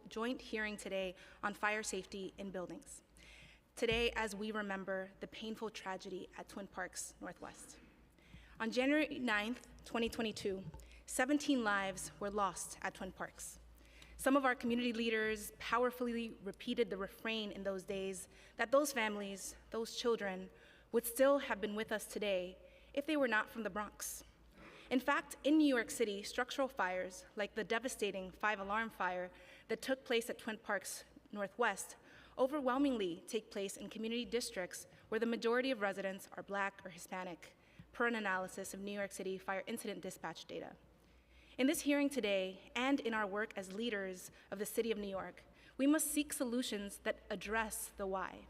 joint hearing today on fire safety in buildings. Today, as we remember the painful tragedy at Twin Parks Northwest. On January 9th, 2022, 17 lives were lost at Twin Parks. Some of our community leaders powerfully repeated the refrain in those days that those families, those children, would still have been with us today if they were not from the Bronx. In fact, in New York City, structural fires, like the devastating 5-alarm fire that took place at Twin Parks Northwest, overwhelmingly take place in community districts where the majority of residents are Black or Hispanic, per an analysis of New York City fire incident dispatch data. In this hearing today, and in our work as leaders of the City of New York, we must seek solutions that address the why.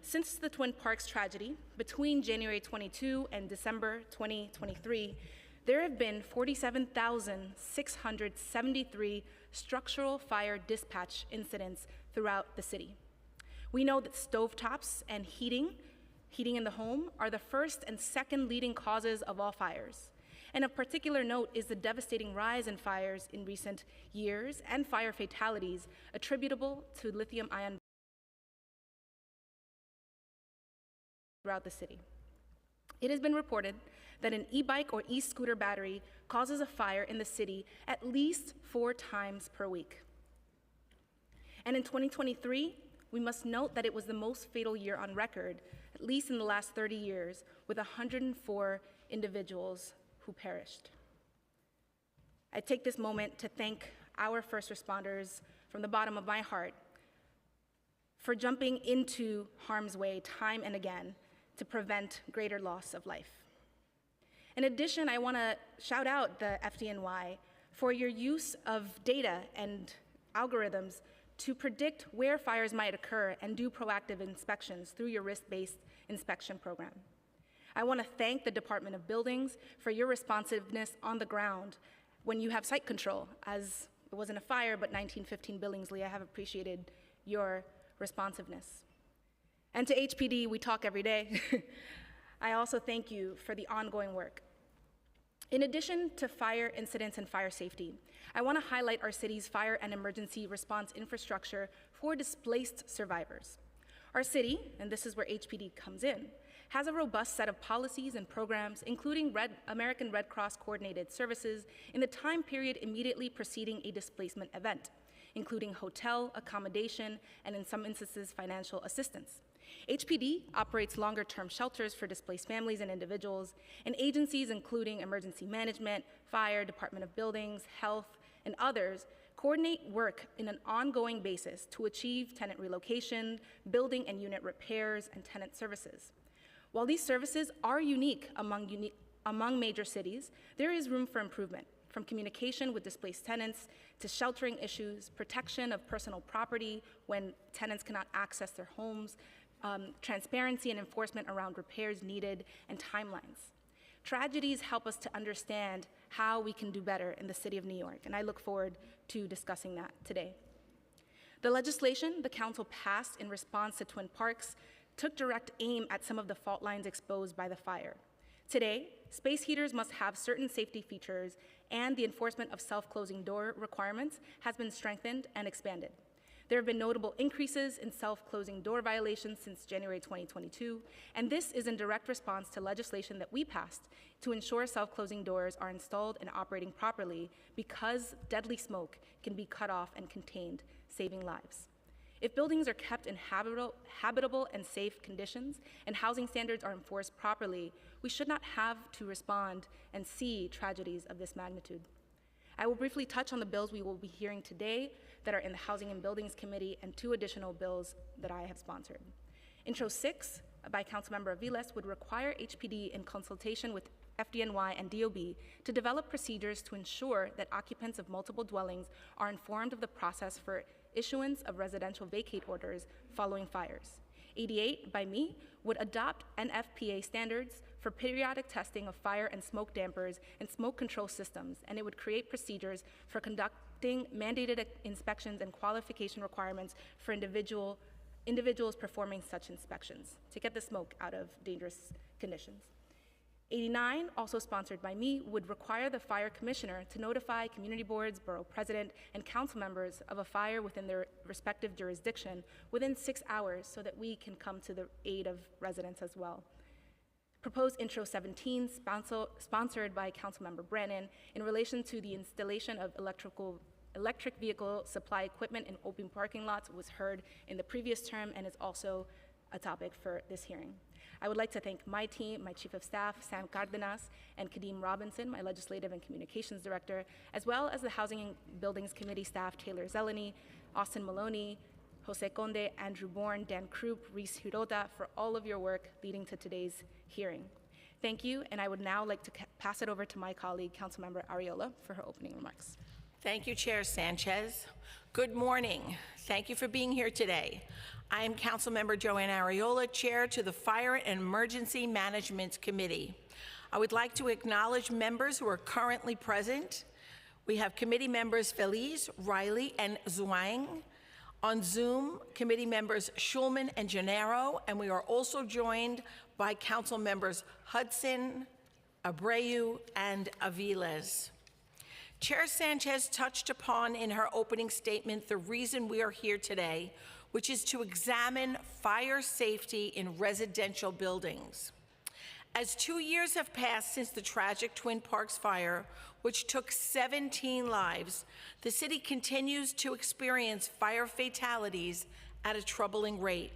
Since the Twin Parks tragedy, between January 22 and December 2023, there have been 47,673 structural fire dispatch incidents throughout the city. We know that stovetops and heating in the home are the first and second leading causes of all fires. And of particular note is the devastating rise in fires in recent years and fire fatalities attributable to lithium-ion throughout the city. It has been reported that an e-bike or e-scooter battery causes a fire in the city at least 4 times per week. And in 2023, we must note that it was the most fatal year on record, at least in the last 30 years, with 104 individuals who perished. I take this moment to thank our first responders from the bottom of my heart for jumping into harm's way time and again to prevent greater loss of life. In addition, I want to shout out the FDNY for your use of data and algorithms to predict where fires might occur and do proactive inspections through your risk-based inspection program. I want to thank the Department of Buildings for your responsiveness on the ground when you have site control, as it wasn't a fire, but 1915 Billingsley. I have appreciated your responsiveness. And to HPD, we talk every day. I also thank you for the ongoing work. In addition to fire incidents and fire safety, I want to highlight our city's fire and emergency response infrastructure for displaced survivors. Our city, and this is where HPD comes in, has a robust set of policies and programs, including American Red Cross coordinated services in the time period immediately preceding a displacement event, including hotel, accommodation, and in some instances, financial assistance. HPD operates longer-term shelters for displaced families and individuals, and agencies including emergency management, fire, Department of Buildings, health, and others coordinate work in an ongoing basis to achieve tenant relocation, building and unit repairs, and tenant services. While these services are unique among major cities, there is room for improvement, from communication with displaced tenants to sheltering issues, protection of personal property when tenants cannot access their homes, transparency and enforcement around repairs needed, and timelines. Tragedies help us to understand how we can do better in the City of New York, and I look forward to discussing that today. The legislation the Council passed in response to Twin Parks took direct aim at some of the fault lines exposed by the fire. Today, space heaters must have certain safety features, and the enforcement of self-closing door requirements has been strengthened and expanded. There have been notable increases in self-closing door violations since January 2022, and this is in direct response to legislation that we passed to ensure self-closing doors are installed and operating properly because deadly smoke can be cut off and contained, saving lives. If buildings are kept in habitable and safe conditions and housing standards are enforced properly, we should not have to respond and see tragedies of this magnitude. I will briefly touch on the bills we will be hearing today that are in the Housing and Buildings Committee and 2 additional bills that I have sponsored. Intro 6 by Councilmember Aviles would require HPD in consultation with FDNY and DOB to develop procedures to ensure that occupants of multiple dwellings are informed of the process for issuance of residential vacate orders following fires. 88 by me would adopt NFPA standards for periodic testing of fire and smoke dampers and smoke control systems, and it would create procedures for conducting mandated inspections and qualification requirements for individuals performing such inspections to get the smoke out of dangerous conditions. 89, also sponsored by me, would require the fire commissioner to notify community boards, borough president, and council members of a fire within their respective jurisdiction within 6 hours so that we can come to the aid of residents as well. Proposed Intro 17, sponsored by Councilmember Brannan, in relation to the installation of electric vehicle supply equipment in open parking lots, was heard in the previous term and is also a topic for this hearing. I would like to thank my team, my Chief of Staff, Sam Cardenas, and Kadeem Robinson, my Legislative and Communications Director, as well as the Housing and Buildings Committee staff, Taylor Zeleny, Austin Maloney, Jose Conde, Andrew Bourne, Dan Krupp, Reese Hirota, for all of your work leading to today's hearing. Thank you, and I would now like to pass it over to my colleague, Councilmember Arriola, for her opening remarks. Thank you, Chair Sanchez. Good morning. Thank you for being here today. I am Councilmember Joanne Arriola, Chair to the Fire and Emergency Management Committee. I would like to acknowledge members who are currently present. We have committee members Feliz, Riley, and Zhuang. On Zoom, committee members Schulman and Gennaro, and we are also joined by council members Hudson, Abreu, and Aviles. Chair Sanchez touched upon in her opening statement the reason we are here today, which is to examine fire safety in residential buildings. As 2 years have passed since the tragic Twin Parks fire, which took 17 lives, the city continues to experience fire fatalities at a troubling rate.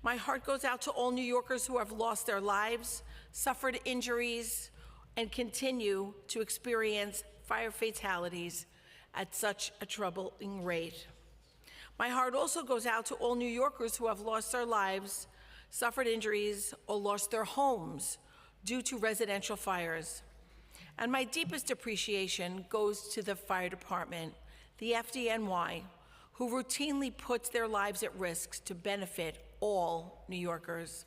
My heart goes out to all New Yorkers who have lost their lives, suffered injuries, and continue to experience fire fatalities at such a troubling rate. My heart also goes out to all New Yorkers who have lost their lives, suffered injuries, or lost their homes due to residential fires. And my deepest appreciation goes to the fire department, the FDNY, who routinely puts their lives at risk to benefit all New Yorkers.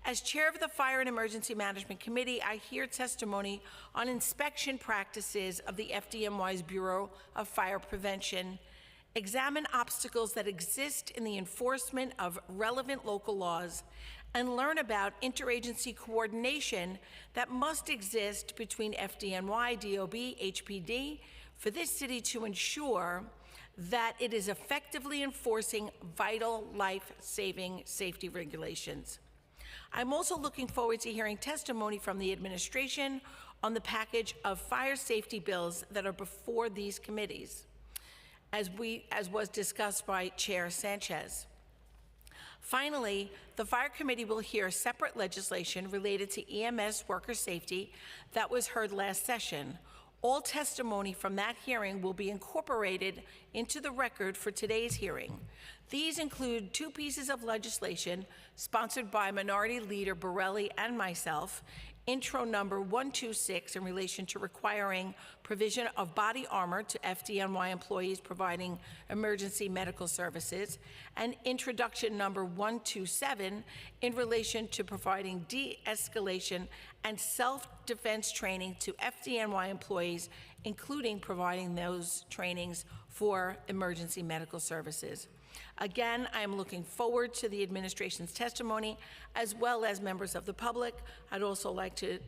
As chair of the Fire and Emergency Management Committee, I hear testimony on inspection practices of the FDNY's Bureau of Fire Prevention, examine obstacles that exist in the enforcement of relevant local laws, and learn about interagency coordination that must exist between FDNY, DOB, HPD for this city to ensure that it is effectively enforcing vital life-saving safety regulations. I'm also looking forward to hearing testimony from the administration on the package of fire safety bills that are before these committees, as was discussed by Chair Sanchez. Finally, the Fire Committee will hear separate legislation related to EMS worker safety that was heard last session. All testimony from that hearing will be incorporated into the record for today's hearing. These include 2 pieces of legislation sponsored by Minority Leader Borelli and myself, Intro number 126 in relation to requiring provision of body armor to FDNY employees providing emergency medical services, and introduction number 127 in relation to providing de-escalation and self-defense training to FDNY employees, including providing those trainings for emergency medical services. Again, I am looking forward to the administration's testimony, as well as members of the public. I'd also like to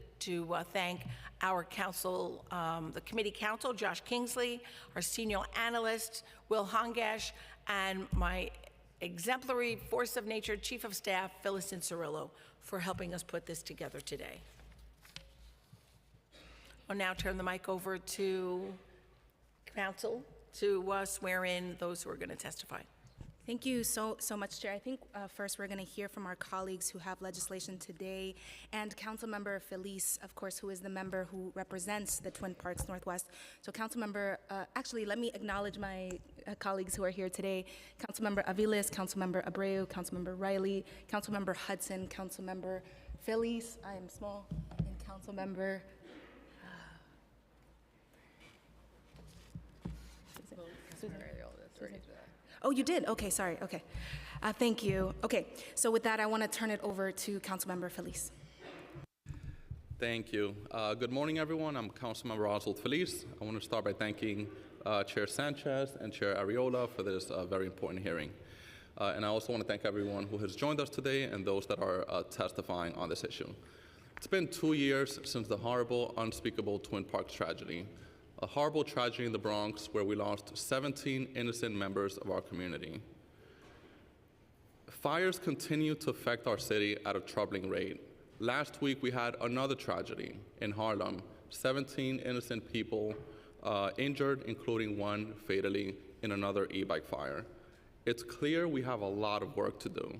thank our council, the committee counsel, Josh Kingsley, our senior analyst, Will Hongash, and my exemplary force of nature Chief of Staff, Phyllis Cirillo, for helping us put this together today. I'll now turn the mic over to council to swear in those who are going to testify. Thank you so much, Chair. I think first we're going to hear from our colleagues who have legislation today, and Councilmember Feliz, of course, who is the member who represents the Twin Parks Northwest. So Councilmember, actually, let me acknowledge my colleagues who are here today. Councilmember Aviles, Councilmember Abreu, Councilmember Riley, Councilmember Hudson, Councilmember Feliz, I am small, and Councilmember Oh, you did? Okay, sorry, okay. Thank you. Okay, so with that, I want to turn it over to Councilmember Feliz. Thank you. Good morning, everyone. I'm Councilmember Oswald Feliz. I want to start by thanking Chair Sanchez and Chair Arriola for this very important hearing. And I also want to thank everyone who has joined us today and those that are testifying on this issue. It's been 2 years since the horrible, unspeakable Twin Parks tragedy, a horrible tragedy in the Bronx where we lost 17 innocent members of our community. Fires continue to affect our city at a troubling rate. Last week, we had another tragedy in Harlem, 17 innocent people injured, including one fatally in another e-bike fire. It's clear we have a lot of work to do.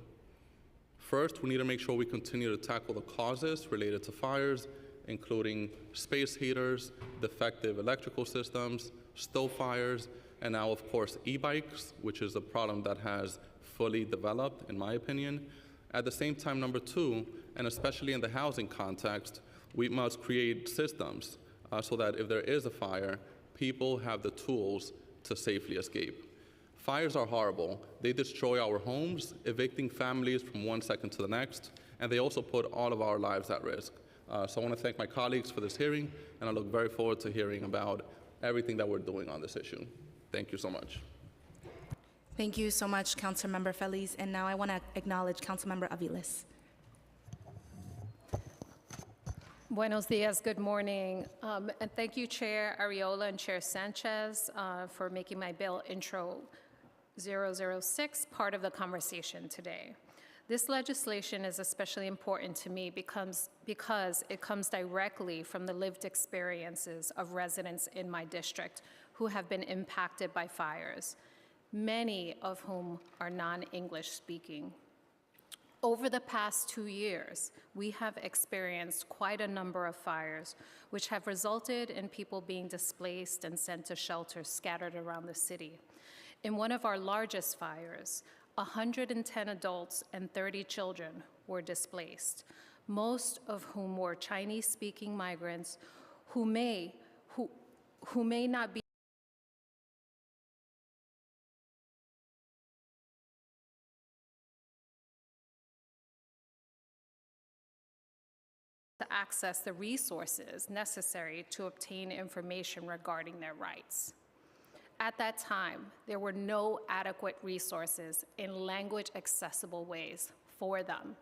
First, we need to make sure we continue to tackle the causes related to fires, including space heaters, defective electrical systems, stove fires, and now, of course, e-bikes, which is a problem that has fully developed, in my opinion. At the same time, number two, and especially in the housing context, we must create systems so that if there is a fire, people have the tools to safely escape. Fires are horrible. They destroy our homes, evicting families from one second to the next, and they also put all of our lives at risk. So I want to thank my colleagues for this hearing, and I look very forward to hearing about everything that we're doing on this issue. Thank you so much. Thank you so much, Councilmember Feliz. And now I want to acknowledge Councilmember Aviles. Buenos dias, good morning. And thank you, Chair Ariola and Chair Sanchez, for making my bill intro 006 part of the conversation today. This legislation is especially important to me because it comes directly from the lived experiences of residents in my district who have been impacted by fires, many of whom are non-English speaking. Over the past 2 years, we have experienced quite a number of fires, which have resulted in people being displaced and sent to shelters scattered around the city. In one of our largest fires, 110 adults and 30 children were displaced, most of whom were Chinese-speaking migrants who may not be to access the resources necessary to obtain information regarding their rights. At that time, there were no adequate resources in language-accessible ways for them.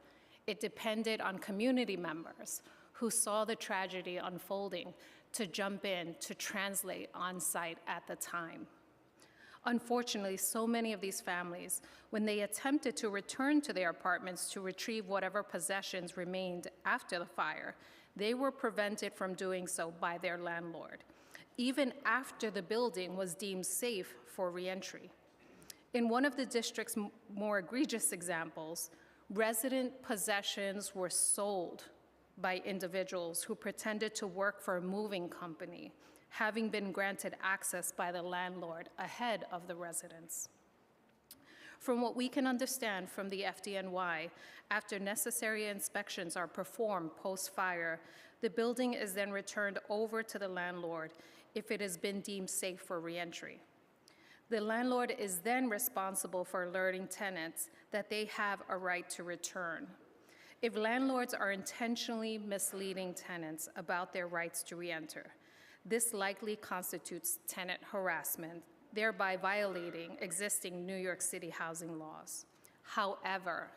It depended on community members who saw the tragedy unfolding to jump in to translate on site at the time. Unfortunately, so many of these families, when they attempted to return to their apartments to retrieve whatever possessions remained after the fire, they were prevented from doing so by their landlord, even after the building was deemed safe for reentry. In one of the district's more egregious examples, resident possessions were sold by individuals who pretended to work for a moving company, having been granted access by the landlord ahead of the residents. From what we can understand from the FDNY, after necessary inspections are performed post-fire, the building is then returned over to the landlord if it has been deemed safe for reentry. The landlord is then responsible for alerting tenants that they have a right to return. If landlords are intentionally misleading tenants about their rights to reenter, this likely constitutes tenant harassment, thereby violating existing New York City housing laws. However,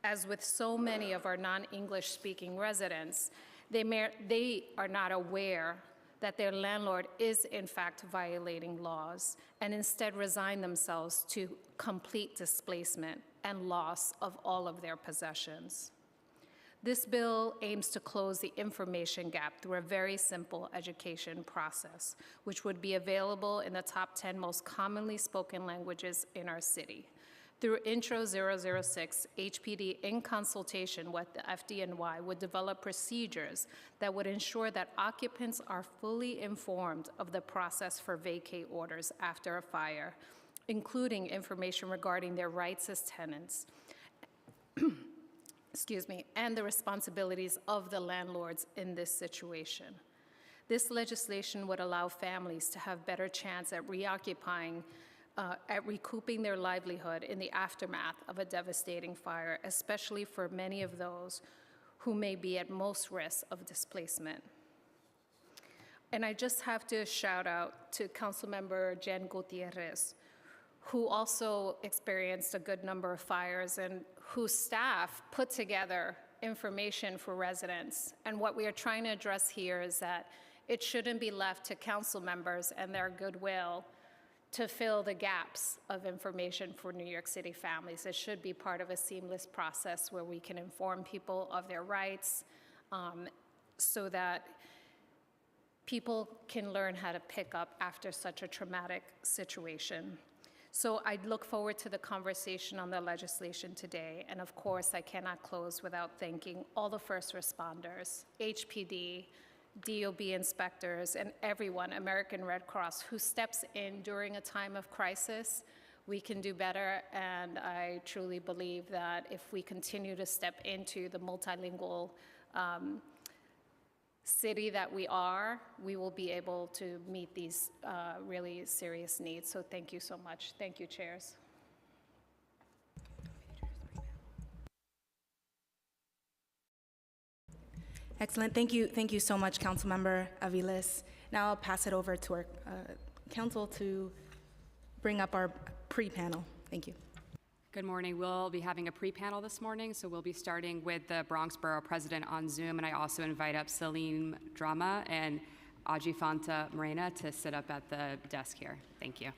as with so many of our non-English speaking residents, they are not aware that their landlord is in fact violating laws and instead resign themselves to complete displacement and loss of all of their possessions. This bill aims to close the information gap through a very simple education process, which would be available in the top 10 most commonly spoken languages in our city. Through Intro 006, HPD, in consultation with the FDNY, would develop procedures that would ensure that occupants are fully informed of the process for vacate orders after a fire, including information regarding their rights as tenants, and the responsibilities of the landlords in this situation. This legislation would allow families to have better chance at at recouping their livelihood in the aftermath of a devastating fire, especially for many of those who may be at most risk of displacement. And I just have to shout out to Councilmember Jen Gutierrez, who also experienced a good number of fires and whose staff put together information for residents. And what we are trying to address here is that it shouldn't be left to council members and their goodwill to fill the gaps of information for New York City families. It should be part of a seamless process where we can inform people of their rights so that people can learn how to pick up after such a traumatic situation. So I look forward to the conversation on the legislation today. And of course, I cannot close without thanking all the first responders, HPD, DOB inspectors, and everyone, American Red Cross, who steps in during a time of crisis. We can do better, and I truly believe that if we continue to step into the multilingual city that we are, we will be able to meet these really serious needs. So thank you so much. Thank you, chairs. Excellent. Thank you so much, Councilmember Aviles. Now I'll pass it over to our council to bring up our pre-panel. Thank you. Good morning. We'll be having a pre-panel this morning, so we'll be starting with the Bronx Borough President on Zoom, and I also invite up Salim Drama and Ajifanta Morena to sit up at the desk here. Thank you.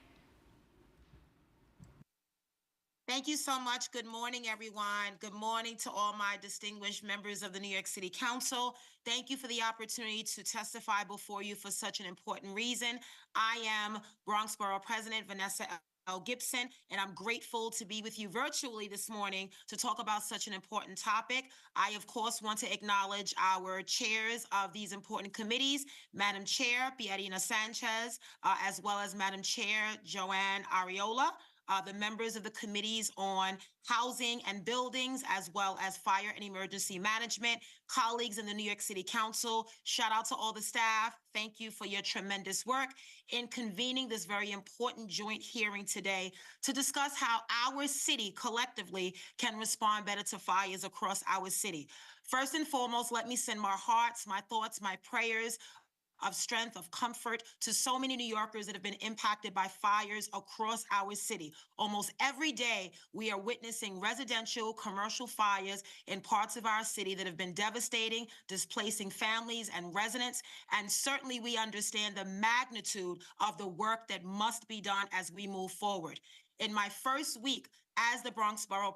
Thank you so much. Good morning, everyone. Good morning to all my distinguished members of the New York City Council. Thank you for the opportunity to testify before you for such an important reason. I am Bronx Borough President Vanessa L. Gibson, and I'm grateful to be with you virtually this morning to talk about such an important topic. I, of course, want to acknowledge our chairs of these important committees, Madam Chair Pierina Sanchez, as well as Madam Chair Joanne Ariola, the members of the committees on housing and buildings, as well as fire and emergency management, colleagues in the New York City Council. Shout out to all the staff. Thank you for your tremendous work in convening this very important joint hearing today to discuss how our city collectively can respond better to fires across our city. First and foremost, let me send my hearts, my thoughts, my prayers of strength, of comfort to so many New Yorkers that have been impacted by fires across our city. Almost every day, we are witnessing residential, commercial fires in parts of our city that have been devastating, displacing families and residents. And certainly we understand the magnitude of the work that must be done as we move forward. In my first week as the Bronx Borough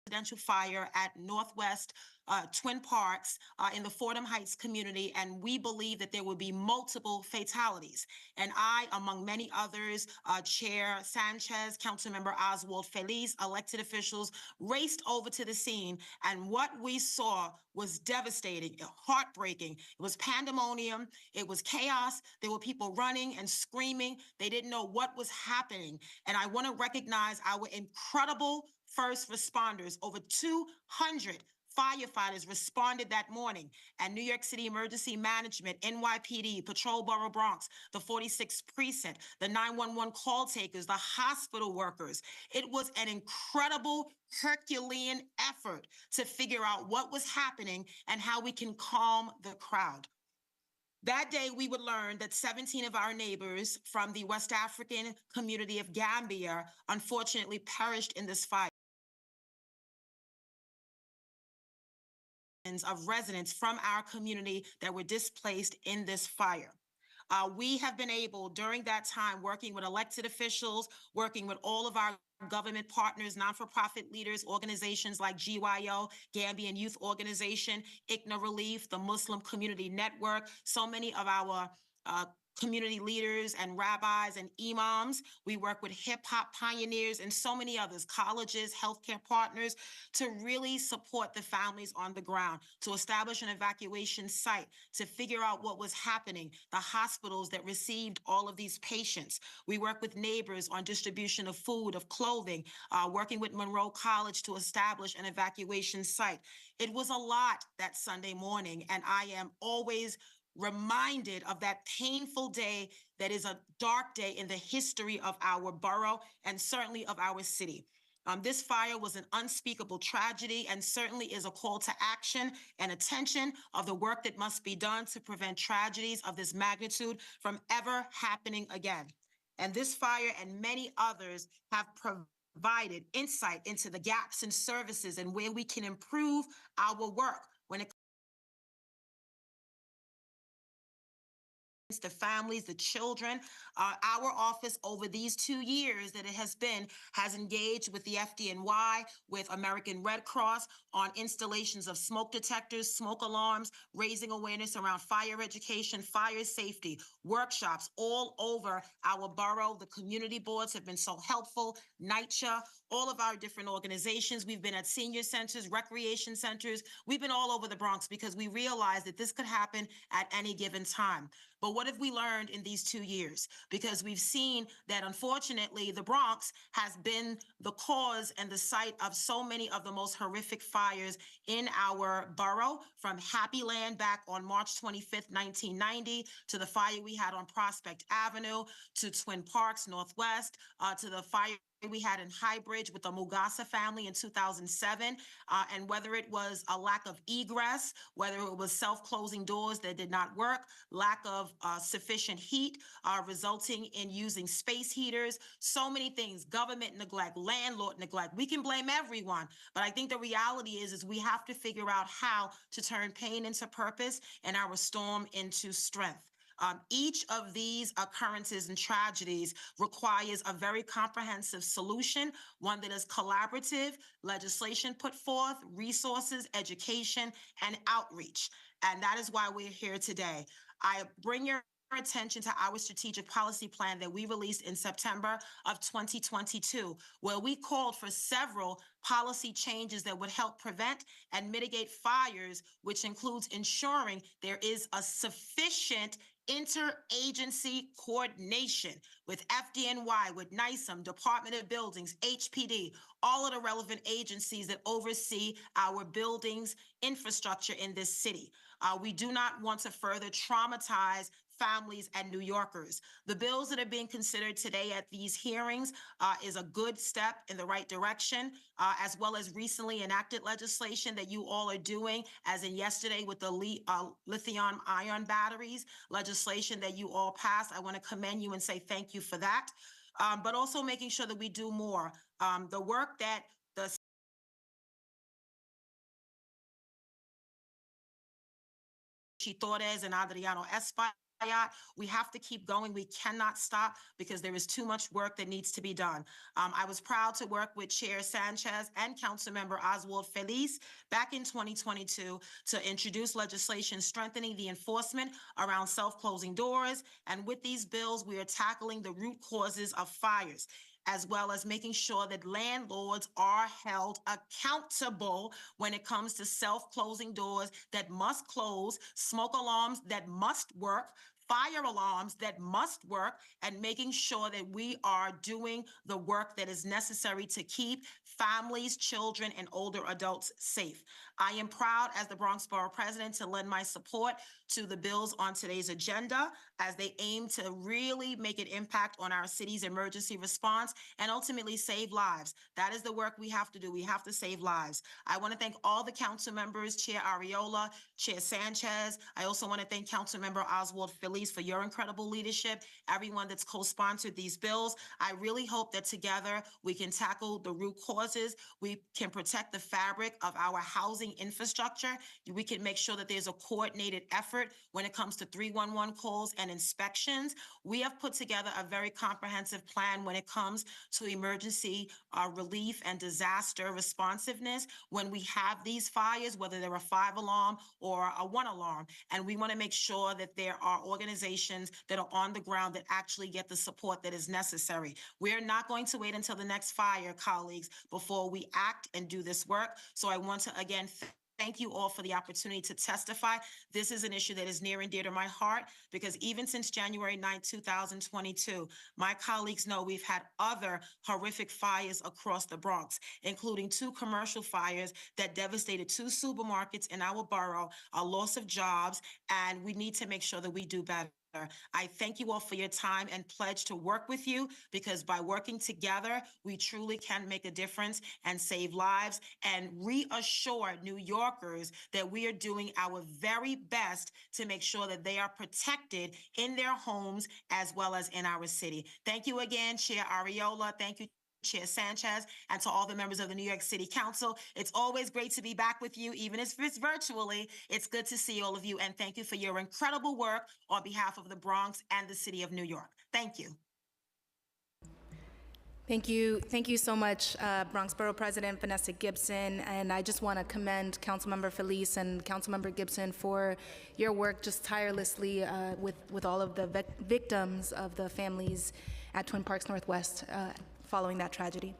residential fire at Northwest Twin Parks in the Fordham Heights community, and we believe that there will be multiple fatalities. And I, among many others, Chair Sanchez, Councilmember Oswald Feliz, elected officials, raced over to the scene, and what we saw was devastating, heartbreaking. It was pandemonium, it was chaos, there were people running and screaming, they didn't know what was happening. And I want to recognize our incredible first responders. Over 200 firefighters responded that morning, and New York City Emergency Management, NYPD, Patrol Borough Bronx, the 46th Precinct, the 911 call takers, the hospital workers. It was an incredible Herculean effort to figure out what was happening and how we can calm the crowd. That day, we would learn that 17 of our neighbors from the West African community of Gambia unfortunately perished in this fire. Of residents from our community that were displaced in this fire. We have been able, during that time, working with elected officials, working with all of our government partners, non-for-profit leaders, organizations like GYO, Gambian Youth Organization, ICNA Relief, the Muslim Community Network, so many of our community leaders and rabbis and imams. We work with hip hop pioneers and so many others, colleges, healthcare partners, to really support the families on the ground, to establish an evacuation site, to figure out what was happening, the hospitals that received all of these patients. We work with neighbors on distribution of food, of clothing, working with Monroe College to establish an evacuation site. It was a lot that Sunday morning, and I am always reminded of that painful day that is a dark day in the history of our borough and certainly of our city. This fire was an unspeakable tragedy and certainly is a call to action and attention of the work that must be done to prevent tragedies of this magnitude from ever happening again. And this fire and many others have provided insight into the gaps in services and where we can improve our work when it the families, the children. Our office over these 2 years that it has engaged with the FDNY, with American Red Cross on installations of smoke detectors, smoke alarms, raising awareness around fire education, fire safety, workshops all over our borough. The community boards have been so helpful. NYCHA, all of our different organizations. We've been at senior centers, recreation centers. We've been all over the Bronx because we realized that this could happen at any given time. But what have we learned in these 2 years? Because we've seen that unfortunately the Bronx has been the cause and the site of so many of the most horrific fires in our borough, from Happy Land back on March 25th, 1990, to the fire we had on Prospect Avenue, to Twin Parks Northwest, to the fire we had in Highbridge with the Mugasa family in 2007, and whether it was a lack of egress, whether it was self-closing doors that did not work, lack of sufficient heat, resulting in using space heaters, so many things, government neglect, landlord neglect. We can blame everyone, but I think the reality is we have to figure out how to turn pain into purpose and our storm into strength. Each of these occurrences and tragedies requires a very comprehensive solution, one that is collaborative, legislation put forth, resources, education, and outreach. And that is why we're here today. I bring your attention to our strategic policy plan that we released in September of 2022, where we called for several policy changes that would help prevent and mitigate fires, which includes ensuring there is a sufficient interagency coordination with FDNY, with NYSEM, Department of Buildings, HPD, all of the relevant agencies that oversee our buildings infrastructure in this city. We do not want to further traumatize families and New Yorkers. The bills that are being considered today at these hearings is a good step in the right direction, as well as recently enacted legislation that you all are doing, as in yesterday with the lithium-ion batteries, legislation that you all passed. I want to commend you and say thank you for that, but also making sure that we do more. The work that the Torres and Adriano Espaillat. We have to keep going. We cannot stop because there is too much work that needs to be done. I was proud to work with Chair Sanchez and Councilmember Oswald Feliz back in 2022 to introduce legislation strengthening the enforcement around self-closing doors. And with these bills, we are tackling the root causes of fires, as well as making sure that landlords are held accountable when it comes to self-closing doors that must close, smoke alarms that must work, fire alarms that must work, and making sure that we are doing the work that is necessary to keep families, children, and older adults safe. I am proud as the Bronx Borough President to lend my support to the bills on today's agenda as they aim to really make an impact on our city's emergency response and ultimately save lives. That is the work we have to do. We have to save lives. I want to thank all the council members, Chair Ariola, Chair Sanchez. I also want to thank Councilmember Oswald Feliz for your incredible leadership, everyone that's co-sponsored these bills. I really hope that together we can tackle the root causes. We can protect the fabric of our housing infrastructure. We can make sure that there's a coordinated effort when it comes to 311 calls and inspections. We have put together a very comprehensive plan when it comes to emergency relief and disaster responsiveness when we have these fires, whether they're a 5-alarm or a 1-alarm. And we want to make sure that there are organizations that are on the ground that actually get the support that is necessary. We're not going to wait until the next fire, colleagues, before we act and do this work. So I want to again thank you all for the opportunity to testify. This is an issue that is near and dear to my heart because even since January 9, 2022, my colleagues know we've had other horrific fires across the Bronx, including 2 commercial fires that devastated 2 supermarkets in our borough, a loss of jobs, and we need to make sure that we do better. I thank you all for your time and pledge to work with you because by working together, we truly can make a difference and save lives and reassure New Yorkers that we are doing our very best to make sure that they are protected in their homes as well as in our city. Thank you again, Chair Ariola. Thank you, Chair Sanchez, and to all the members of the New York City Council. It's always great to be back with you, even if it's virtually. It's good to see all of you, and thank you for your incredible work on behalf of the Bronx and the city of New York. Thank you. Thank you so much, Bronx Borough President Vanessa Gibson, and I just want to commend Councilmember Felice and Councilmember Gibson for your work just tirelessly with all of the victims of the families at Twin Parks Northwest following that tragedy.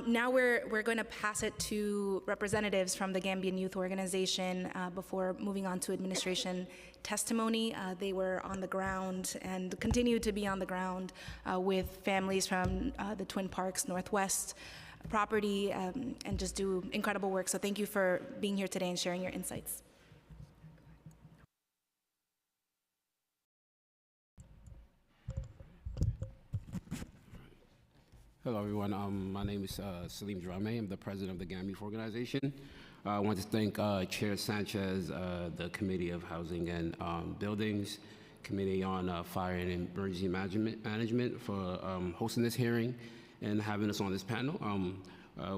Now we're going to pass it to representatives from the Gambian Youth Organization before moving on to administration testimony. They were on the ground and continue to be on the ground with families from the Twin Parks Northwest property and just do incredible work. So thank you for being here today and sharing your insights. Hello, everyone. My name is Salim Drame. I'm the president of the Gambian Youth Organization. I want to thank Chair Sanchez, the Committee of Housing and Buildings, Committee on Fire and Emergency Management for hosting this hearing and having us on this panel.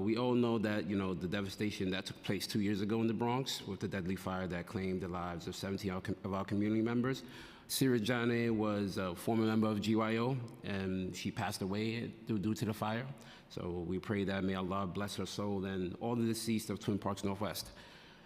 We all know that, the devastation that took place 2 years ago in the Bronx with the deadly fire that claimed the lives of 17 of our community members. Sira Jane was a former member of GYO, and she passed away due to the fire. So we pray that may Allah bless her soul and all the deceased of Twin Parks Northwest.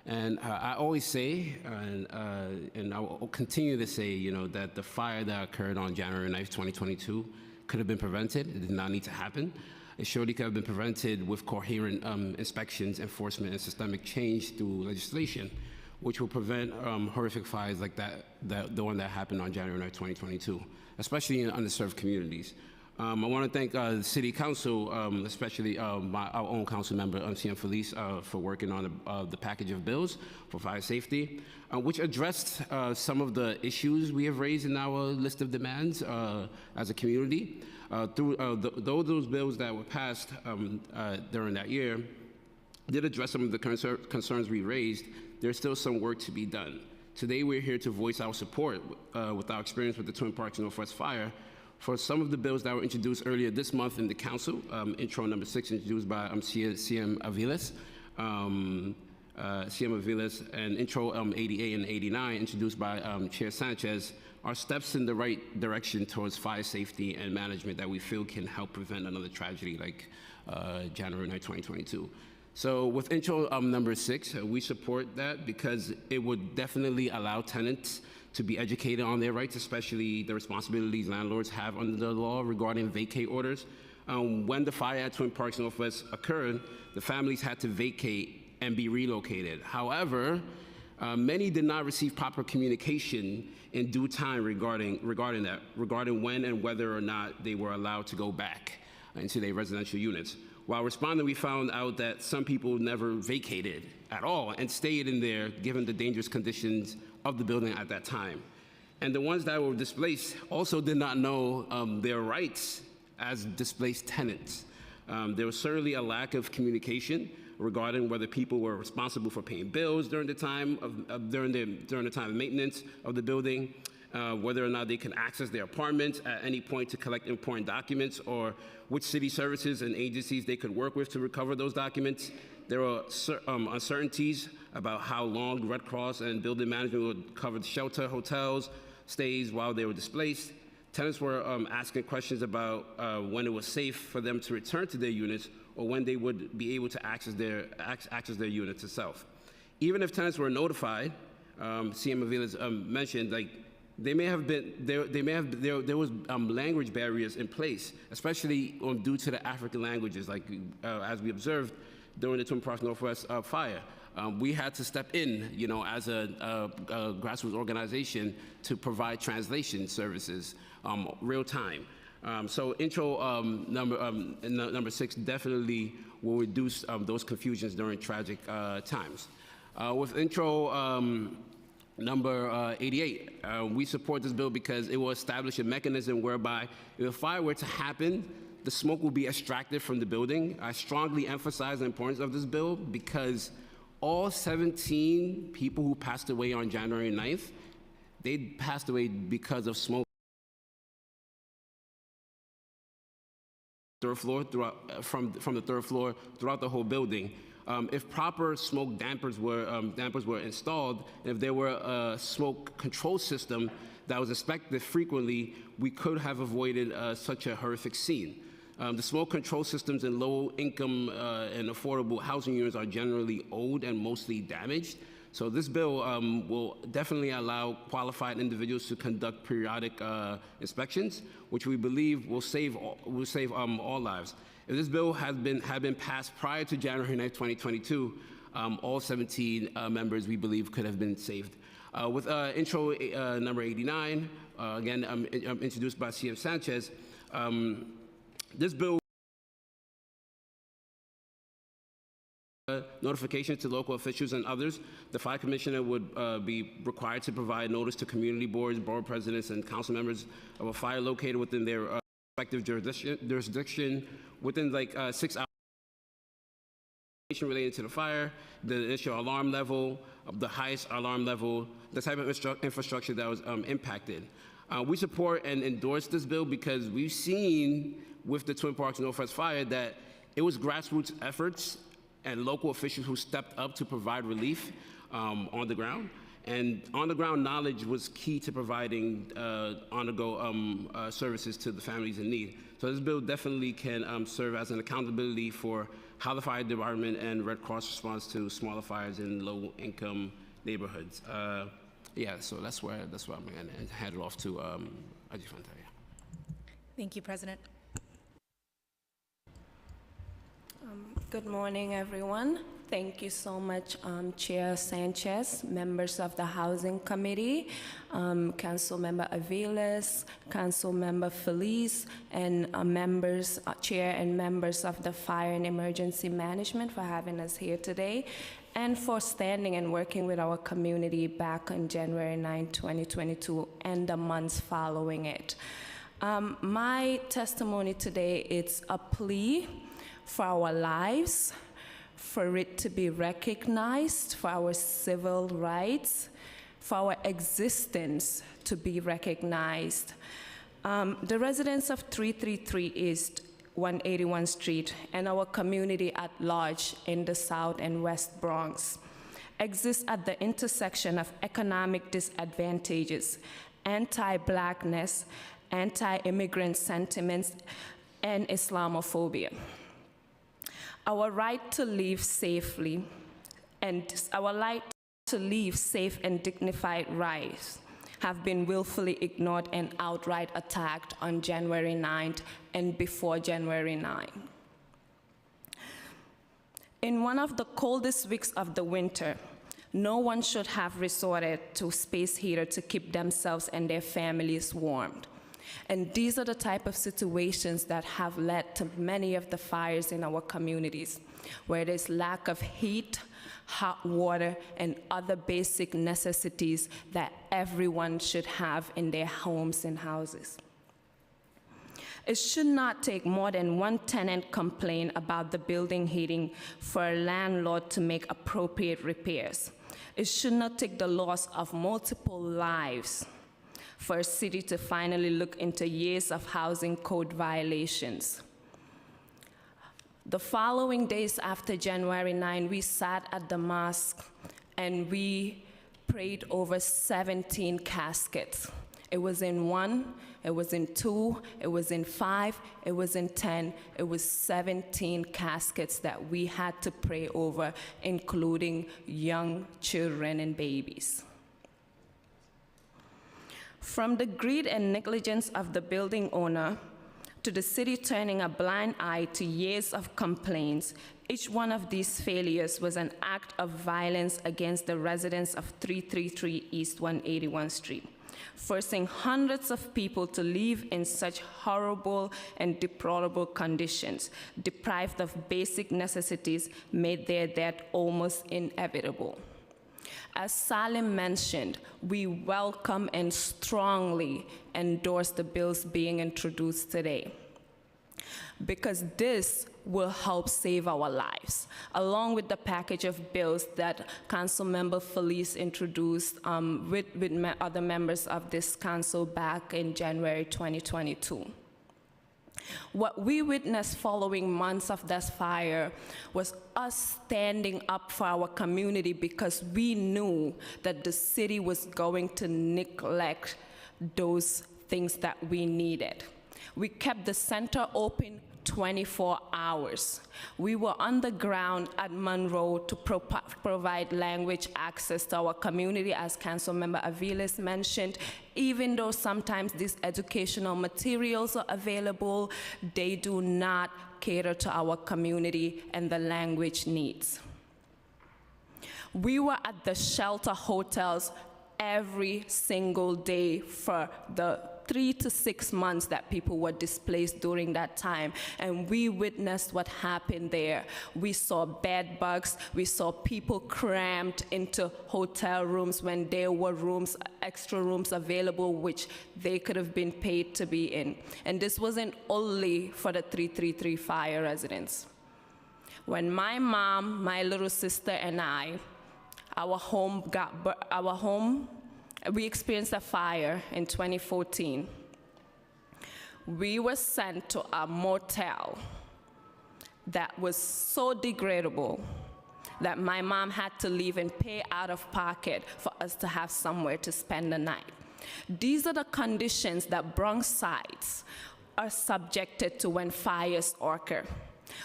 And I always say, and I will continue to say, that the fire that occurred on January 9th, 2022 could have been prevented. It did not need to happen. It surely could have been prevented with coherent inspections, enforcement, and systemic change through legislation, which will prevent horrific fires like the one that happened on January 9th, 2022, especially in underserved communities. I want to thank the City Council, especially our own council member, CM Felice, for working on the package of bills for fire safety, which addressed some of the issues we have raised in our list of demands as a community. Though those bills that were passed during that year did address some of the concerns we raised, there's still some work to be done. Today, we're here to voice our support with our experience with the Twin Parks Northwest fire for some of the bills that were introduced earlier this month in the council. Intro number 6 introduced by CM Aviles. CM Aviles, and intro 88 and 89 introduced by Chair Sanchez are steps in the right direction towards fire safety and management that we feel can help prevent another tragedy like January 9, 2022. So with intro number 6, we support that because it would definitely allow tenants to be educated on their rights, especially the responsibilities landlords have under the law regarding vacate orders. When the fire at Twin Parks Northwest occurred, the families had to vacate and be relocated. However, many did not receive proper communication in due time regarding when and whether or not they were allowed to go back into their residential units. While responding, we found out that some people never vacated at all and stayed in there given the dangerous conditions of the building at that time. And the ones that were displaced also did not know their rights as displaced tenants. There was certainly a lack of communication regarding whether people were responsible for paying bills during the time of during the time of maintenance of the building, whether or not they can access their apartments at any point to collect important documents, or which city services and agencies they could work with to recover those documents. There were uncertainties about how long Red Cross and building management would cover the shelter, hotels, stays while they were displaced. Tenants were asking questions about when it was safe for them to return to their units or when they would be able to access their units itself. Even if tenants were notified, CM Aviles mentioned, there was language barriers in place, especially due to the African languages, as we observed during the Twin Parks Northwest fire. We had to step in, as a grassroots organization to provide translation services real time. So intro number 6 definitely will reduce those confusions during tragic times. With intro number 88, we support this bill because it will establish a mechanism whereby if a fire were to happen, the smoke will be extracted from the building. I strongly emphasize the importance of this bill because all 17 people who passed away on January 9th, they passed away because of smoke. third floor from the third floor throughout the whole building. If proper smoke dampers were installed, and if there were a smoke control system that was inspected frequently, we could have avoided such a horrific scene. The smoke control systems in low-income and affordable housing units are generally old and mostly damaged. So this bill will definitely allow qualified individuals to conduct periodic inspections, which we believe will save all lives. If this bill had been passed prior to January 9, 2022, all 17 members, we believe, could have been saved. With intro number 89, again, introduced by CM Sanchez, this bill notifications to local officials and others. The fire commissioner would be required to provide notice to community boards, board presidents, and council members of a fire located within their respective jurisdiction within like 6 hours related to the fire, the initial alarm level, the highest alarm level, the type of infrastructure that was impacted. We support and endorse this bill because we've seen with the Twin Parks Northwest fire that it was grassroots efforts and local officials who stepped up to provide relief on the ground. And on-the-ground knowledge was key to providing on-the-go services to the families in need. So this bill definitely can serve as an accountability for how the fire department and Red Cross responds to smaller fires in low-income neighborhoods. Yeah, so that's where I'm going to hand it off to Aji Fanta. Thank you, President. Good morning, everyone. Thank you so much, Chair Sanchez, members of the Housing Committee, Councilmember Aviles, Councilmember Feliz, and Chair and members of the Fire and Emergency Management for having us here today, and for standing and working with our community back on January 9, 2022, and the months following it. My testimony today is a plea for our lives, for it to be recognized, for our civil rights, for our existence to be recognized. The residents of 333 East 181 Street and our community at large in the South and West Bronx exist at the intersection of economic disadvantages, anti-Blackness, anti-immigrant sentiments, and Islamophobia. Our right to live safely and our right to live safe and dignified lives have been willfully ignored and outright attacked on January 9th and before January 9th. In one of the coldest weeks of the winter, no one should have resorted to space heater to keep themselves and their families warmed. And these are the type of situations that have led to many of the fires in our communities, where there's lack of heat, hot water, and other basic necessities that everyone should have in their homes and houses. It should not take more than one tenant complaint about the building heating for a landlord to make appropriate repairs. It should not take the loss of multiple lives for a city to finally look into years of housing code violations. The following days after January 9, we sat at the mosque and we prayed over 17 caskets. It was in 1, it was in 2, it was in 5, it was in 10, it was 17 caskets that we had to pray over, including young children and babies. From the greed and negligence of the building owner to the city turning a blind eye to years of complaints, each one of these failures was an act of violence against the residents of 333 East 181 Street, forcing hundreds of people to live in such horrible and deplorable conditions, deprived of basic necessities, made their death almost inevitable. As Salim mentioned, we welcome and strongly endorse the bills being introduced today, because this will help save our lives, along with the package of bills that Councilmember Feliz introduced with other members of this council back in January 2022. What we witnessed following months of this fire was us standing up for our community because we knew that the city was going to neglect those things that we needed. We kept the center open 24 hours. We were on the ground at Monroe to provide language access to our community, as Councilmember Aviles mentioned. Even though sometimes these educational materials are available, they do not cater to our community and the language needs. We were at the shelter hotels every single day for the 3 to 6 months that people were displaced during that time, and we witnessed what happened there. We saw bed bugs, we saw people crammed into hotel rooms when there were rooms, extra rooms available, which they could have been paid to be in. And this wasn't only for the 333 fire residents. When my mom, my little sister, and I, we experienced a fire in 2014. We were sent to a motel that was so degradable that my mom had to leave and pay out of pocket for us to have somewhere to spend the night. These are the conditions that Bronxites are subjected to when fires occur.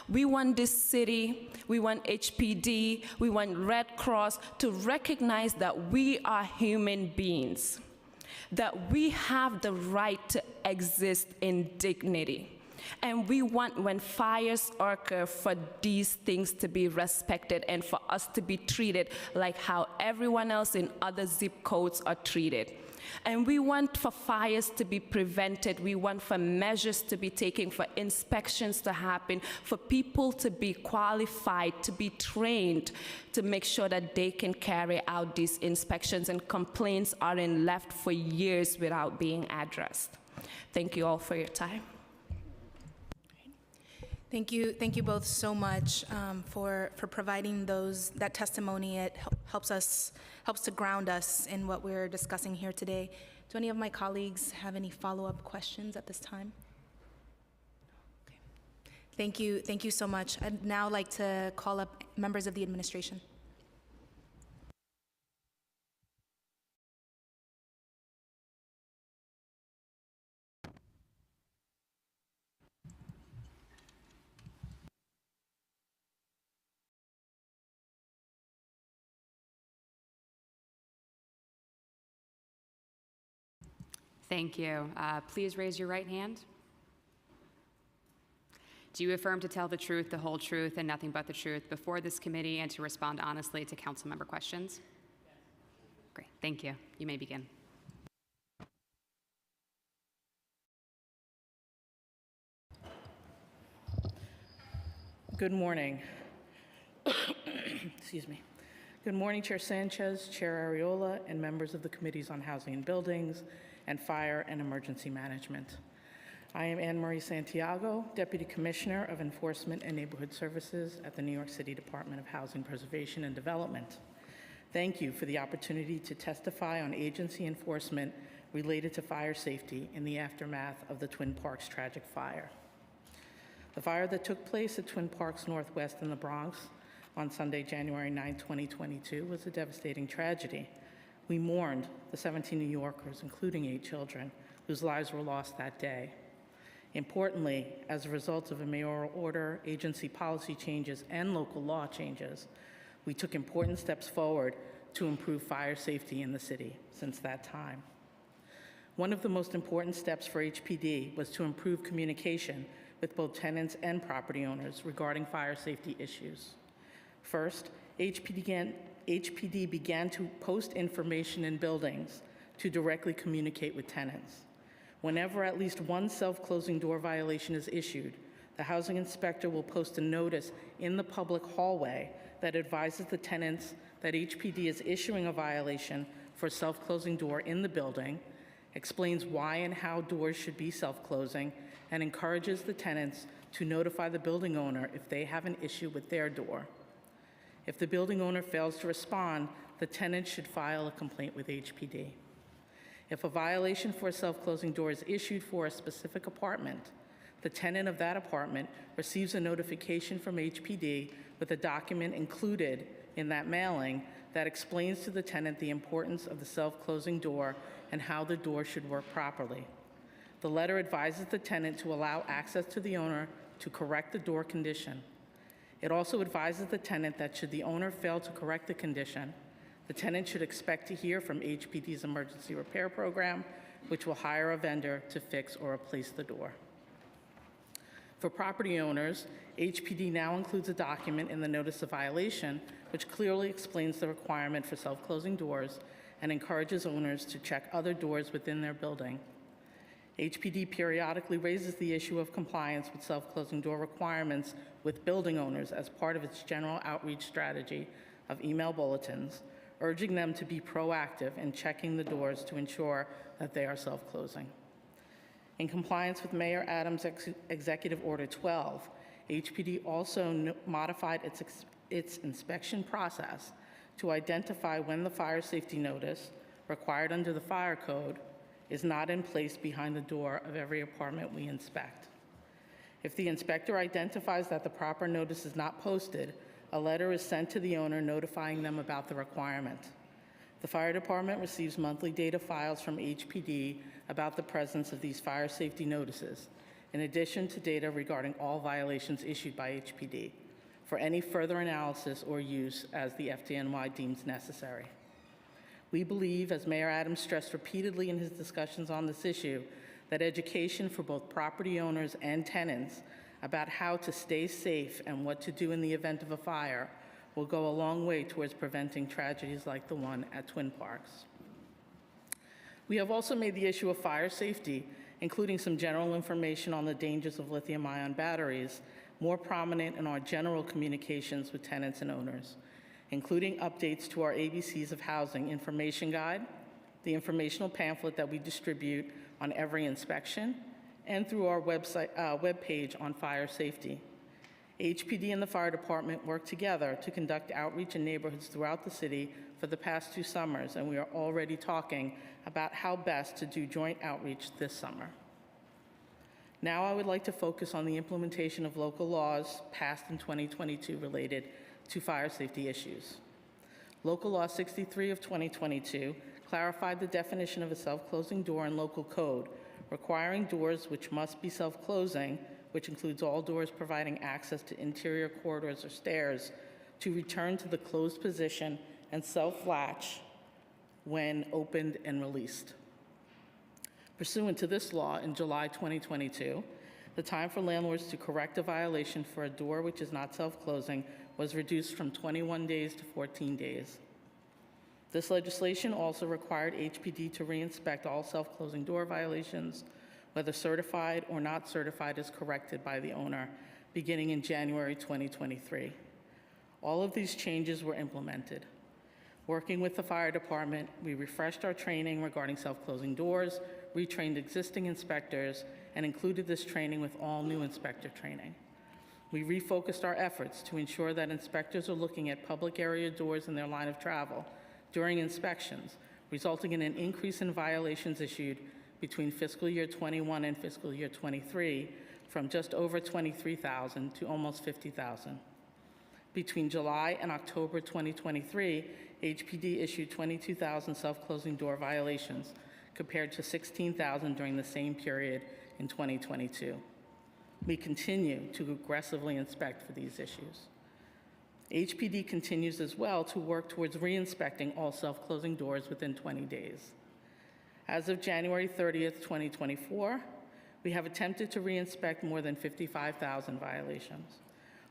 We want this city, we want HPD, we want Red Cross to recognize that we are human beings, that we have the right to exist in dignity. And we want, when fires occur, for these things to be respected and for us to be treated like how everyone else in other zip codes are treated. And we want for fires to be prevented. We want for measures to be taken, for inspections to happen, for people to be qualified, to be trained, to make sure that they can carry out these inspections, and complaints aren't left for years without being addressed. Thank you all for your time. Thank you both so much for providing that testimony. It helps to ground us in what we're discussing here today. Do any of my colleagues have any follow-up questions at this time? Okay. Thank you so much. I'd now like to call up members of the administration. Thank you. Please raise your right hand. Do you affirm to tell the truth, the whole truth, and nothing but the truth before this committee, and to respond honestly to council member questions? Yes. Great. Thank you. You may begin. Good morning. Excuse me. Good morning, Chair Sanchez, Chair Arreola, and members of the Committees on Housing and Buildings and Fire and Emergency Management. I am Anne Marie Santiago, Deputy Commissioner of Enforcement and Neighborhood Services at the New York City Department of Housing Preservation and Development. Thank you for the opportunity to testify on agency enforcement related to fire safety in the aftermath of the Twin Parks tragic fire. The fire that took place at Twin Parks Northwest in the Bronx on Sunday, January 9, 2022, was a devastating tragedy. We mourned the 17 New Yorkers, including 8 children, whose lives were lost that day. Importantly, as a result of a mayoral order, agency policy changes, and local law changes, we took important steps forward to improve fire safety in the city since that time. One of the most important steps for HPD was to improve communication with both tenants and property owners regarding fire safety issues. First, HPD began to post information in buildings to directly communicate with tenants. Whenever at least one self-closing door violation is issued, the housing inspector will post a notice in the public hallway that advises the tenants that HPD is issuing a violation for self-closing door in the building, explains why and how doors should be self-closing, and encourages the tenants to notify the building owner if they have an issue with their door. If the building owner fails to respond, the tenant should file a complaint with HPD. If a violation for a self-closing door is issued for a specific apartment, the tenant of that apartment receives a notification from HPD with a document included in that mailing that explains to the tenant the importance of the self-closing door and how the door should work properly. The letter advises the tenant to allow access to the owner to correct the door condition. It also advises the tenant that should the owner fail to correct the condition, the tenant should expect to hear from HPD's emergency repair program, which will hire a vendor to fix or replace the door. For property owners, HPD now includes a document in the notice of violation which clearly explains the requirement for self-closing doors and encourages owners to check other doors within their building. HPD periodically raises the issue of compliance with self-closing door requirements with building owners as part of its general outreach strategy of email bulletins, urging them to be proactive in checking the doors to ensure that they are self-closing. In compliance with Mayor Adams' Executive Order 12, HPD also modified its inspection process to identify when the fire safety notice, required under the fire code, is not in place behind the door of every apartment we inspect. If the inspector identifies that the proper notice is not posted, a letter is sent to the owner notifying them about the requirement. The fire department receives monthly data files from HPD about the presence of these fire safety notices, in addition to data regarding all violations issued by HPD, for any further analysis or use as the FDNY deems necessary. We believe, as Mayor Adams stressed repeatedly in his discussions on this issue, that education for both property owners and tenants about how to stay safe and what to do in the event of a fire will go a long way towards preventing tragedies like the one at Twin Parks. We have also made the issue of fire safety, including some general information on the dangers of lithium-ion batteries, more prominent in our general communications with tenants and owners, including updates to our ABCs of Housing information guide, the informational pamphlet that we distribute on every inspection, and through our webpage on fire safety. HPD and the fire department work together to conduct outreach in neighborhoods throughout the city for the past 2 summers, and we are already talking about how best to do joint outreach this summer. Now I would like to focus on the implementation of local laws passed in 2022 related to fire safety issues. Local Law 63 of 2022 clarified the definition of a self-closing door in local code, requiring doors which must be self-closing, which includes all doors providing access to interior corridors or stairs, to return to the closed position and self-latch when opened and released. Pursuant to this law, in July 2022, the time for landlords to correct a violation for a door which is not self-closing was reduced from 21 days to 14 days. This legislation also required HPD to re-inspect all self-closing door violations, whether certified or not certified as corrected by the owner, beginning in January 2023. All of these changes were implemented. Working with the fire department, we refreshed our training regarding self-closing doors, retrained existing inspectors, and included this training with all new inspector training. We refocused our efforts to ensure that inspectors are looking at public area doors in their line of travel during inspections, resulting in an increase in violations issued between fiscal year 21 and fiscal year 23 from just over 23,000 to almost 50,000. Between July and October 2023, HPD issued 22,000 self-closing door violations compared to 16,000 during the same period in 2022. We continue to aggressively inspect for these issues. HPD continues as well to work towards re-inspecting all self-closing doors within 20 days. As of January 30th, 2024, we have attempted to re-inspect more than 55,000 violations.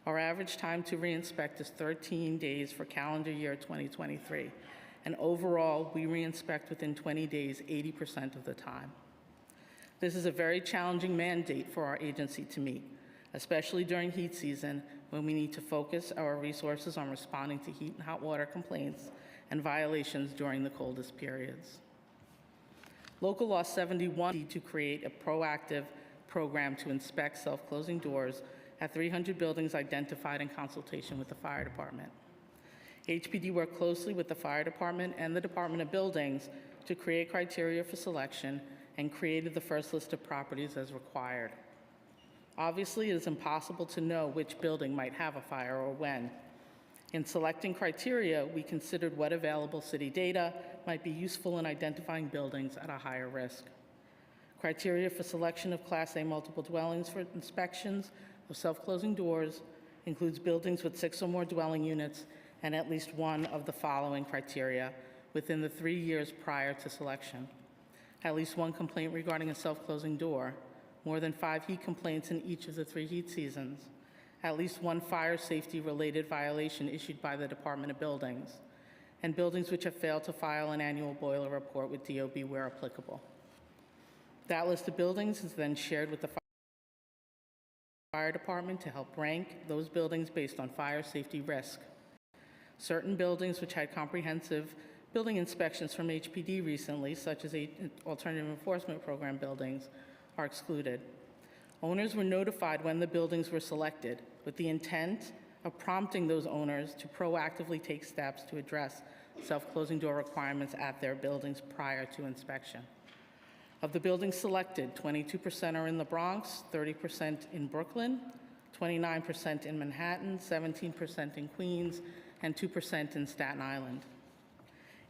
Our average time to re-inspect is 13 days for calendar year 2023, and overall, we re-inspect within 20 days 80% of the time. This is a very challenging mandate for our agency to meet, especially during heat season when we need to focus our resources on responding to heat and hot water complaints and violations during the coldest periods. Local Law 71 to create a proactive program to inspect self-closing doors at 300 buildings identified in consultation with the fire department. HPD worked closely with the fire department and the Department of Buildings to create criteria for selection and created the first list of properties as required. Obviously, it is impossible to know which building might have a fire or when. In selecting criteria, we considered what available city data might be useful in identifying buildings at a higher risk. Criteria for selection of Class A multiple dwellings for inspections of self-closing doors includes buildings with 6 or more dwelling units and at least one of the following criteria within the 3 years prior to selection. At least one complaint regarding a self-closing door, more than 5 heat complaints in each of the 3 heat seasons, at least one fire safety-related violation issued by the Department of Buildings, and buildings which have failed to file an annual boiler report with DOB where applicable. That list of buildings is then shared with the fire department to help rank those buildings based on fire safety risk. Certain buildings which had comprehensive building inspections from HPD recently, such as Alternative Enforcement Program buildings, are excluded. Owners were notified when the buildings were selected with the intent of prompting those owners to proactively take steps to address self-closing door requirements at their buildings prior to inspection. Of the buildings selected, 22% are in the Bronx, 30% in Brooklyn, 29% in Manhattan, 17% in Queens, and 2% in Staten Island.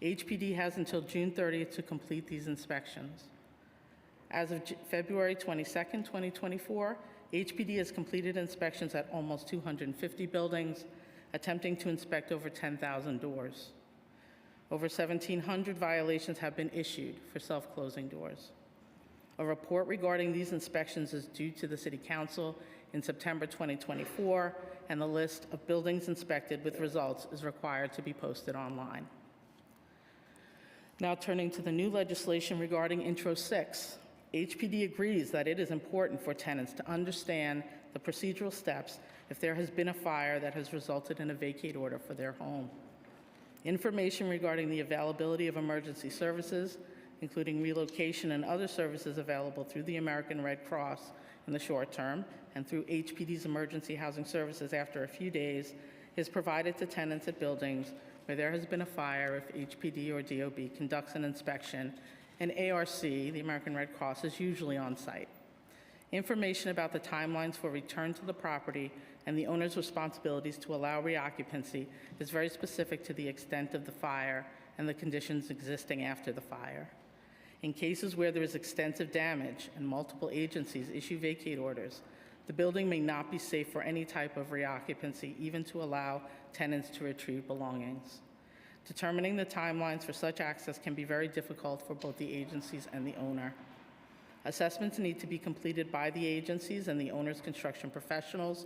HPD has until June 30th to complete these inspections. As of February 22nd, 2024, HPD has completed inspections at almost 250 buildings, attempting to inspect over 10,000 doors. Over 1,700 violations have been issued for self-closing doors. A report regarding these inspections is due to the City Council in September 2024, and the list of buildings inspected with results is required to be posted online. Now turning to the new legislation regarding Intro 6, HPD agrees that it is important for tenants to understand the procedural steps if there has been a fire that has resulted in a vacate order for their home. Information regarding the availability of emergency services, including relocation and other services available through the American Red Cross in the short term and through HPD's emergency housing services after a few days, is provided to tenants at buildings where there has been a fire if HPD or DOB conducts an inspection, and ARC, the American Red Cross, is usually on site. Information about the timelines for return to the property and the owner's responsibilities to allow reoccupancy is very specific to the extent of the fire and the conditions existing after the fire. In cases where there is extensive damage and multiple agencies issue vacate orders, the building may not be safe for any type of reoccupancy, even to allow tenants to retrieve belongings. Determining the timelines for such access can be very difficult for both the agencies and the owner. Assessments need to be completed by the agencies and the owner's construction professionals,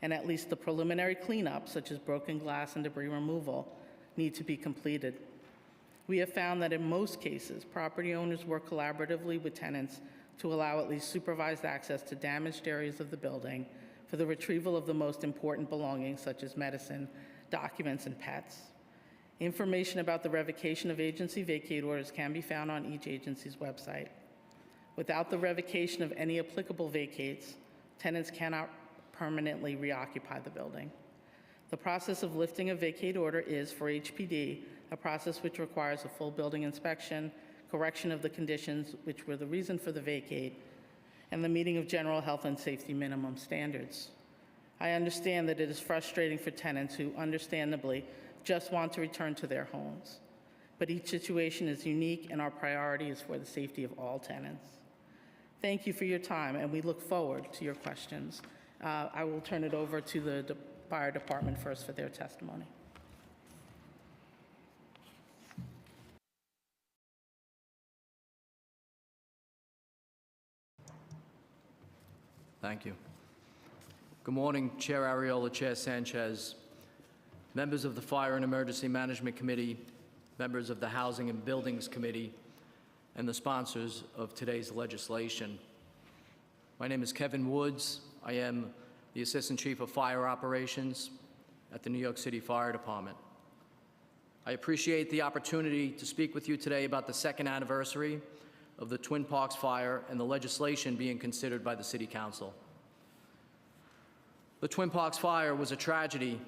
and at least the preliminary cleanup, such as broken glass and debris removal, need to be completed. We have found that in most cases, property owners work collaboratively with tenants to allow at least supervised access to damaged areas of the building for the retrieval of the most important belongings, such as medicine, documents, and pets. Information about the revocation of agency vacate orders can be found on each agency's website. Without the revocation of any applicable vacates, tenants cannot permanently reoccupy the building. The process of lifting a vacate order is, for HPD, a process which requires a full building inspection, correction of the conditions which were the reason for the vacate, and the meeting of general health and safety minimum standards. I understand that it is frustrating for tenants who, understandably, just want to return to their homes. But each situation is unique, and our priority is for the safety of all tenants. Thank you for your time, and we look forward to your questions. I will turn it over to the fire department first for their testimony. Thank you. Good morning, Chair Ariola, Chair Sanchez, members of the Fire and Emergency Management Committee, members of the Housing and Buildings Committee, and the sponsors of today's legislation. My name is Kevin Woods. I am the Assistant Chief of Fire Operations at the New York City Fire Department. I appreciate the opportunity to speak with you today about the second anniversary of the Twin Parks fire and the legislation being considered by the City Council. The Twin Parks fire was a tragedy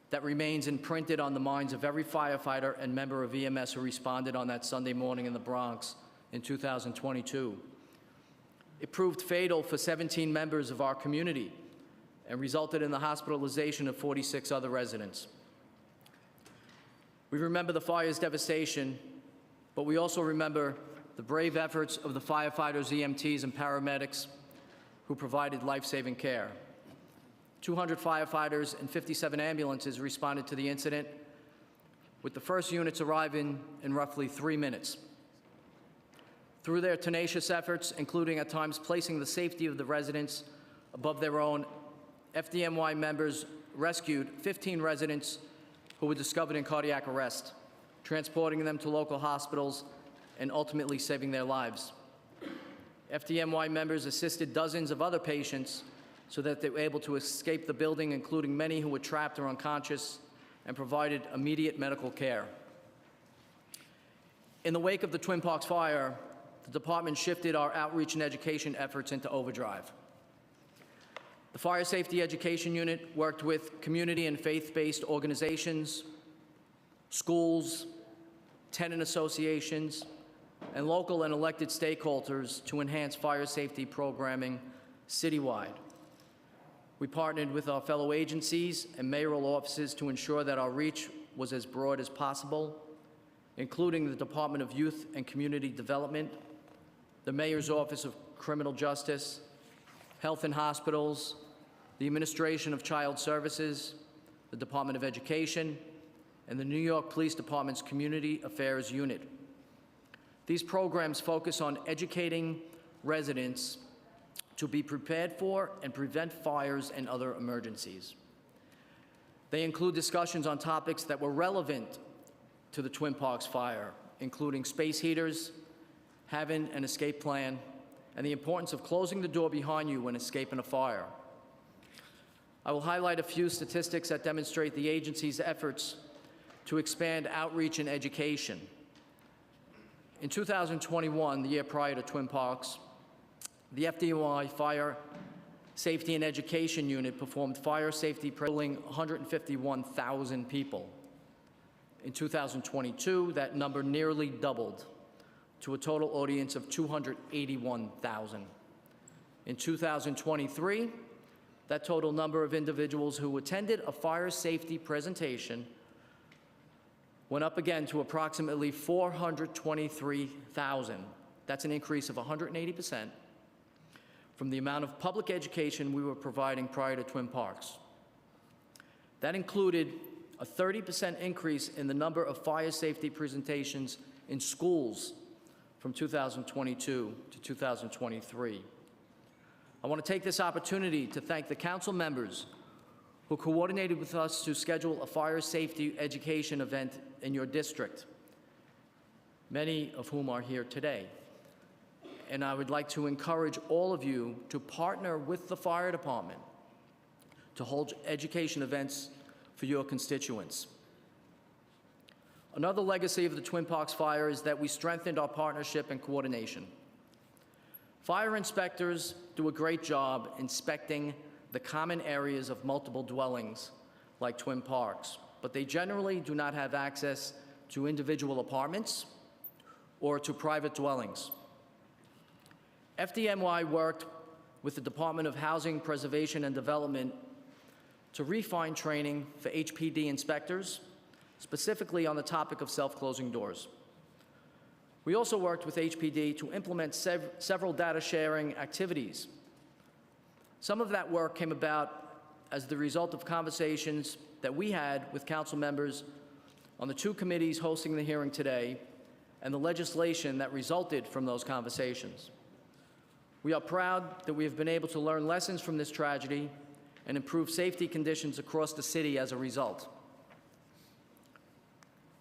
that remains imprinted on the minds of every firefighter and member of EMS who responded on that Sunday morning in the Bronx in 2022. It proved fatal for 17 members of our community and resulted in the hospitalization of 46 other residents. We remember the fire's devastation, but we also remember the brave efforts of the firefighters, EMTs, and paramedics who provided life-saving care. 200 firefighters and 57 ambulances responded to the incident, with the first units arriving in roughly 3 minutes. Through their tenacious efforts, including at times placing the safety of the residents above their own, FDNY members rescued 15 residents who were discovered in cardiac arrest, transporting them to local hospitals and ultimately saving their lives. FDNY members assisted dozens of other patients so that they were able to escape the building, including many who were trapped or unconscious, and provided immediate medical care. In the wake of the Twin Parks fire, the department shifted our outreach and education efforts into overdrive. The Fire Safety Education Unit worked with community and faith-based organizations, schools, tenant associations, and local and elected stakeholders to enhance fire safety programming citywide. We partnered with our fellow agencies and mayoral offices to ensure that our reach was as broad as possible, including the Department of Youth and Community Development, the Mayor's Office of Criminal Justice, Health and Hospitals, the Administration of Child Services, the Department of Education, and the New York Police Department's Community Affairs Unit. These programs focus on educating residents to be prepared for and prevent fires and other emergencies. They include discussions on topics that were relevant to the Twin Parks fire, including space heaters, having an escape plan, and the importance of closing the door behind you when escaping a fire. I will highlight a few statistics that demonstrate the agency's efforts to expand outreach and education. In 2021, the year prior to Twin Parks, the FDNY Fire Safety and Education Unit performed fire safety totaling 151,000 people. In 2022, that number nearly doubled to a total audience of 281,000. In 2023, that total number of individuals who attended a fire safety presentation went up again to approximately 423,000. That's an increase of 180% from the amount of public education we were providing prior to Twin Parks. That included a 30% increase in the number of fire safety presentations in schools from 2022 to 2023. I want to take this opportunity to thank the council members who coordinated with us to schedule a fire safety education event in your district, many of whom are here today. And I would like to encourage all of you to partner with the fire department to hold education events for your constituents. Another legacy of the Twin Parks fire is that we strengthened our partnership and coordination. Fire inspectors do a great job inspecting the common areas of multiple dwellings like Twin Parks, but they generally do not have access to individual apartments or to private dwellings. FDNY worked with the Department of Housing, Preservation, and Development to refine training for HPD inspectors, specifically on the topic of self-closing doors. We also worked with HPD to implement several data sharing activities. Some of that work came about as the result of conversations that we had with council members on the two committees hosting the hearing today and the legislation that resulted from those conversations. We are proud that we have been able to learn lessons from this tragedy and improve safety conditions across the city as a result.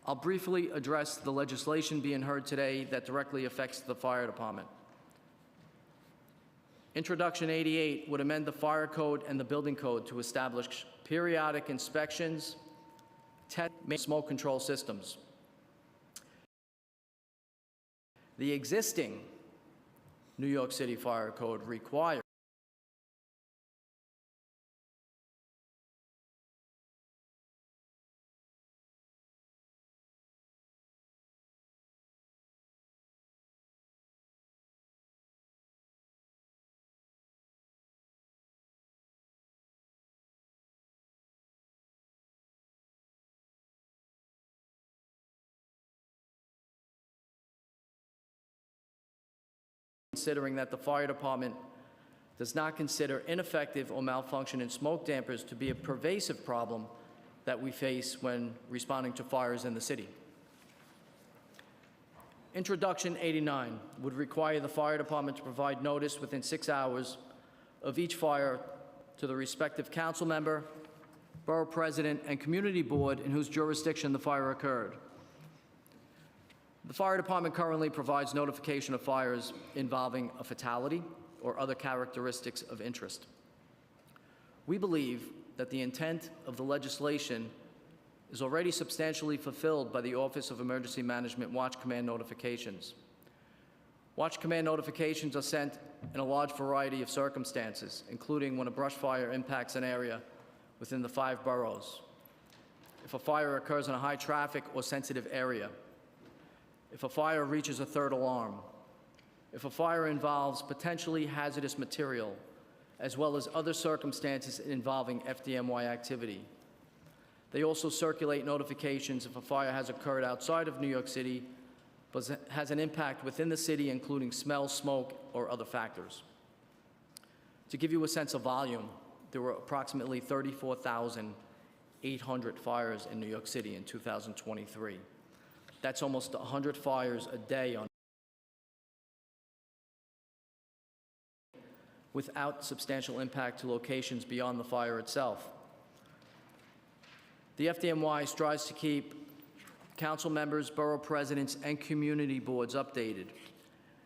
I'll briefly address the legislation being heard today that directly affects the fire department. Introduction 88 would amend the fire code and the building code to establish periodic inspections, test smoke control systems. The existing New York City Fire Code requires considering that the fire department does not consider ineffective or malfunction in smoke dampers to be a pervasive problem that we face when responding to fires in the city. Introduction 89 would require the fire department to provide notice within 6 hours of each fire to the respective council member, borough president, and community board in whose jurisdiction the fire occurred. The fire department currently provides notification of fires involving a fatality or other characteristics of interest. We believe that the intent of the legislation is already substantially fulfilled by the Office of Emergency Management Watch Command notifications. Watch Command notifications are sent in a large variety of circumstances, including when a brush fire impacts an area within the 5 boroughs, if a fire occurs in a high traffic or sensitive area, if a fire reaches a 3rd alarm, if a fire involves potentially hazardous material, as well as other circumstances involving FDNY activity. They also circulate notifications if a fire has occurred outside of New York City, but has an impact within the city, including smell, smoke, or other factors. To give you a sense of volume, there were approximately 34,800 fires in New York City in 2023. That's almost 100 fires a day on without substantial impact to locations beyond the fire itself. The FDNY strives to keep council members, borough presidents, and community boards updated.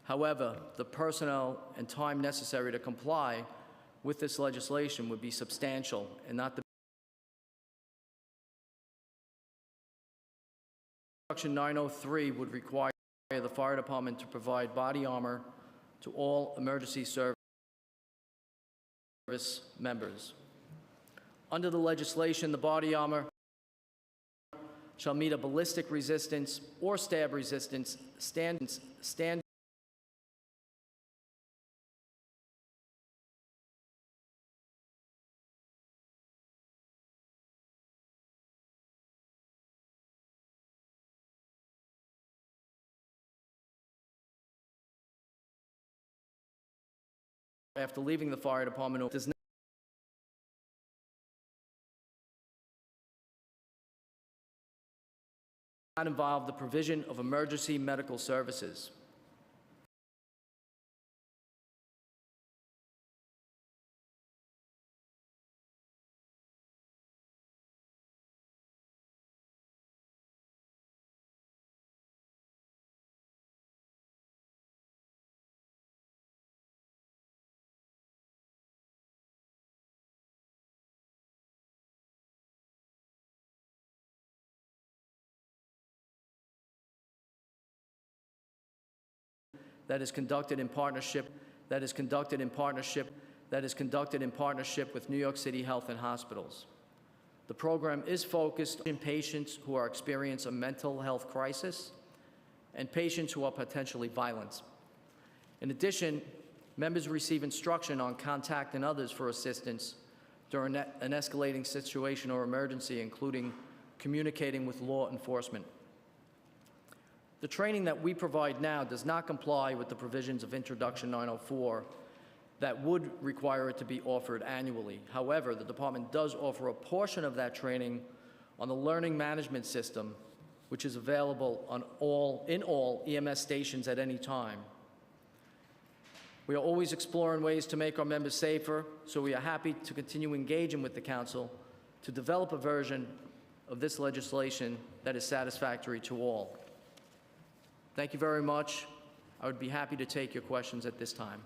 However, the personnel and time necessary to comply with this legislation would be substantial and not the Section 903 would require the fire department to provide body armor to all emergency service members. Under the legislation, the body armor shall meet a ballistic resistance or stab resistance standard after leaving the fire department does not involve the provision of emergency medical services. That is conducted in partnership with New York City Health and Hospitals. The program is focused on patients who are experiencing a mental health crisis and patients who are potentially violent. In addition, members receive instruction on contacting others for assistance during an escalating situation or emergency, including communicating with law enforcement. The training that we provide now does not comply with the provisions of Introduction 904 that would require it to be offered annually. However, the department does offer a portion of that training on the learning management system, which is available in all EMS stations at any time. We are always exploring ways to make our members safer, so we are happy to continue engaging with the council to develop a version of this legislation that is satisfactory to all. Thank you very much. I would be happy to take your questions at this time.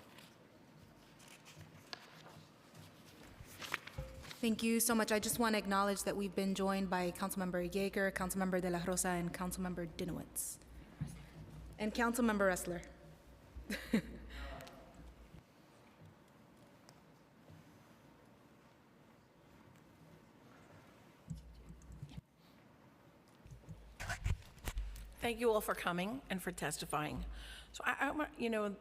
Thank you so much. I just want to acknowledge that we've been joined by Councilmember Yeager, Councilmember De La Rosa, and Councilmember Dinowitz. And Councilmember Ressler. Thank you all for coming and for testifying. So you know,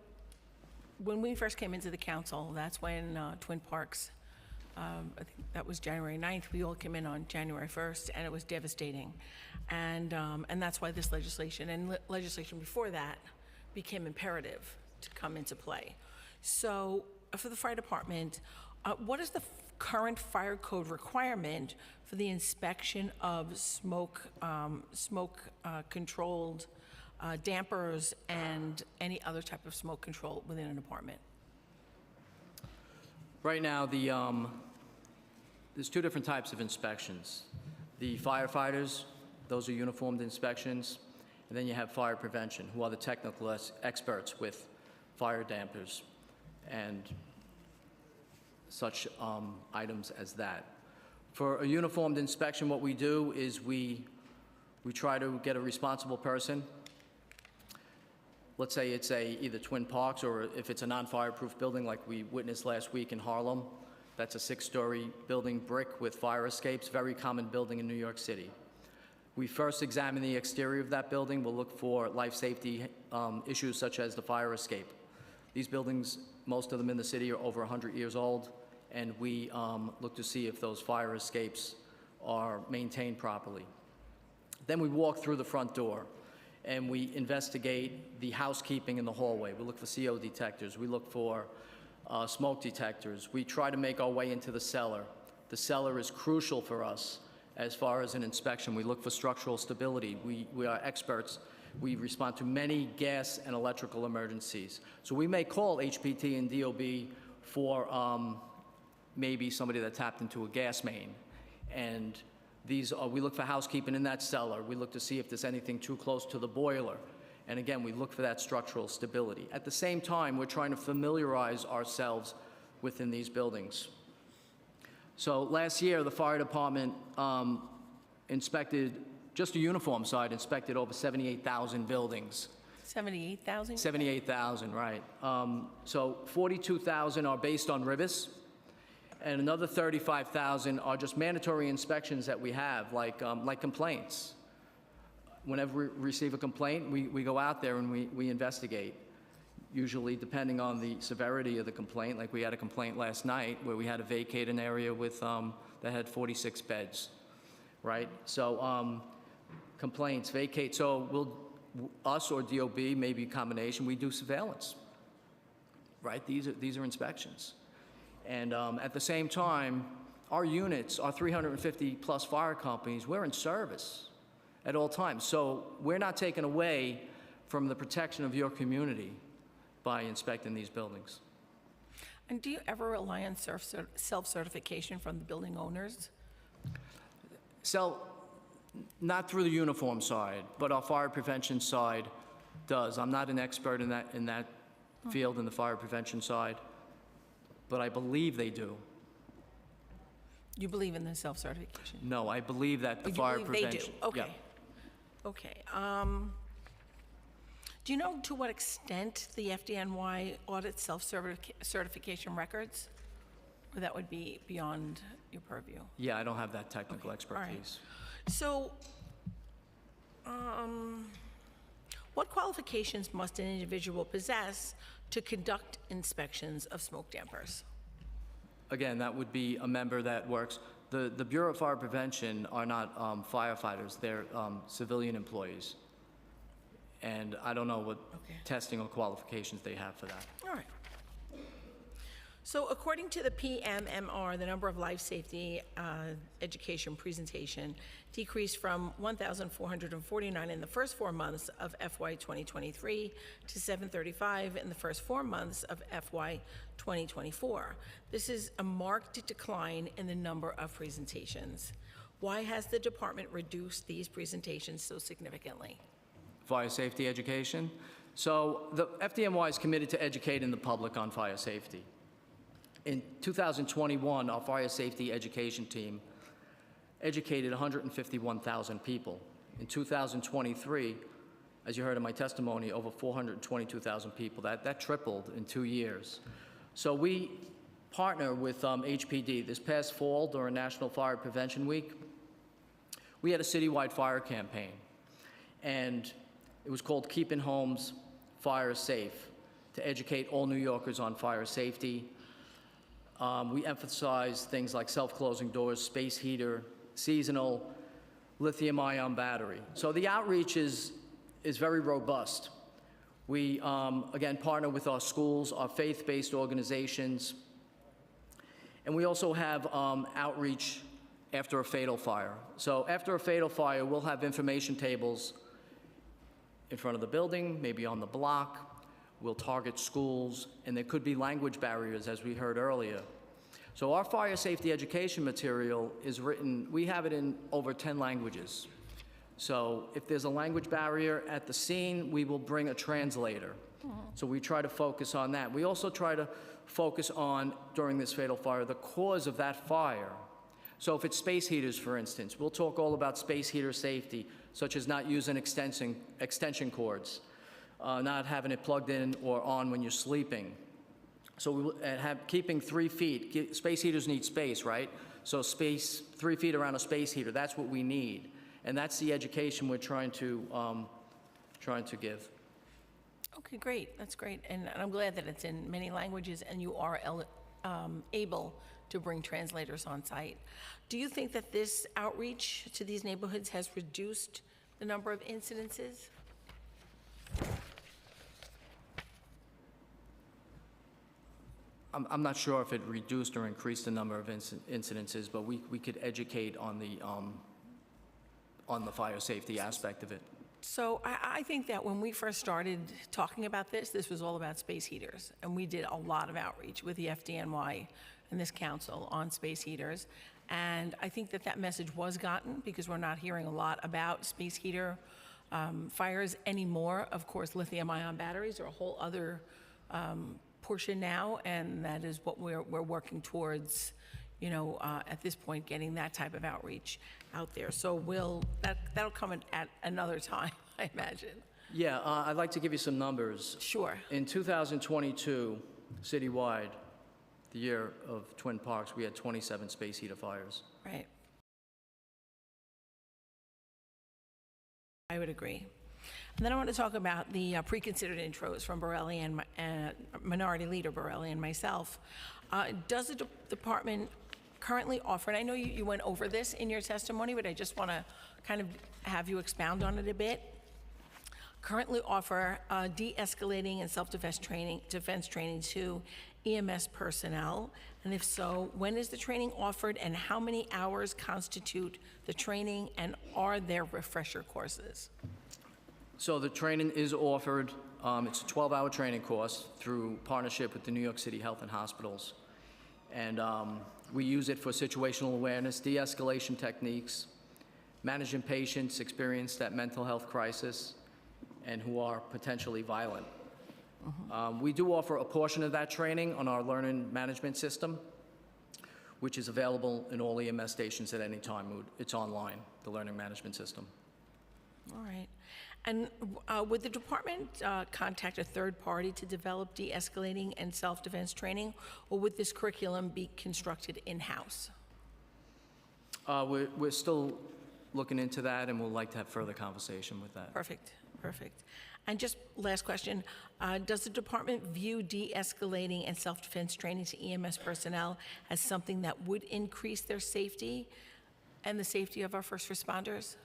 when we first came into the council, that's when Twin Parks, I think that was January 9th. We all came in on January 1st, and it was devastating. And that's why this legislation and legislation before that became imperative to come into play. So for the fire department, what is the current fire code requirement for the inspection of smoke-controlled dampers and any other type of smoke control within an apartment? Right now, there's two different types of inspections. The firefighters, those are uniformed inspections, and then you have fire prevention, who are the technical experts with fire dampers and such items as that. For a uniformed inspection, what we do is we try to get a responsible person. Let's say it's either Twin Parks, or if it's a non-fireproof building like we witnessed last week in Harlem. That's a 6-story building, brick with fire escapes, very common building in New York City. We first examine the exterior of that building. We'll look for life safety issues such as the fire escape. These buildings, most of them in the city, are over 100 years old, and we look to see if those fire escapes are maintained properly. Then we walk through the front door, and we investigate the housekeeping in the hallway. We look for CO detectors. We look for smoke detectors. We try to make our way into the cellar. The cellar is crucial for us as far as an inspection. We look for structural stability. We are experts. We respond to many gas and electrical emergencies. So we may call HPT and DOB for maybe somebody that tapped into a gas main. And we look for housekeeping in that cellar. We look to see if there's anything too close to the boiler. And again, we look for that structural stability. At the same time, we're trying to familiarize ourselves within these buildings. So last year, the fire department inspected, just the uniform side, inspected over 78,000 buildings. 78,000? 78,000, right. So 42,000 are based on RIBIS, and another 35,000 are just mandatory inspections that we have, like complaints. Whenever we receive a complaint, we go out there and we investigate, usually depending on the severity of the complaint. Like we had a complaint last night where we had to vacate an area with, that had 46 beds, right? So complaints, vacate. So us or DOB, maybe a combination, we do surveillance, right? These are inspections. And at the same time, our units, our 350 plus fire companies, we're in service at all times. So we're not taken away from the protection of your community by inspecting these buildings. And do you ever rely on self-certification from the building owners? Not through the uniform side, but our fire prevention side does. I'm not an expert in that field, in the fire prevention side, but I believe they do. You believe in the self-certification? No, I believe that the fire prevention. They do, okay. Yeah. Okay. Do you know to what extent the FDNY audits self-certification records? Or that would be beyond your purview? Yeah, I don't have that technical expertise. All right. So, what qualifications must an individual possess to conduct inspections of smoke dampers? Again, that would be a member that works. The Bureau of Fire Prevention are not firefighters, they're civilian employees. And I don't know what testing or qualifications they have for that. All right. So according to the PMMR, the number of life safety education presentation decreased from 1,449 in the first 4 months of FY 2023 to 735 in the first 4 months of FY 2024. This is a marked decline in the number of presentations. Why has the department reduced these presentations so significantly? Fire safety education. So the FDNY is committed to educating the public on fire safety. In 2021, our fire safety education team educated 151,000 people. In 2023, as you heard in my testimony, over 422,000 people. That tripled in 2 years. So we partner with HPD. This past fall, during National Fire Prevention Week, we had a citywide fire campaign. And it was called Keeping Homes Fire Safe, to educate all New Yorkers on fire safety. We emphasized things like self-closing doors, space heater, seasonal, lithium-ion battery. So the outreach is very robust. We, again, partner with our schools, our faith-based organizations, and we also have outreach after a fatal fire. So after a fatal fire, we'll have information tables in front of the building, maybe on the block. We'll target schools, and there could be language barriers, as we heard earlier. So our fire safety education material is written, we have it in over 10 languages. So if there's a language barrier at the scene, we will bring a translator. So we try to focus on that. We also try to focus on, during this fatal fire, the cause of that fire. So if it's space heaters, for instance, we'll talk all about space heater safety, such as not using extension cords, not having it plugged in or on when you're sleeping. So we will keeping 3 feet. Space heaters need space, right? So space, 3 feet around a space heater, that's what we need. And that's the education we're trying to give. Okay, great. That's great. And I'm glad that it's in many languages and you are able to bring translators on site. Do you think that this outreach to these neighborhoods has reduced the number of incidences? I'm not sure if it reduced or increased the number of incidences, but we could educate on the fire safety aspect of it. So I think that when we first started talking about this, this was all about space heaters. And we did a lot of outreach with the FDNY and this council on space heaters. And I think that that message was gotten because we're not hearing a lot about space heater fires anymore. Of course, lithium-ion batteries are a whole other portion now, and that is what we're working towards, you know, at this point, getting that type of outreach out there. So that'll come at another time, I imagine. Yeah, I'd like to give you some numbers. Sure. In 2022, citywide, the year of Twin Parks, we had 27 space heater fires. Right. I would agree. And then I want to talk about the pre-considered intros from Borelli and Minority Leader Borelli and myself. Does the department currently offer, and I know you went over this in your testimony, but I just want to kind of have you expound on it a bit, currently offer de-escalating and self-defense training to EMS personnel? And if so, when is the training offered and how many hours constitute the training, and are there refresher courses? So the training is offered. It's a 12-hour training course through partnership with the New York City Health and Hospitals. And we use it for situational awareness, de-escalation techniques, managing patients experienced at mental health crisis and who are potentially violent. We do offer a portion of that training on our learning management system, which is available in all EMS stations at any time. It's online, the learning management system. All right. And would the department contact a third party to develop de-escalating and self-defense training, or would this curriculum be constructed in-house? We're still looking into that, and we'd like to have further conversation with that. Perfect, perfect. And just last question, does the department view de-escalating and self-defense training to EMS personnel as something that would increase their safety and the safety of our first responders?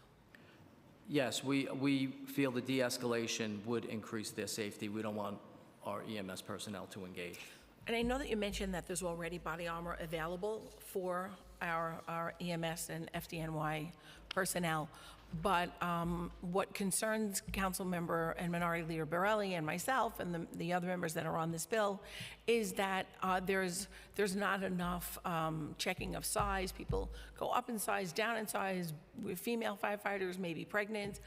Yes, we feel the de-escalation would increase their safety. We don't want our EMS personnel to engage. And I know that you mentioned that there's already body armor available for our EMS and FDNY personnel, but what concerns Council Member and Minority Leader Borelli and myself and the other members that are on this bill is that there's not enough checking of size. People go up in size, down in size. Female firefighters may be pregnant.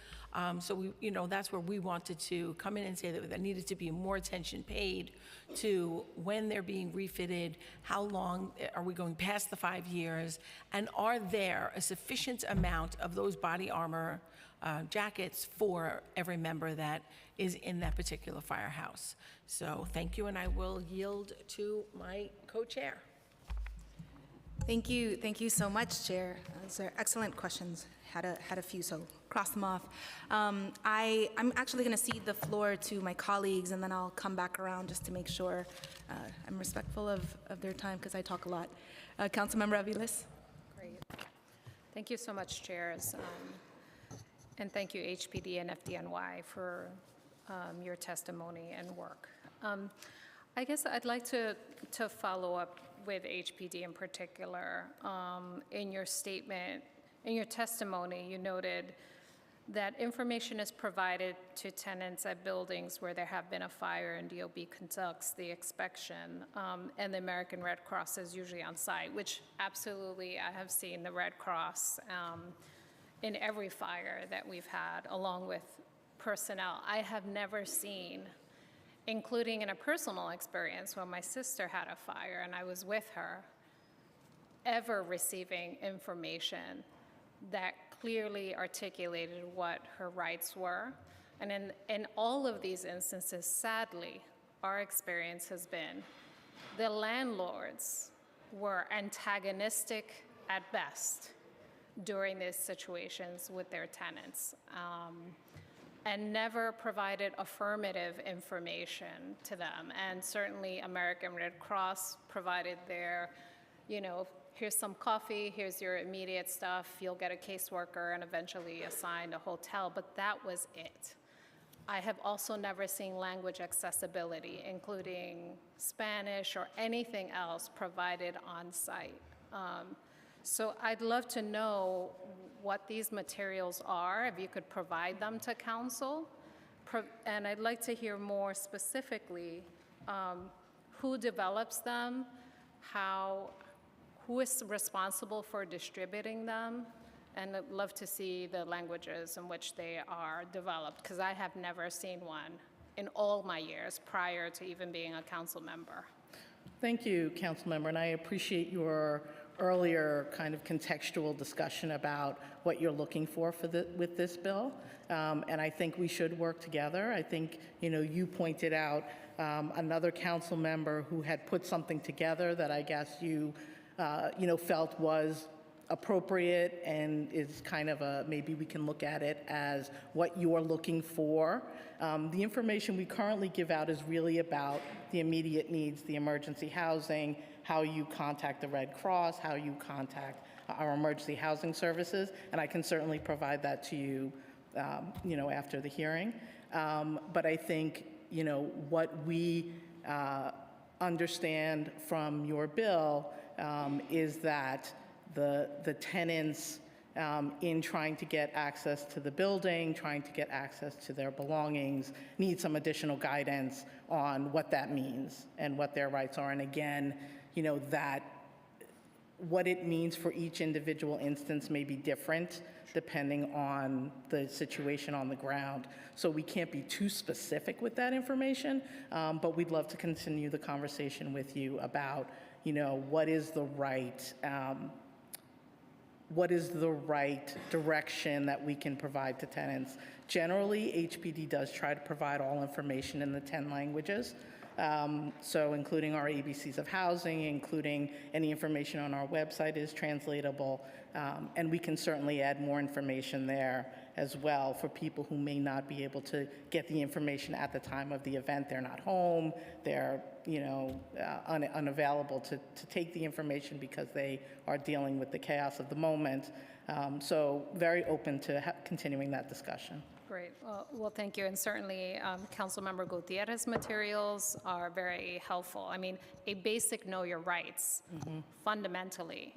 So that's where we wanted to come in and say that there needed to be more attention paid to when they're being refitted, how long are we going past the 5 years, and are there a sufficient amount of those body armor jackets for every member that is in that particular firehouse. So thank you, and I will yield to my co-chair. Thank you so much, Chair. Those are excellent questions. Had a few, so cross them off. I'm actually going to cede the floor to my colleagues, and then I'll come back around just to make sure I'm respectful of their time because I talk a lot. Councilmember Aviles. Great. Thank you so much, Chairs. And thank you, HPD and FDNY, for your testimony and work. I guess I'd like to follow up with HPD in particular. In your statement, in your testimony, you noted that information is provided to tenants at buildings where there have been a fire and DOB conducts the inspection, and the American Red Cross is usually on site, which absolutely I have seen the Red Cross in every fire that we've had, along with personnel. I have never seen, including in a personal experience when my sister had a fire and I was with her, ever receiving information that clearly articulated what her rights were. And in all of these instances, sadly, our experience has been the landlords were antagonistic at best during these situations with their tenants, and never provided affirmative information to them. And certainly American Red Cross provided their, here's some coffee, here's your immediate stuff, you'll get a caseworker and eventually assigned a hotel, but that was it. I have also never seen language accessibility, including Spanish or anything else provided on site. So I'd love to know what these materials are, if you could provide them to council. And I'd like to hear more specifically who develops them, who is responsible for distributing them, and I'd love to see the languages in which they are developed, because I have never seen one in all my years prior to even being a council member. Thank you, council member, and I appreciate your earlier kind of contextual discussion about what you're looking for with this bill. And I think we should work together. I think, you pointed out another council member who had put something together that I guess you felt was appropriate and is kind of maybe we can look at it as what you're looking for. The information we currently give out is really about the immediate needs, the emergency housing, how you contact the Red Cross, how you contact our emergency housing services, and I can certainly provide that to you, after the hearing. But I think, what we understand from your bill is that the tenants in trying to get access to the building, trying to get access to their belongings, need some additional guidance on what that means and what their rights are. And again, that what it means for each individual instance may be different depending on the situation on the ground. So we can't be too specific with that information, but we'd love to continue the conversation with you about, what is the right direction that we can provide to tenants. Generally, HPD does try to provide all information in the 10 languages. So including our ABCs of housing, including any information on our website is translatable, and we can certainly add more information there as well for people who may not be able to get the information at the time of the event. They're not home, they're unavailable to take the information because they are dealing with the chaos of the moment. So very open to continuing that discussion. Great. Well, thank you. And certainly, Councilmember Gutierrez's materials are very helpful. I mean, a basic know your rights, fundamentally,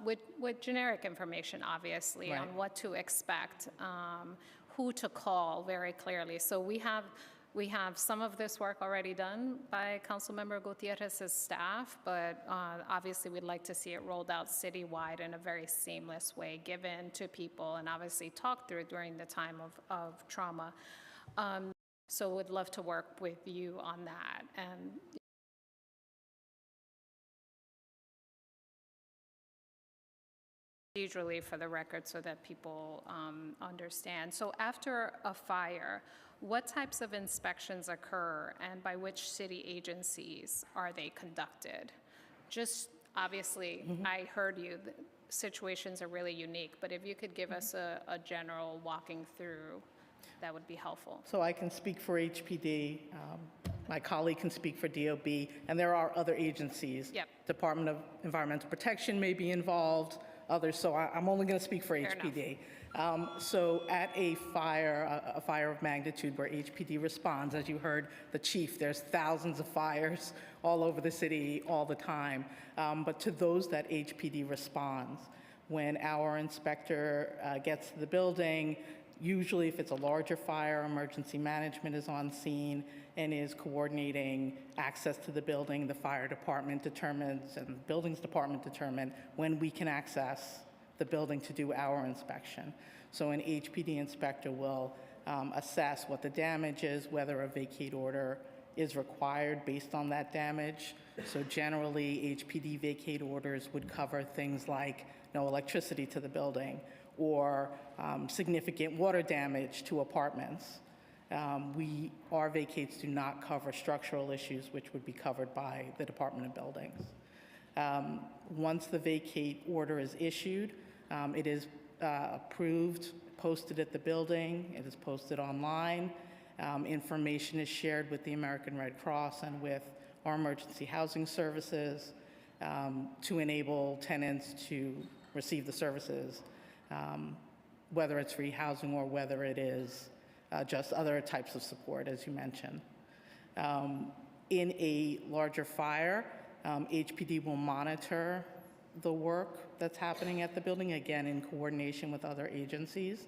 with generic information, obviously, Right. on what to expect, who to call very clearly. So we have some of this work already done by Councilmember Gutierrez's staff, but obviously we'd like to see it rolled out citywide in a very seamless way, given to people and obviously talked through during the time of trauma. So we'd love to work with you on that. And procedurally for the record so that people understand. So after a fire, what types of inspections occur and by which city agencies are they conducted? Just obviously, I heard you, the situations are really unique, but if you could give us a general walking through, that would be helpful. So I can speak for HPD, my colleague can speak for DOB, and there are other agencies. Yep. Department of Environmental Protection may be involved, others, so I'm only going to speak for Fair HPD. So at a fire of magnitude where HPD responds, as you heard the chief, there's thousands of fires all over the city all the time. But to those that HPD responds, when our inspector gets to the building, usually if it's a larger fire, emergency management is on scene and is coordinating access to the building. The fire department determines and the buildings department determine when we can access the building to do our inspection. So an HPD inspector will assess what the damage is, whether a vacate order is required based on that damage. So generally, HPD vacate orders would cover things like no electricity to the building or significant water damage to apartments. Our vacates do not cover structural issues, which would be covered by the Department of Buildings. Once the vacate order is issued, it is approved, posted at the building, it is posted online. Information is shared with the American Red Cross and with our emergency housing services to enable tenants to receive the services, whether it's free housing or whether it is just other types of support, as you mentioned. In a larger fire, HPD will monitor the work that's happening at the building, again, in coordination with other agencies.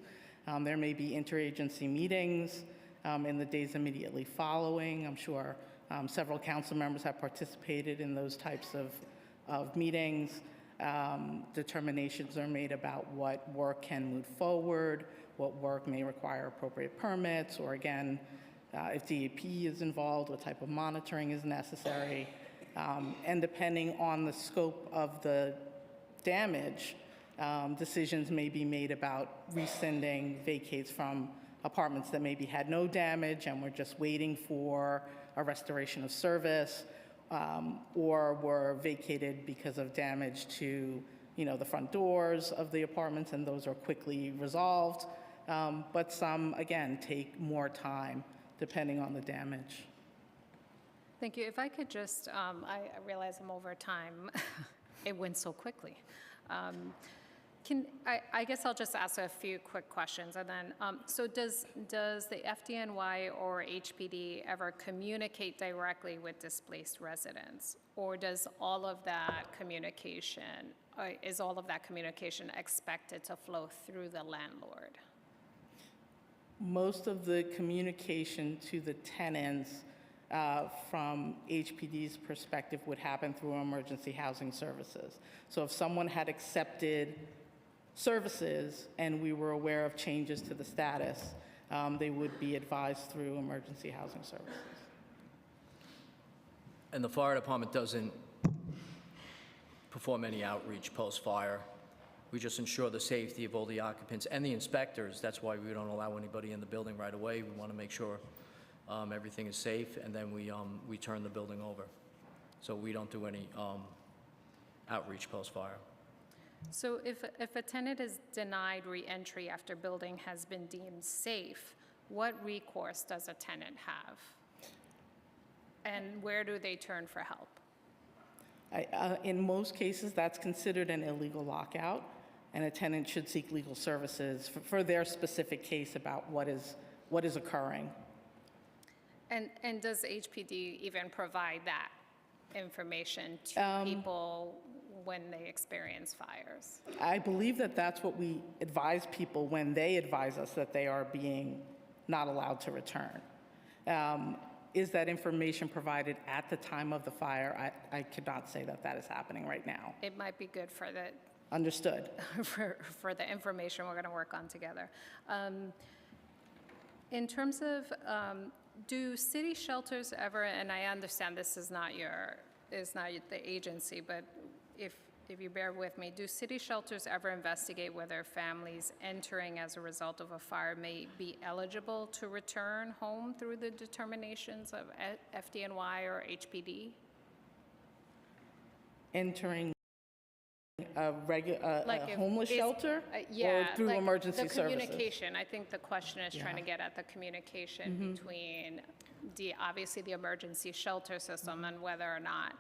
There may be interagency meetings in the days immediately following. I'm sure several council members have participated in those types of meetings. Determinations are made about what work can move forward, what work may require appropriate permits, or again, if DEP is involved, what type of monitoring is necessary. And depending on the scope of the damage, decisions may be made about rescinding vacates from apartments that maybe had no damage and were just waiting for a restoration of service, or were vacated because of damage to, the front doors of the apartments, and those are quickly resolved. But some, again, take more time depending on the damage. Thank you. If I could just, I realize I'm over time. It went so quickly. I guess I'll just ask a few quick questions, and then, so does the FDNY or HPD ever communicate directly with displaced residents, or does all of that communication, is all of that communication expected to flow through the landlord? Most of the communication to the tenants from HPD's perspective would happen through emergency housing services. So if someone had accepted services and we were aware of changes to the status, they would be advised through emergency housing services. And the fire department doesn't perform any outreach post-fire. We just ensure the safety of all the occupants and the inspectors. That's why we don't allow anybody in the building right away. We want to make sure everything is safe, and then we turn the building over. So we don't do any outreach post-fire. So if a tenant is denied re-entry after building has been deemed safe, what recourse does a tenant have? And where do they turn for help? In most cases, that's considered an illegal lockout, and a tenant should seek legal services for their specific case about what is occurring. And does HPD even provide that information to people when they experience fires? I believe that that's what we advise people when they advise us that they are being not allowed to return. Is that information provided at the time of the fire? I could not say that that is happening right now. It might be good for the Understood. for the information we're going to work on together. In terms of, do city shelters ever, and I understand this is not the agency, but if you bear with me, do city shelters ever investigate whether families entering as a result of a fire may be eligible to return home through the determinations of FDNY or HPD? Entering a homeless shelter, yeah, or through like emergency the services? communication. I think the question is trying to get at the communication between obviously the emergency shelter system and whether or not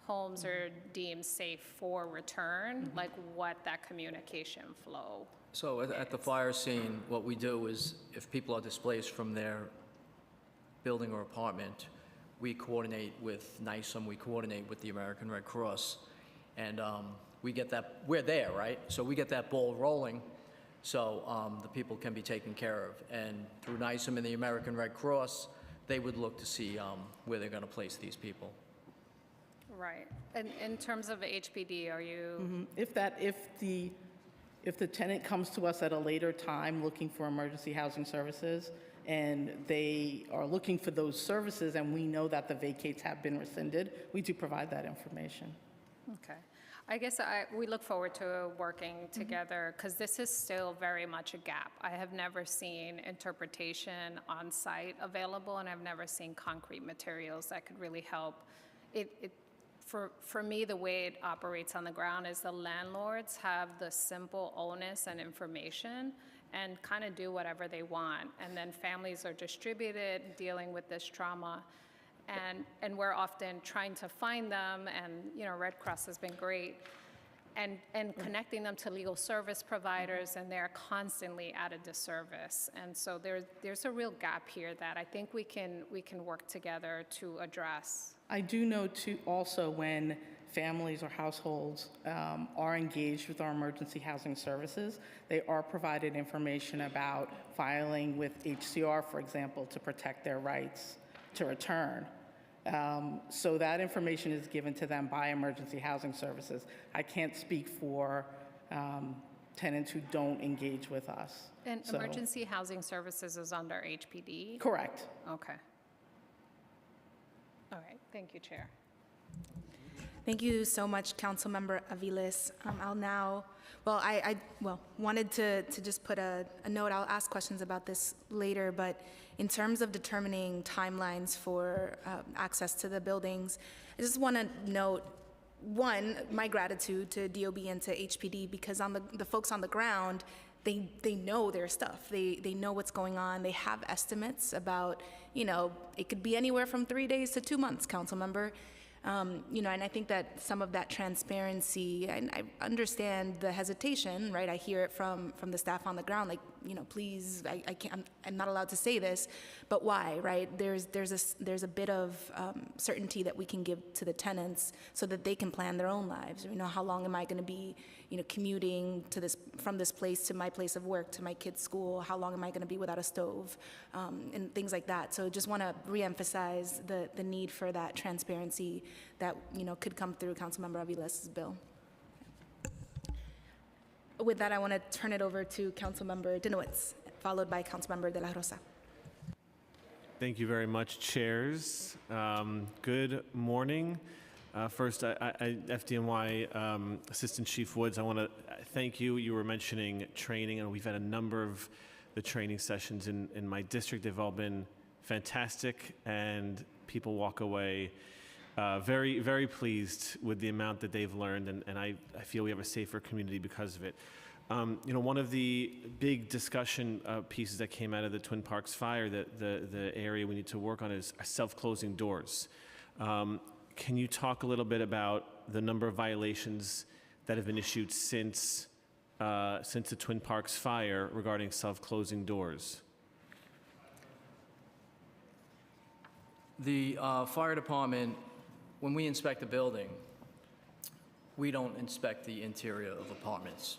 homes are deemed safe for return, like what that communication flow. So at the fire scene, what we do is if people are displaced from their building or apartment, we coordinate with NYSUM, we coordinate with the American Red Cross, and we get that, we're there, right? So we get that ball rolling so the people can be taken care of. And through NYSUM and the American Red Cross, they would look to see where they're going to place these people. Right. And in terms of HPD, are you? If the tenant comes to us at a later time looking for emergency housing services, and they are looking for those services, and we know that the vacates have been rescinded, we do provide that information. Okay. I guess we look forward to working together because this is still very much a gap. I have never seen interpretation on site available, and I've never seen concrete materials that could really help. For me, the way it operates on the ground is the landlords have the simple onus and information and kind of do whatever they want. And then families are distributed dealing with this trauma. And we're often trying to find them, and Red Cross has been great, and connecting them to legal service providers, and they're constantly at a disservice. And so there's a real gap here that I think we can work together to address. I do know too also when families or households are engaged with our emergency housing services, they are provided information about filing with HCR, for example, to protect their rights to return. So that information is given to them by emergency housing services. I can't speak for tenants who don't engage with us. And emergency housing services is under HPD? Correct. Okay. All right. Thank you, Chair. Thank you so much, Councilmember Aviles. I'll now, I wanted to just put a note. I'll ask questions about this later, but in terms of determining timelines for access to the buildings, I just want to note, one, my gratitude to DOB and to HPD, because on the folks on the ground, they know their stuff. They know what's going on. They have estimates about, it could be anywhere from 3 days to 2 months, Councilmember. And I think that some of that transparency, and I understand the hesitation, right? I hear it from the staff on the ground, like, please, I can't, I'm not allowed to say this, but why, right? There's a bit of certainty that we can give to the tenants so that they can plan their own lives. How long am I going to be, commuting from this place to my place of work, to my kid's school? How long am I going to be without a stove? And things like that. So just want to reemphasize the need for that transparency that could come through Councilmember Aviles' bill. With that, I want to turn it over to Councilmember Dinowitz, followed by Councilmember De La Rosa. Thank you very much, chairs. Good morning. First, FDNY Assistant Chief Woods, I want to thank you. You were mentioning training, and we've had a number of the training sessions in my district. They've all been fantastic, and people walk away very, very pleased with the amount that they've learned, and I feel we have a safer community because of it. One of the big discussion pieces that came out of the Twin Parks fire, the area we need to work on is self-closing doors. Can you talk a little bit about the number of violations that have been issued since the Twin Parks fire regarding self-closing doors? The fire department, when we inspect a building, we don't inspect the interior of apartments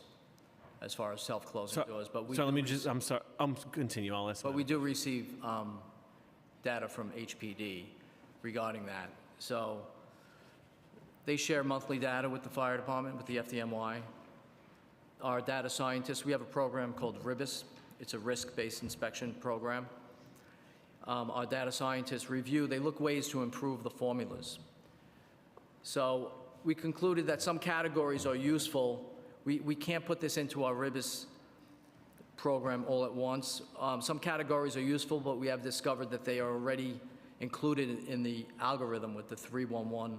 as far as self-closing doors. But we I'm sorry, continue, I'll listen. But we do receive data from HPD regarding that. So they share monthly data with the fire department, with the FDNY. Our data scientists, we have a program called RIBIS. It's a risk-based inspection program. Our data scientists review, they look ways to improve the formulas. So we concluded that some categories are useful. We can't put this into our RIBIS program all at once. Some categories are useful, but we have discovered that they are already included in the algorithm with the 311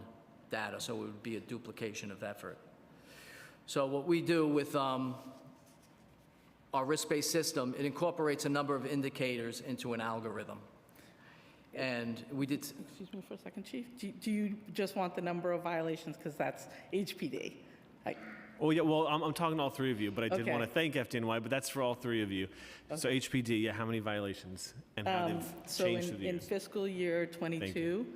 data, so it would be a duplication of effort. So what we do with our risk-based system, it incorporates a number of indicators into an algorithm. And we did... Excuse me for a second, Chief. Do you just want the number of violations because that's HPD? Oh, yeah, well, I'm talking to all three of you, but I did Okay. want to thank FDNY, but that's for all three of you. So HPD, yeah, how many violations and how they've So changed through the in years? fiscal year '22,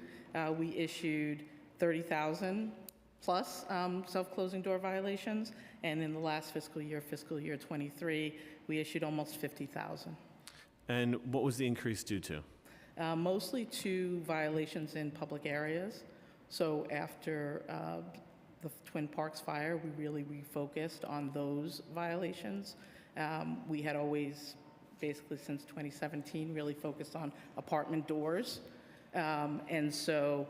we issued 30,000 plus self-closing door violations, and in the last fiscal year '23, we issued almost 50,000. And what was the increase due to? Mostly to violations in public areas. So after the Twin Parks fire, we really refocused on those violations. We had always, basically since 2017, really focused on apartment doors. And so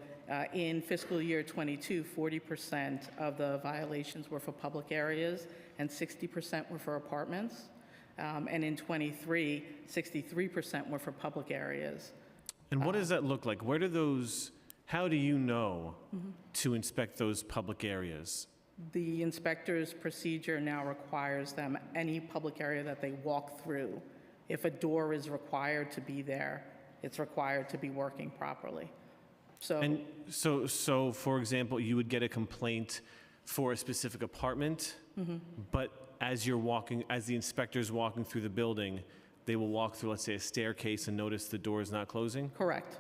in fiscal year '22, 40% of the violations were for public areas and 60% were for apartments. And in '23, 63% were for public areas. And what does that look like? Where do those, how do you know to inspect those public areas? The inspector's procedure now requires them, any public area that they walk through, if a door is required to be there, it's required to be working properly. So, And so for example, you would get a complaint for a specific apartment, but as you're walking, as the inspector's walking through the building, they will walk through, let's say, a staircase and notice the door is not closing? correct.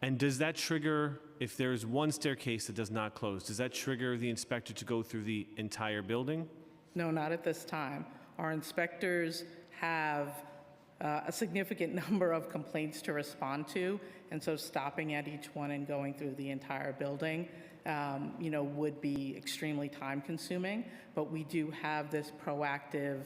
And does that trigger, if there's one staircase that does not close, does that trigger the inspector to go through the entire building? No, not at this time. Our inspectors have a significant number of complaints to respond to, and so stopping at each one and going through the entire building, would be extremely time-consuming. But we do have this proactive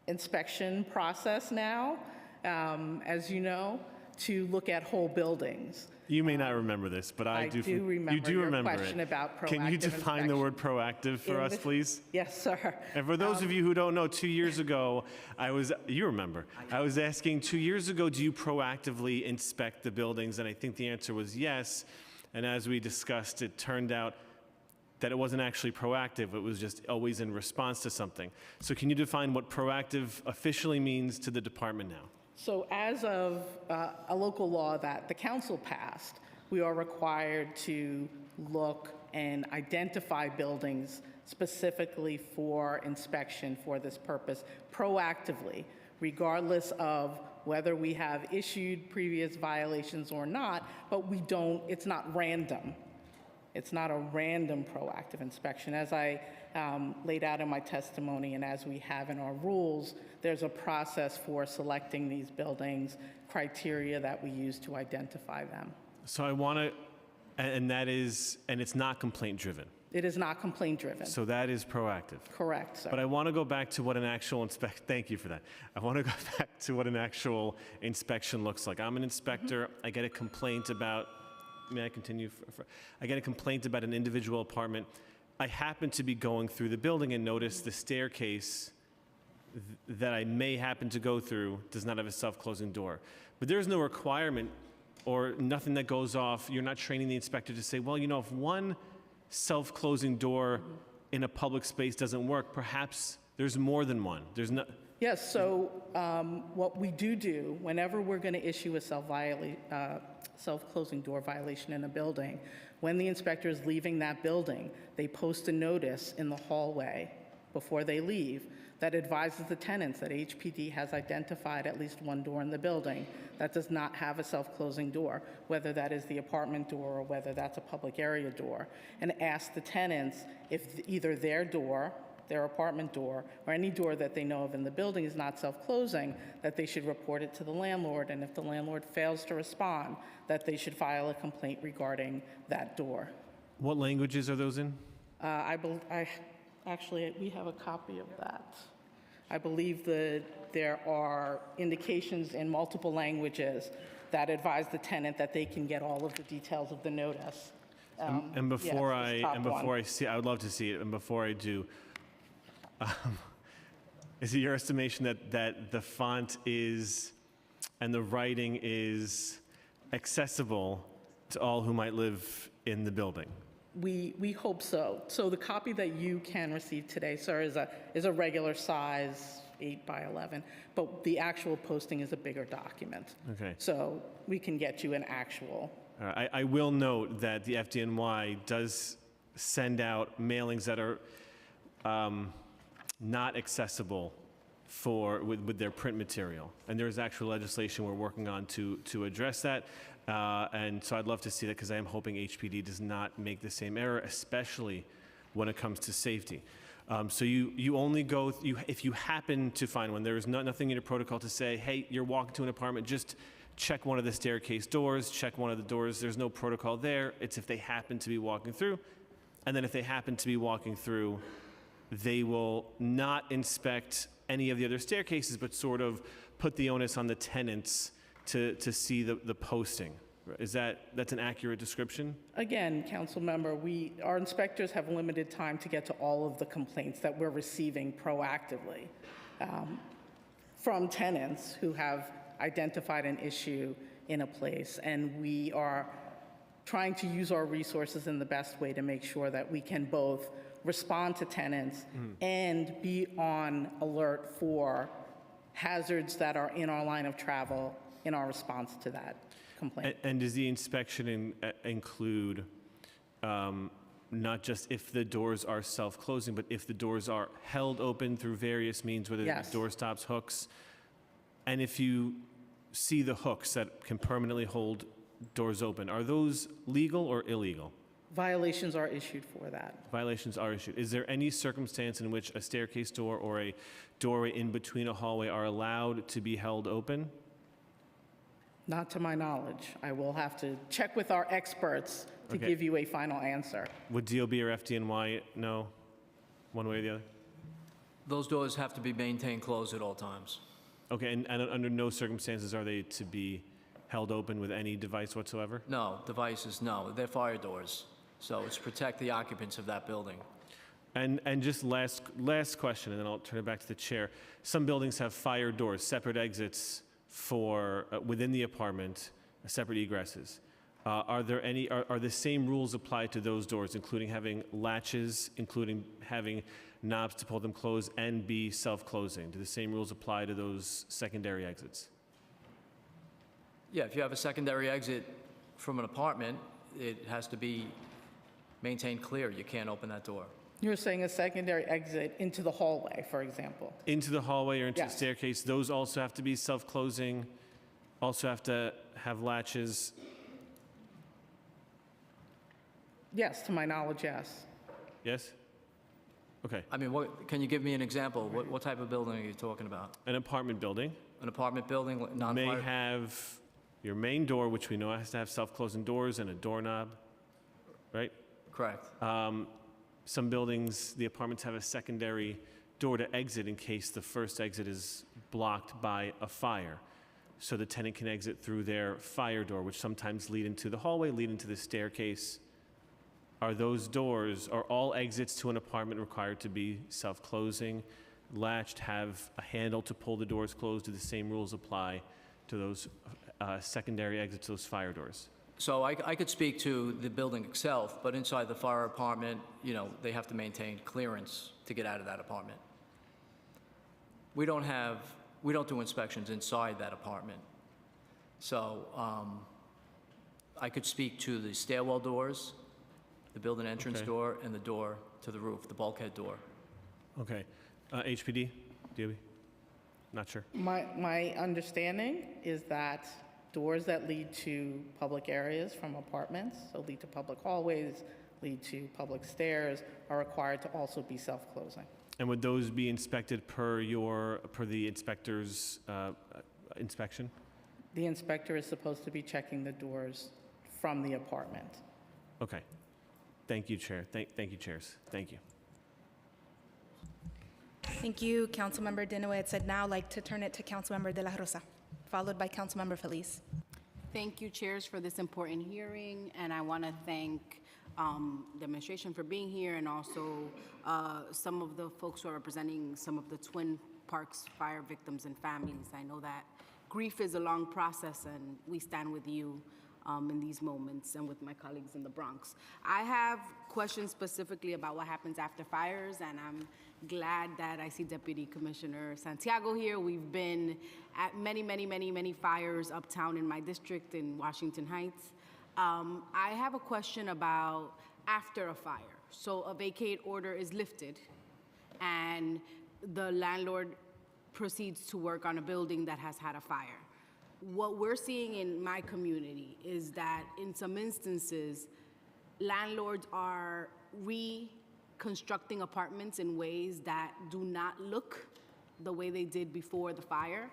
inspection process now, as you know, to look at whole buildings. You may not remember this, but I do. do remember You do your remember question it. about Can you proactive define the word proactive for In us, the- please? Yes, sir. And for those of you who don't know, 2 years ago, you remember, I was asking, 2 years ago, do you proactively inspect the buildings? And I think the answer was yes. And as we discussed, it turned out that it wasn't actually proactive. It was just always in response to something. So can you define what proactive officially means to the department now? So as of a local law that the council passed, we are required to look and identify buildings specifically for inspection for this purpose proactively, regardless of whether we have issued previous violations or not, but it's not random. It's not a random proactive inspection. As I laid out in my testimony and as we have in our rules, there's a process for selecting these buildings, criteria that we use to identify them. So I want to, and it's not complaint driven. It is not complaint driven. So that is proactive. Correct, sir. But I want to go back to what an actual thank you for that. I want to go back to what an actual inspection looks like. I'm an inspector. I get a complaint about, may I continue? I get a complaint about an individual apartment. I happen to be going through the building and notice the staircase that I may happen to go through does not have a self-closing door. But there's no requirement or nothing that goes off. You're not training the inspector to say, well, if one self-closing door in a public space doesn't work, perhaps there's more than one. There's not. Yes, so what we do whenever we're going to issue a self-closing door violation in a building, when the inspector is leaving that building, they post a notice in the hallway before they leave that advises the tenants that HPD has identified at least one door in the building that does not have a self-closing door, whether that is the apartment door or whether that's a public area door, and ask the tenants if either their door, their apartment door, or any door that they know of in the building is not self-closing, that they should report it to the landlord, and if the landlord fails to respond, that they should file a complaint regarding that door. What languages are those in? Actually, we have a copy of that. I believe that there are indications in multiple languages that advise the tenant that they can get all of the details of the notice. And before I I see, I would love to see it. And before I do, is it your estimation that the font is and the writing is accessible to all who might live in the building? We hope so. So the copy that you can receive today, sir, is a regular size 8 by 11, but the actual posting is a bigger document. Okay. So we can get you an actual. I will note that the FDNY does send out mailings that are not accessible with their print material. And there is actual legislation we're working on to address that. And so I'd love to see that because I am hoping HPD does not make the same error, especially when it comes to safety. So you only go, if you happen to find one, there is nothing in your protocol to say, hey, you're walking to an apartment, just check one of the staircase doors, check one of the doors. There's no protocol there. It's if they happen to be walking through. And then if they happen to be walking through, they will not inspect any of the other staircases, but sort of put the onus on the tenants to see the posting. That's an accurate description? Again, council member, our inspectors have limited time to get to all of the complaints that we're receiving proactively from tenants who have identified an issue in a place, and we are trying to use our resources in the best way to make sure that we can both respond to tenants and be on alert for hazards that are in our line of travel in our response to that complaint. And does the inspection include not just if the doors are self-closing, but if the doors are held open through various means, whether Yes. it's door stops, hooks? And if you see the hooks that can permanently hold doors open, are those legal or illegal? Violations are issued for that. Violations are issued. Is there any circumstance in which a staircase door or a doorway in between a hallway are allowed to be held open? Not to my knowledge. I will have to check with our experts to Okay. give you a final answer. Would DOB or FDNY know one way or the other? Those doors have to be maintained closed at all times. Okay, and under no circumstances are they to be held open with any device whatsoever? No, devices, no. They're fire doors. So it's to protect the occupants of that building. And just last question, and then I'll turn it back to the chair. Some buildings have fire doors, separate exits for within the apartment, separate egresses. Are the same rules applied to those doors, including having latches, including having knobs to pull them closed, and be self-closing? Do the same rules apply to those secondary exits? Yeah, if you have a secondary exit from an apartment, it has to be maintained clear. You can't open that door. You're saying a secondary exit into the hallway, for example. Into the hallway or into Yes. the staircase, those also have to be self-closing, also have to have latches. Yes, to my knowledge, yes. Yes? Okay. I mean, can you give me an example? What type of building are you talking about? An apartment building An apartment building, may non-fire? have your main door, which we know has to have self-closing doors and a doorknob, right? Correct. Some buildings, the apartments have a secondary door to exit in case the first exit is blocked by a fire. So the tenant can exit through their fire door, which sometimes lead into the hallway, lead into the staircase. Are those doors, are all exits to an apartment required to be self-closing, latched, have a handle to pull the doors closed? Do the same rules apply to those secondary exits, those fire doors? So I could speak to the building itself, but inside the fire apartment, they have to maintain clearance to get out of that apartment. We don't do inspections inside that apartment. So I could speak to the stairwell doors, the building entrance Okay. door, and the door to the roof, the bulkhead door. Okay. HPD, DOB? Not sure. My understanding is that doors that lead to public areas from apartments, so lead to public hallways, lead to public stairs, are required to also be self-closing. And would those be inspected per the inspector's inspection? The inspector is supposed to be checking the doors from the apartment. Okay. Thank you, Chair. Thank you, chairs. Thank you. Thank you, Councilmember Dinowitz. I'd now like to turn it to Councilmember De La Rosa, followed by Councilmember Feliz. Thank you, chairs, for this important hearing, and I want to thank the administration for being here, and also some of the folks who are representing some of the Twin Parks fire victims and families. I know that grief is a long process, and we stand with you in these moments and with my colleagues in the Bronx. I have questions specifically about what happens after fires, and I'm glad that I see Deputy Commissioner Santiago here. We've been at many fires uptown in my district in Washington Heights. I have a question about after a fire. So a vacate order is lifted, and the landlord proceeds to work on a building that has had a fire. What we're seeing in my community is that in some instances, landlords are reconstructing apartments in ways that do not look the way they did before the fire.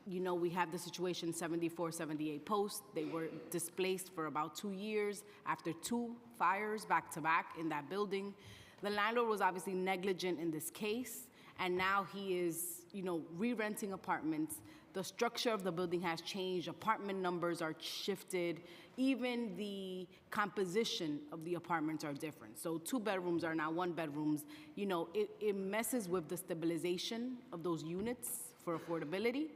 You know, we have the situation 74, 78 Post. They were displaced for about 2 years after 2 fires back to back in that building. The landlord was obviously negligent in this case, and now he is, you know, re-renting apartments. The structure of the building has changed. Apartment numbers are shifted. Even the composition of the apartments are different. So 2 bedrooms are now 1 bedrooms. You know, it messes with the stabilization of those units for affordability.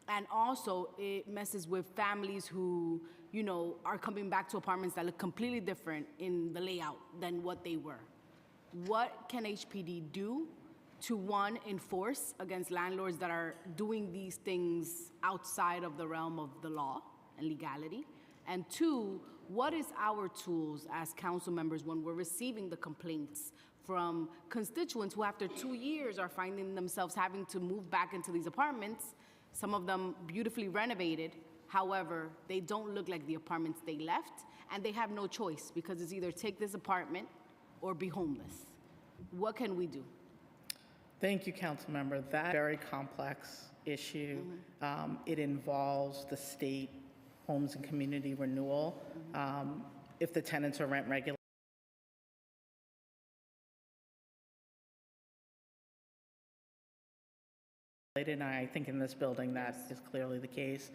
And also it messes with families who, you know, are coming back to apartments that look completely different in the layout than what they were. What can HPD do to, one, enforce against landlords that are doing these things outside of the realm of the law and legality? And 2, what is our tools as council members when we're receiving the complaints from constituents who after 2 years are finding themselves having to move back into these apartments, some of them beautifully renovated, however, they don't look like the apartments they left, and they have no choice because it's either take this apartment or be homeless. What can we do? Thank you, Councilmember. That's a very complex issue. It involves the state homes and community renewal. If the tenants are rent regulated, and I think in this building that is clearly the case.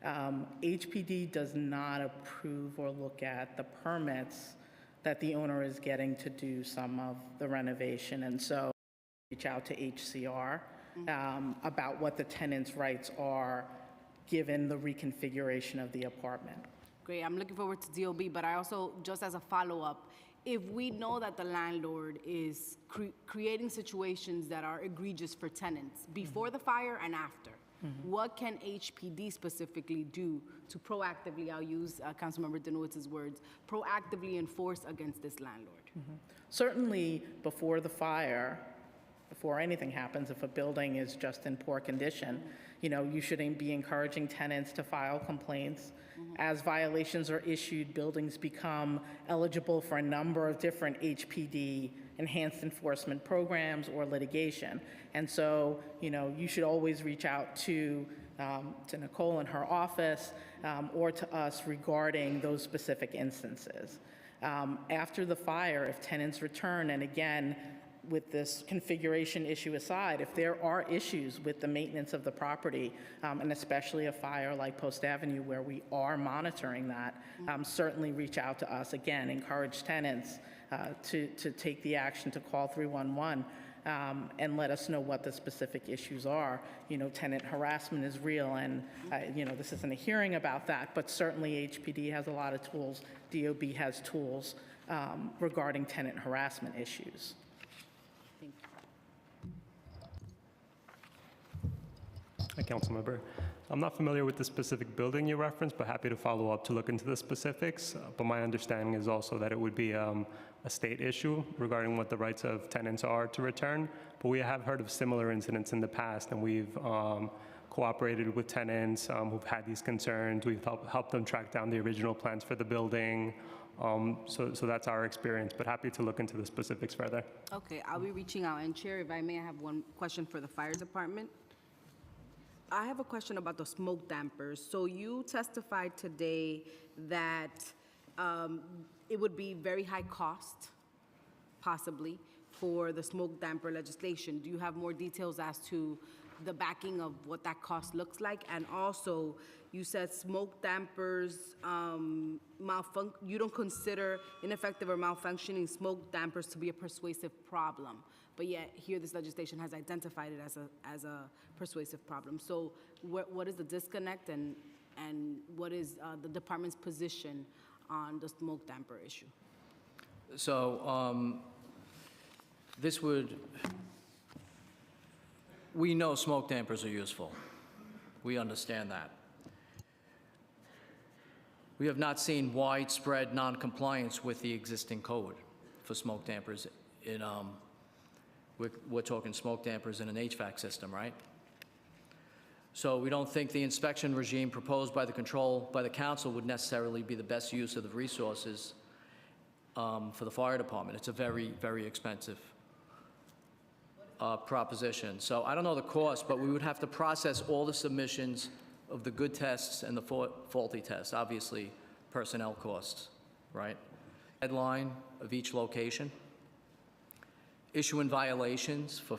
HPD does not approve or look at the permits that the owner is getting to do some of the renovation. And so reach out to HCR about what the tenant's rights are given the reconfiguration of the apartment. Great, I'm looking forward to DOB, but I also, just as a follow-up, if we know that the landlord is creating situations that are egregious for tenants before the fire and after, what can HPD specifically do to proactively, I'll use Councilmember Denowitz's words, proactively enforce against this landlord? Certainly before the fire, before anything happens, if a building is just in poor condition, you know, you should be encouraging tenants to file complaints. As violations are issued, buildings become eligible for a number of different HPD enhanced enforcement programs or litigation. And so, you know, you should always reach out to Nicole in her office or to us regarding those specific instances. After the fire, if tenants return, and again, with this configuration issue aside, if there are issues with the maintenance of the property, and especially a fire like Post Avenue where we are monitoring that, certainly reach out to us. Again, encourage tenants to take the action to call 311 and let us know what the specific issues are. You know, tenant harassment is real, and you know, this isn't a hearing about that, but certainly HPD has a lot of tools. DOB has tools regarding tenant harassment issues. Hi, Councilmember. I'm not familiar with the specific building you referenced, but happy to follow up to look into the specifics. But my understanding is also that it would be a state issue regarding what the rights of tenants are to return. But we have heard of similar incidents in the past, and we've cooperated with tenants who've had these concerns. We've helped them track down the original plans for the building. So that's our experience, but happy to look into the specifics further. Okay, I'll be reaching out. And Chair, if I may, I have one question for the fire department. I have a question about the smoke dampers. So you testified today that it would be very high cost, possibly, for the smoke damper legislation. Do you have more details as to the backing of what that cost looks like? And also, you said smoke dampers, you don't consider ineffective or malfunctioning smoke dampers to be a persuasive problem. But yet, here this legislation has identified it as a persuasive problem. So what is the disconnect, and what is the department's position on the smoke damper issue? So we know smoke dampers are useful. We understand that. We have not seen widespread non-compliance with the existing code for smoke dampers We're talking smoke dampers and an HVAC system, right? So we don't think the inspection regime proposed by the council would necessarily be the best use of the resources for the fire department. It's a very, very expensive proposition. So I don't know the cost, but we would have to process all the submissions of the good tests and the faulty tests, obviously personnel costs, right? Deadline of each location, issuing violations for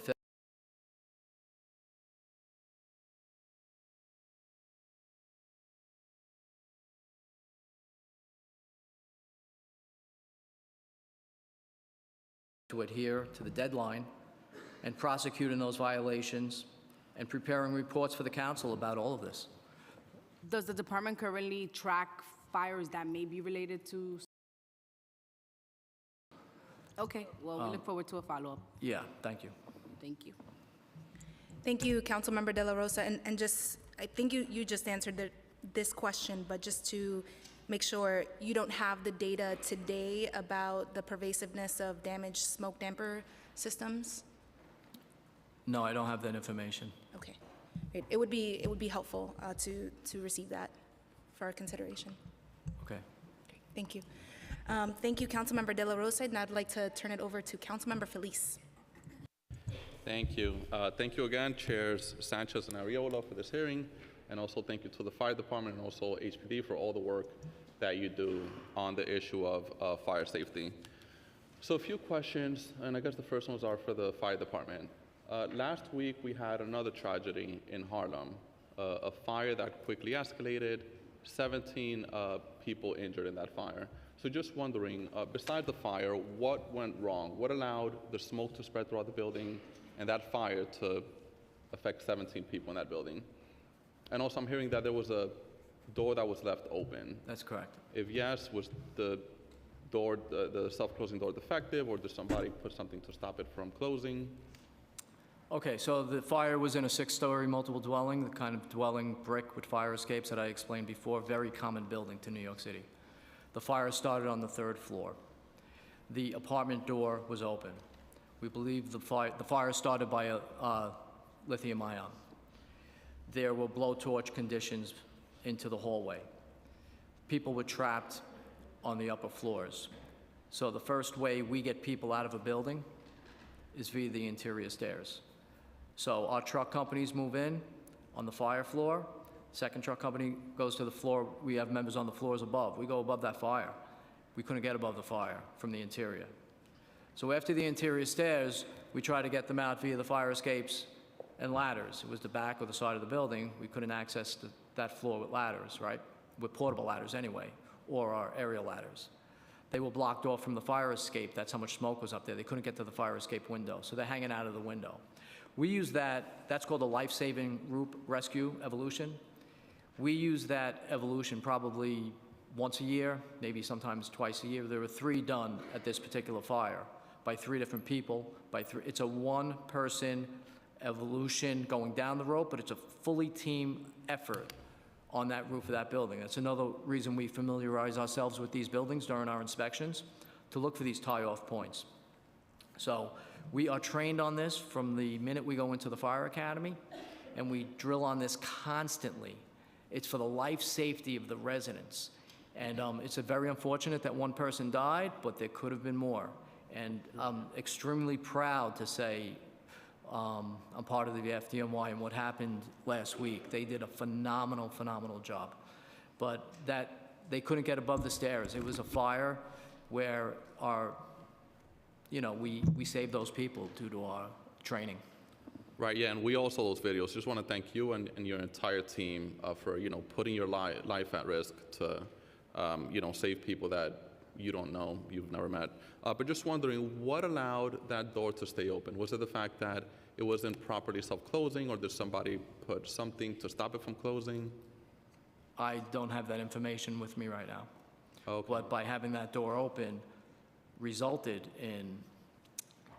to adhere to the deadline, and prosecuting those violations and preparing reports for the council about all of this. Does the department currently track fires that may be related to? Okay, well, we look forward to a follow-up. Yeah, thank you. Thank you. Thank you, Councilmember De La Rosa. And just, I think you just answered this question, but just to make sure, you don't have the data today about the pervasiveness of damaged smoke damper systems? No, I don't have that information. Okay. It would be helpful to receive that for our consideration. Okay. Okay, thank you. Thank you, Councilmember De La Rosa. Now I'd like to turn it over to Councilmember Feliz. Thank you. Thank you again, Chairs Sanchez and Ariola, for this hearing, and also thank you to the Fire Department and also HPD for all the work that you do on the issue of fire safety. So a few questions, and I guess the first ones are for the Fire Department. Last week, we had another tragedy in Harlem, a fire that quickly escalated, 17 people injured in that fire. So just wondering, besides the fire, what went wrong? What allowed the smoke to spread throughout the building and that fire to affect 17 people in that building? And also, I'm hearing that there was a door that was left open. That's correct. If yes, was the door, the self-closing door defective, or did somebody put something to stop it from closing? Okay, so the fire was in a 6-story multiple dwelling, the kind of dwelling brick with fire escapes that I explained before, very common building to New York City. The fire started on the 3rd floor. The apartment door was open. We believe the fire started by a lithium ion. There were blowtorch conditions into the hallway. People were trapped on the upper floors. So the first way we get people out of a building is via the interior stairs. So our truck companies move in on the fire floor. Second truck company goes to the floor. We have members on the floors above. We go above that fire. We couldn't get above the fire from the interior. So after the interior stairs, we try to get them out via the fire escapes and ladders. It was the back or the side of the building. We couldn't access that floor with ladders, right? With portable ladders anyway, or our aerial ladders. They were blocked off from the fire escape. That's how much smoke was up there. They couldn't get to the fire escape window, so they're hanging out of the window. We use that's called a life-saving group rescue evolution. We use that evolution probably once a year, maybe sometimes twice a year. There were 3 done at this particular fire by 3 different people. It's a one-person evolution going down the rope, but it's a fully team effort on that roof of that building. That's another reason we familiarize ourselves with these buildings during our inspections, to look for these tie-off points. So we are trained on this from the minute we go into the fire academy, and we drill on this constantly. It's for the life safety of the residents. And it's very unfortunate that one person died, but there could have been more. And I'm extremely proud to say I'm part of the FDNY, and what happened last week, they did a phenomenal, phenomenal job. But they couldn't get above the stairs. It was a fire where we saved those people due to our training. Right, yeah, and we also those videos. Just want to thank you and your entire team for putting your life at risk to save people that you don't know, you've never met. But just wondering, what allowed that door to stay open? Was it the fact that it wasn't properly self-closing, or did somebody put something to stop it from closing? I don't have that information with me right now. Okay. But by having that door open resulted in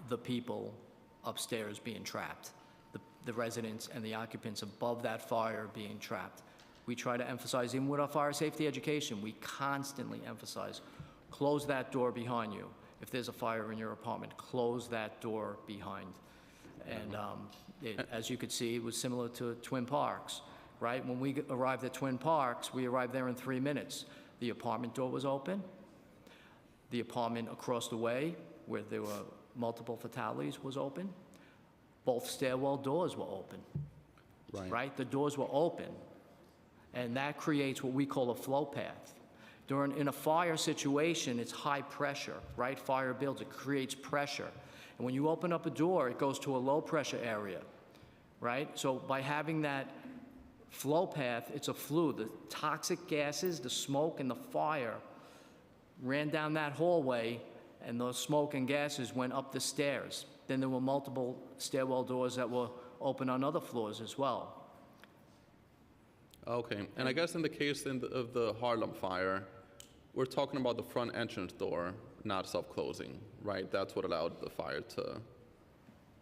the people upstairs being trapped, the residents and the occupants above that fire being trapped. We try to emphasize, even with our fire safety education, we constantly emphasize, close that door behind you. if there's a fire in your apartment, close that door behind. And as you could see, it was similar to Twin Parks, right? When we arrived at Twin Parks, we arrived there in 3 minutes. The apartment door was open. The apartment across the way, where there were multiple fatalities, was open. Both stairwell doors were open, right? The doors were open. And that creates what we call a flow path. In a fire situation, it's high pressure, right? Fire builds, it creates pressure. And when you open up a door, it goes to a low pressure area, right? So by having that flow path, it's a flue. The toxic gases, the smoke and the fire ran down that hallway, and those smoke and gases went up the stairs. Then there were multiple stairwell doors that were open on other floors as well. Okay, and I guess in the case of the Harlem fire, we're talking about the front entrance door not self-closing, right? That's what allowed the fire to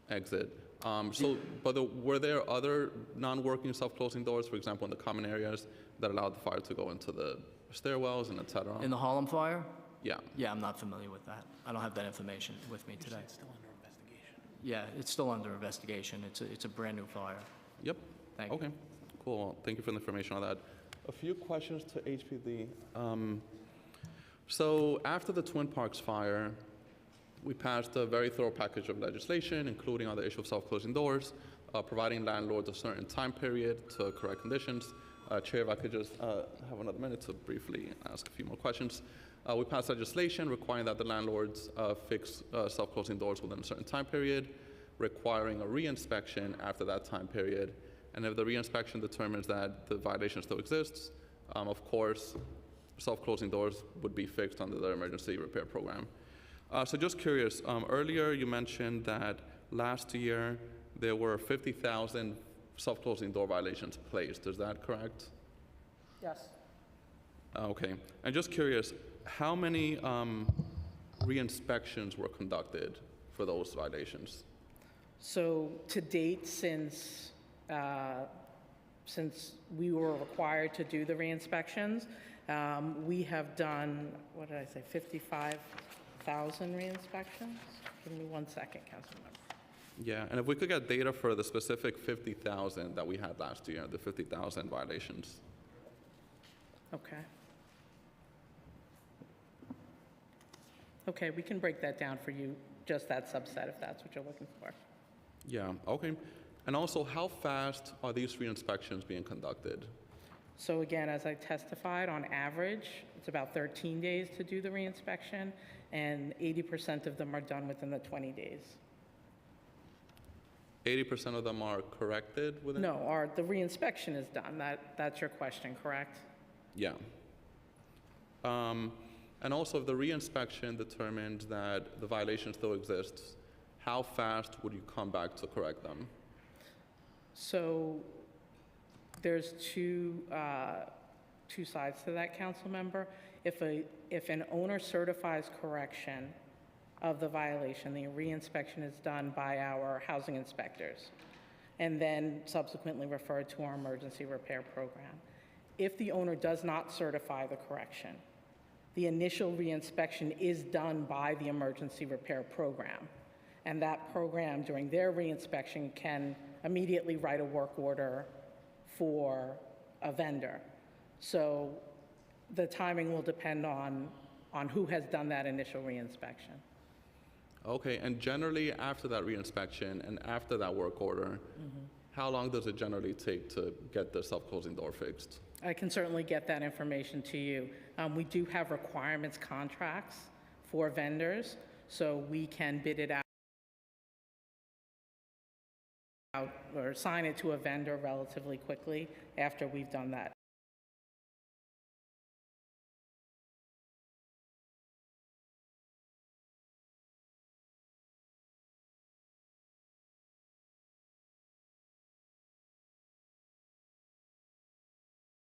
exit. Were there other non-working self-closing doors, for example, in the common areas, that allowed the fire to go into the stairwells and et cetera? In the Harlem fire? Yeah. Yeah, I'm not familiar with that. I don't have that information with me today. It's still under investigation. Yeah, it's still under investigation. It's a brand new fire. Yep. Thank you. Okay, cool. Well, thank you for the information on that. A few questions to HPD. So after the Twin Parks fire, we passed a very thorough package of legislation, including on the issue of self-closing doors, providing landlords a certain time period to correct conditions. Chair, if I could just have another minute to briefly ask a few more questions. We passed legislation requiring that the landlords fix self-closing doors within a certain time period, requiring a re-inspection after that time period. And if the re-inspection determines that the violation still exists, of course, self-closing doors would be fixed under the emergency repair program. So just curious, earlier you mentioned that last year there were 50,000 self-closing door violations placed. Is that correct? Yes. Okay. And just curious, how many re-inspections were conducted for those violations? So to date, since we were required to do the re-inspections, we have done, what did I say, 55,000 re-inspections? Give me 1 second, Councilmember. Yeah, and if we could get data for the specific 50,000 that we had last year, the 50,000 violations. Okay. Okay, we can break that down for you, just that subset, if that's what you're looking for. Yeah, okay. And also, how fast are these re-inspections being conducted? So again, as I testified, on average, it's about 13 days to do the re-inspection, and 80% of them are done within the 20 days. 80% of them are corrected within? No, the re-inspection is done. That's your question, correct? Yeah. And also, if the re-inspection determined that the violation still exists, how fast would you come back to correct them? So there's two sides to that, council member. If an owner certifies correction of the violation, the re-inspection is done by our housing inspectors and then subsequently referred to our emergency repair program. If the owner does not certify the correction, the initial re-inspection is done by the emergency repair program. And that program, during their re-inspection, can immediately write a work order for a vendor. So the timing will depend on who has done that initial re-inspection. Okay, and generally after that re-inspection and after that work order, how long does it generally take to get the self-closing door fixed? I can certainly get that information to you. We do have requirements contracts for vendors, so we can bid it out or assign it to a vendor relatively quickly after we've done that.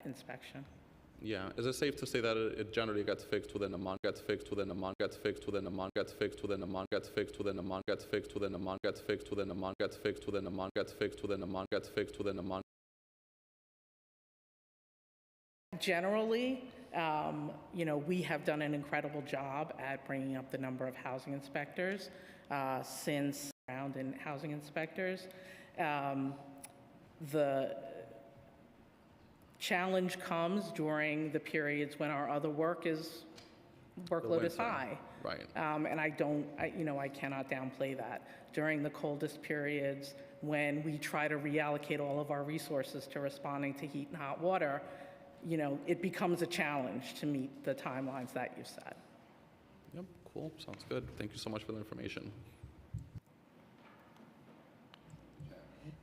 Inspection. Yeah, is it safe to say that it generally gets fixed within a month, gets fixed within a month, gets fixed within a month, gets fixed within a month, gets fixed within a month, gets fixed within a month, gets fixed within a month, gets fixed within a month, gets fixed within a month, gets fixed within a month? Generally, We have done an incredible job at bringing up the number of housing inspectors since around in housing inspectors. The challenge comes during the periods when our other workload is high. Right. And I cannot downplay that. During the coldest periods, when we try to reallocate all of our resources to responding to heat and hot water, it becomes a challenge to meet the timelines that you've set. Yep, cool, sounds good. Thank you so much for the information.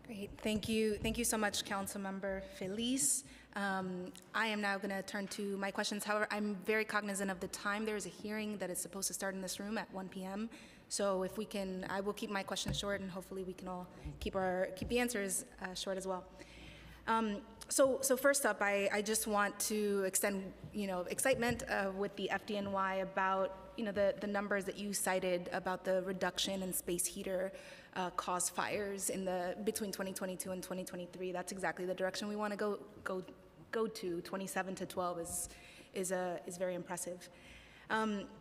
Great, thank you so much, Councilmember Feliz. I am now going to turn to my questions. However, I'm very cognizant of the time. There is a hearing that is supposed to start in this room at 1 p.m. So if we can, I will keep my questions short, and hopefully we can all keep the answers short as well. So first up, I just want to extend, excitement with the FDNY about, the numbers that you cited about the reduction in space heater caused fires between 2022 and 2023. That's exactly the direction we want to go to. 27 to 12 is very impressive.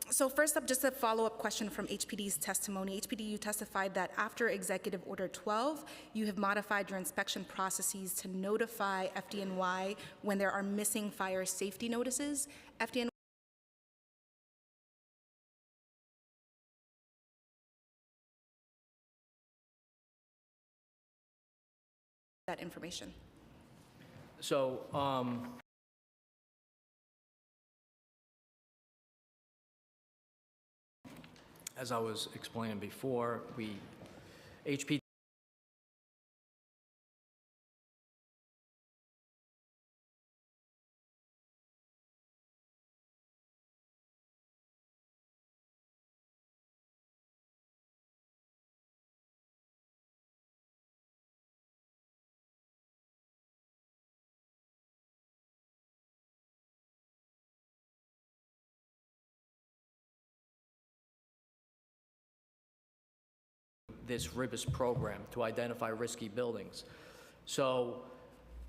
So first up, just a follow-up question from HPD's testimony. HPD, you testified that after Executive Order 12, you have modified your inspection processes to notify FDNY when there are missing fire safety notices. FDNY that information. So, as I was explaining before, HPD this RIBIS program to identify risky buildings. So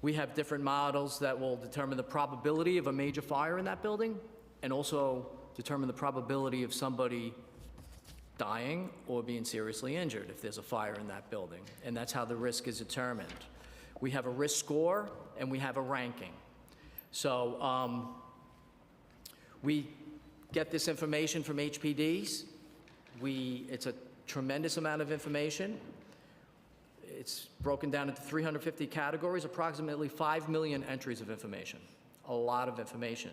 we have different models that will determine the probability of a major fire in that building and also determine the probability of somebody dying or being seriously injured if there's a fire in that building. And that's how the risk is determined. We have a risk score and we have a ranking. So we get this information from HPDs. It's a tremendous amount of information. It's broken down into 350 categories, approximately 5 million entries of information, a lot of information.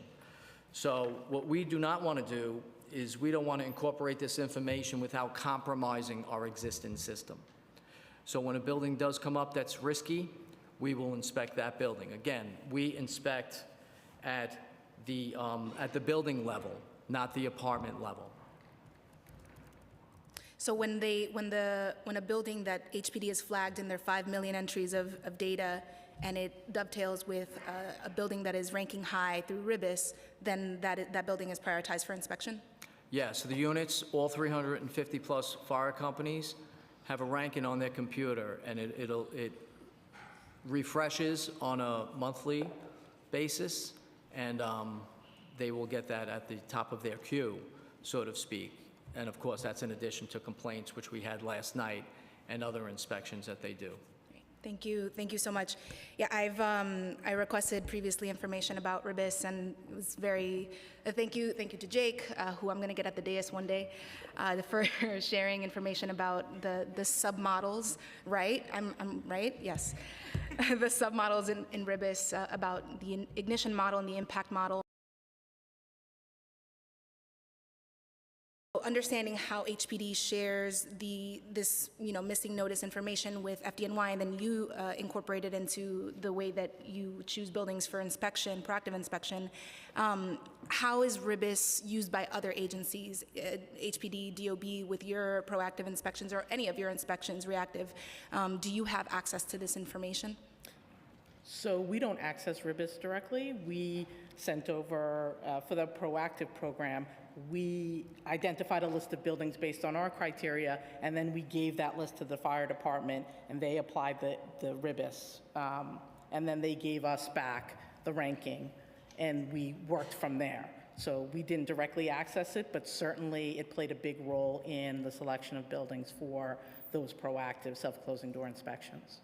So what we do not want to do is we don't want to incorporate this information without compromising our existing system. So when a building does come up that's risky, we will inspect that building. Again, we inspect at the building level, not the apartment level. So when a building that HPD has flagged in their 5 million entries of data, and it dovetails with a building that is ranking high through RIBIS, then that building is prioritized for inspection? Yeah, so the units, all 350 plus fire companies, have a ranking on their computer, and it refreshes on a monthly basis, and they will get that at the top of their queue, so to speak. And of course, that's in addition to complaints, which we had last night, and other inspections that they do. Thank you so much. Yeah, I requested previously information about RIBIS, and it was very, thank you to Jake, who I'm gonna get at the dais one day, for sharing information about the submodels, right? I'm right, yes. The submodels in RIBIS about the ignition model and the impact model. Understanding how HPD shares this missing notice information with FDNY, and then you incorporate it into the way that you choose buildings for inspection, proactive inspection. How is RIBIS used by other agencies, HPD, DOB, with your proactive inspections or any of your inspections, reactive? Do you have access to this information? So we don't access RIBIS directly. We sent over, for the proactive program, we identified a list of buildings based on our criteria, and then we gave that list to the fire department, and they applied the RIBIS. And then they gave us back the ranking. and we worked from there. So we didn't directly access it, but certainly it played a big role in the selection of buildings for those proactive self-closing door inspections.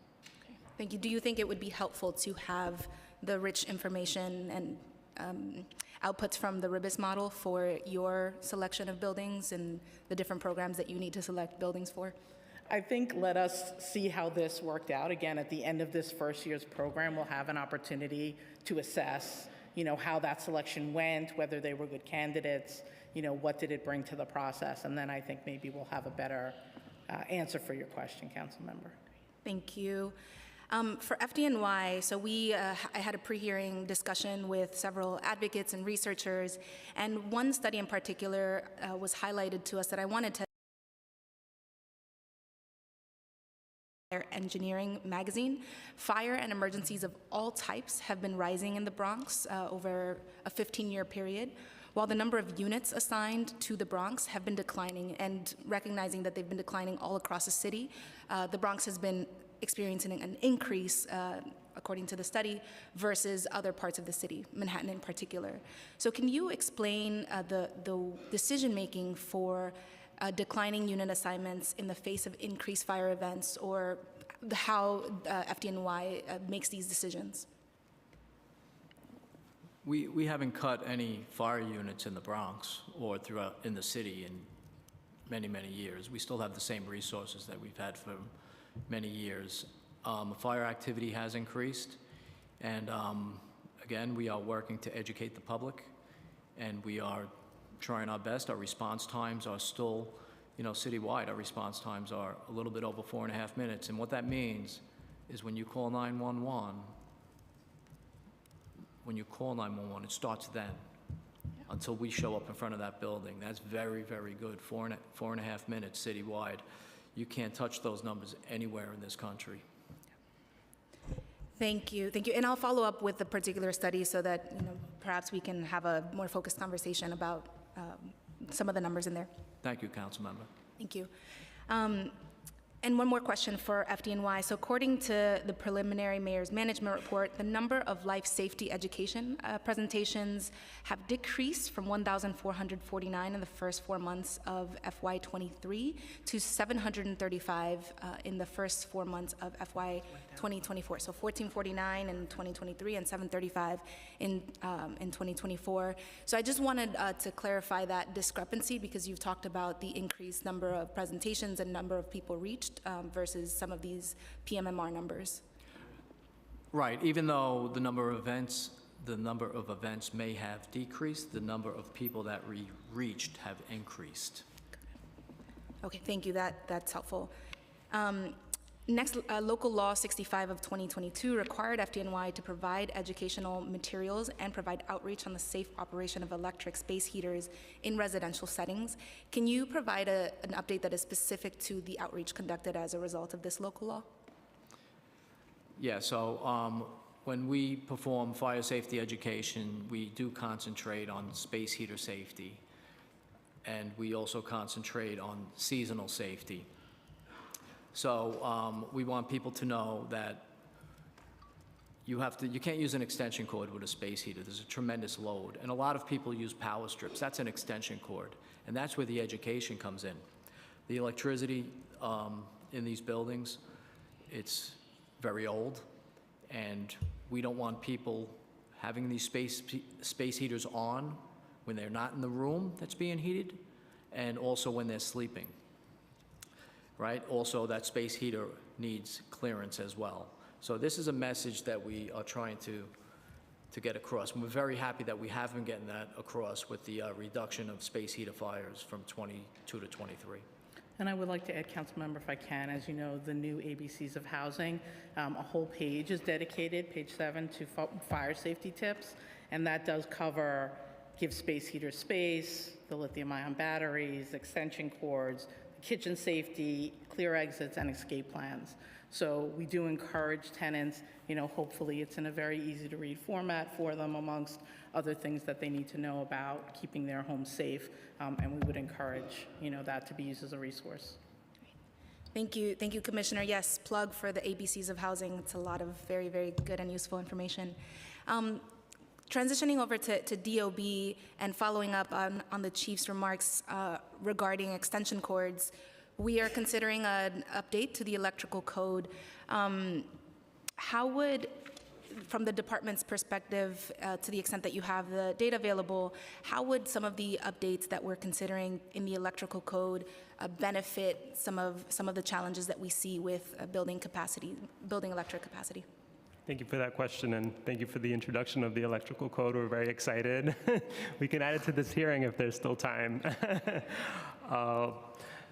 Thank you. Do you think it would be helpful to have the rich information and outputs from the RIBIS model for your selection of buildings and the different programs that you need to select buildings for? I think let us see how this worked out. Again, at the end of this first year's program, we'll have an opportunity to assess, how that selection went, whether they were good candidates, what did it bring to the process, and then I think maybe we'll have a better answer for your question, council member. Thank you. For FDNY, so I had a pre-hearing discussion with several advocates and researchers, and one study in particular was highlighted to us that I wanted to Engineering magazine. Fire and emergencies of all types have been rising in the Bronx over a 15-year period, while the number of units assigned to the Bronx have been declining, and recognizing that they've been declining all across the city, the Bronx has been experiencing an increase, according to the study, versus other parts of the city, Manhattan in particular. So can you explain the decision-making for declining unit assignments in the face of increased fire events, or how FDNY makes these decisions? We haven't cut any fire units in the Bronx or throughout in the city in many, many years. We still have the same resources that we've had for many years. Fire activity has increased, and again, we are working to educate the public, and we are trying our best. Our response times are still, citywide, our response times are a little bit over 4.5 minutes. And what that means is when you call 911, it starts then until we show up in front of that building. That's very, very good. 4.5 minutes citywide. You can't touch those numbers anywhere in this country. Thank you. And I'll follow up with the particular study so that perhaps we can have a more focused conversation about some of the numbers in there. Thank you, council member. Thank you. And one more question for FDNY. So according to the preliminary mayor's management report, the number of life safety education presentations have decreased from 1,449 in the first 4 months of FY23 to 735 in the first 4 months of FY 2024. So 1,449 in 2023 and 735 in 2024. So I just wanted to clarify that discrepancy, because you've talked about the increased number of presentations and number of people reached versus some of these PMMR numbers. Right. Even though the number of events may have decreased, the number of people that we reached have increased. Okay, thank you. That's helpful. Next, Local Law 65 of 2022 required FDNY to provide educational materials and provide outreach on the safe operation of electric space heaters in residential settings. Can you provide an update that is specific to the outreach conducted as a result of this local law? Yeah, so when we perform fire safety education, we do concentrate on space heater safety, and we also concentrate on seasonal safety. So we want people to know that you can't use an extension cord with a space heater. There's a tremendous load, and a lot of people use power strips. That's an extension cord, and that's where the education comes in. The electricity in these buildings, it's very old, and we don't want people having these space heaters on when they're not in the room that's being heated, and also when they're sleeping. Right? Also, that space heater needs clearance as well. So this is a message that we are trying to get across. And we're very happy that we have been getting that across with the reduction of space heater fires from 22 to 23. And I would like to add, Councilmember, if I can, as you know, the new ABCs of housing, a whole page is dedicated, page 7, to fire safety tips. And that does cover give space heaters space, the lithium-ion batteries, extension cords, kitchen safety, clear exits, and escape plans. So we do encourage tenants, hopefully it's in a very easy to read format for them, amongst other things that they need to know about keeping their home safe, and we would encourage, that to be used as a resource. Thank you, Commissioner. Yes, plug for the ABCs of housing. It's a lot of very, very good and useful information. Transitioning over to DOB and following up on the chief's remarks regarding extension cords, we are considering an update to the electrical code. How would, from the department's perspective, to the extent that you have the data available, how would some of the updates that we're considering in the electrical code benefit some of the challenges that we see with building electric capacity? Thank you for that question, and thank you for the introduction of the electrical code. We're very excited. We can add it to this hearing if there's still time.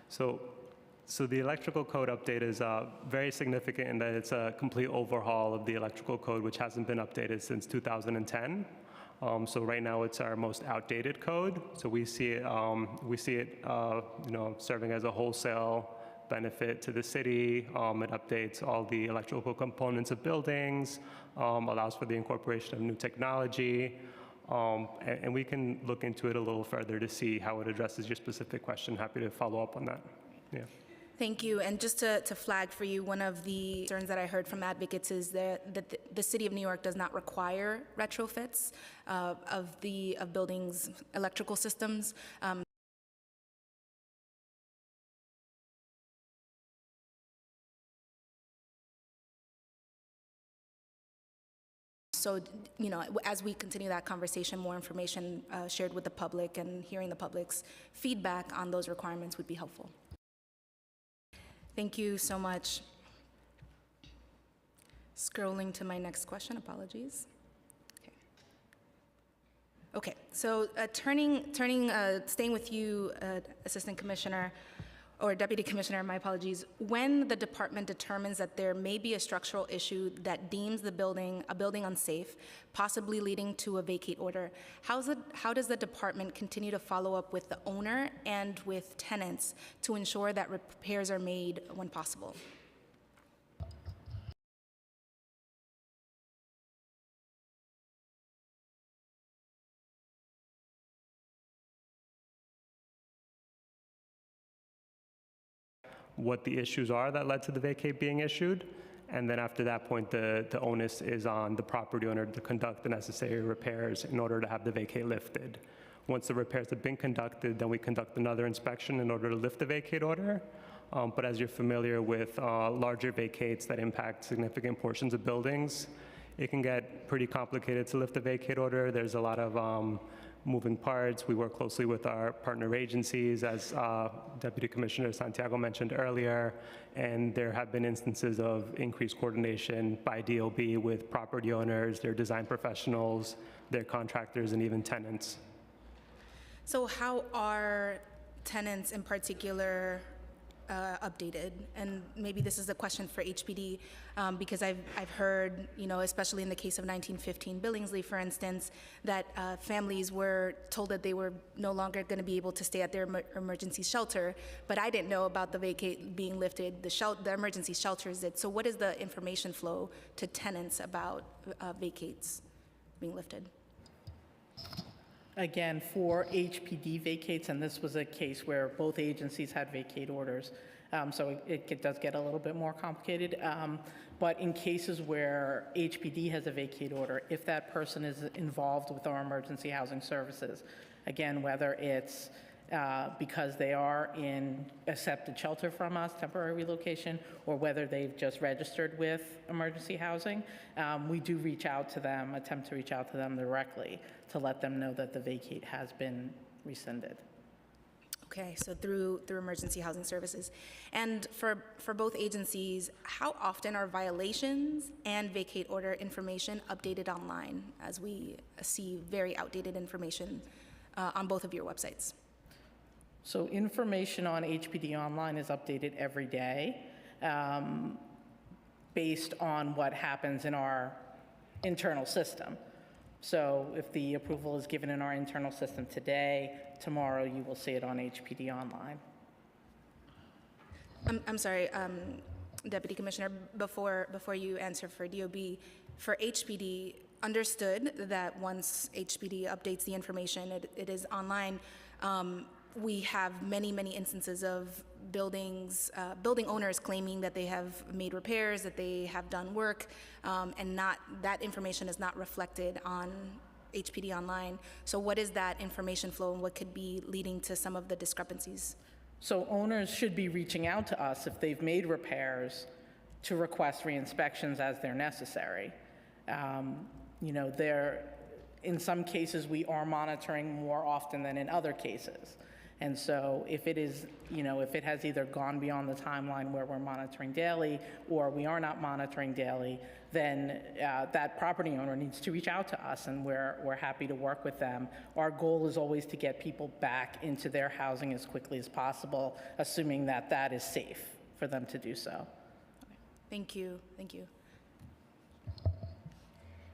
So the electrical code update is very significant in that it's a complete overhaul of the electrical code, which hasn't been updated since 2010. So right now it's our most outdated code. So we see it, serving as a wholesale benefit to the city. It updates all the electrical components of buildings, allows for the incorporation of new technology, and we can look into it a little further to see how it addresses your specific question. Happy to follow up on that. Yeah. Thank you. And just to flag for you, one of the concerns that I heard from advocates is that the City of New York does not require retrofits of buildings' electrical systems. So, as we continue that conversation, more information shared with the public and hearing the public's feedback on those requirements would be helpful. Thank you so much. Scrolling to my next question, apologies. Okay, so staying with you, Assistant Commissioner, or Deputy Commissioner, my apologies, when the department determines that there may be a structural issue that deems a building unsafe, possibly leading to a vacate order, how does the department continue to follow up with the owner and with tenants to ensure that repairs are made when possible? What the issues are that led to the vacate being issued, and then after that point, the onus is on the property owner to conduct the necessary repairs in order to have the vacate lifted. Once the repairs have been conducted, then we conduct another inspection in order to lift the vacate order. But as you're familiar with larger vacates that impact significant portions of buildings, it can get pretty complicated to lift the vacate order. There's a lot of moving parts. We work closely with our partner agencies, as Deputy Commissioner Santiago mentioned earlier, and there have been instances of increased coordination by DOB with property owners, their design professionals, their contractors, and even tenants. So how are tenants in particular updated? And maybe this is a question for HPD, because I've heard, especially in the case of 1915 Billingsley, for instance, that families were told that they were no longer going to be able to stay at their emergency shelter, but I didn't know about the vacate being lifted. The emergency shelters did. So what is the information flow to tenants about vacates being lifted? Again, for HPD vacates, and this was a case where both agencies had vacate orders, so it does get a little bit more complicated. But in cases where HPD has a vacate order, if that person is involved with our emergency housing services, again, whether it's because they are in accepted shelter from us, temporary relocation, or whether they've just registered with emergency housing, we do reach out to them, attempt to reach out to them directly to let them know that the vacate has been rescinded. Okay, so through emergency housing services. And for both agencies, how often are violations and vacate order information updated online, as we see very outdated information on both of your websites? So information on HPD Online is updated every day based on what happens in our internal system. So if the approval is given in our internal system today, tomorrow you will see it on HPD Online. I'm sorry, Deputy Commissioner, before you answer for DOB, for HPD, understood that once HPD updates the information, it is online. We have many instances of building owners claiming that they have made repairs, that they have done work, and that information is not reflected on HPD online. So what is that information flow and what could be leading to some of the discrepancies? So owners should be reaching out to us if they've made repairs to request re-inspections as they're necessary. You know, in some cases, we are monitoring more often than in other cases. And so if it is, you know, if it has either gone beyond the timeline where we're monitoring daily or we are not monitoring daily, then that property owner needs to reach out to us, and we're happy to work with them. Our goal is always to get people back into their housing as quickly as possible, assuming that that is safe for them to do so. Thank you. Thank you.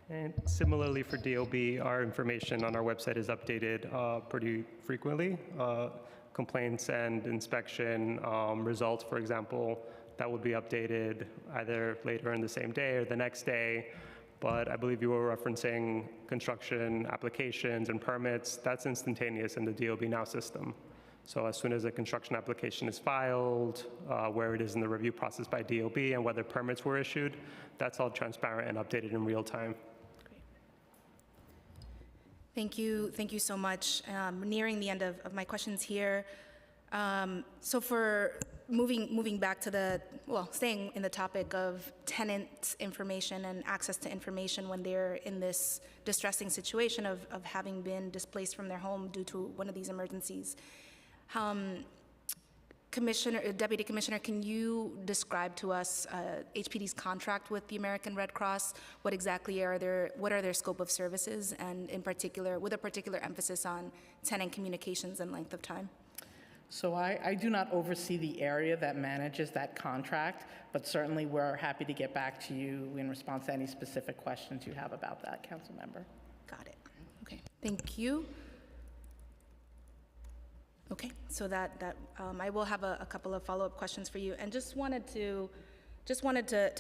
And similarly for DOB, our information on our website is updated pretty frequently. Complaints and inspection results, for example, that would be updated either later in the same day or the next day. But I believe you were referencing construction applications and permits. That's instantaneous in the DOB Now system. So as soon as a construction application is filed, where it is in the review process by DOB and whether permits were issued, that's all transparent and updated in real time. Thank you so much. Nearing the end of my questions here. So for moving back to staying in the topic of tenant information and access to information when they're in this distressing situation of having been displaced from their home due to one of these emergencies. Deputy Commissioner, can you describe to us HPD's contract with the American Red Cross? What exactly what are their scope of services, and in particular, with a particular emphasis on tenant communications and length of time? So I do not oversee the area that manages that contract, but certainly we're happy to get back to you in response to any specific questions you have about that, Council Member. Got it. Okay, thank you. Okay, so I will have a couple of follow-up questions for you, and just wanted to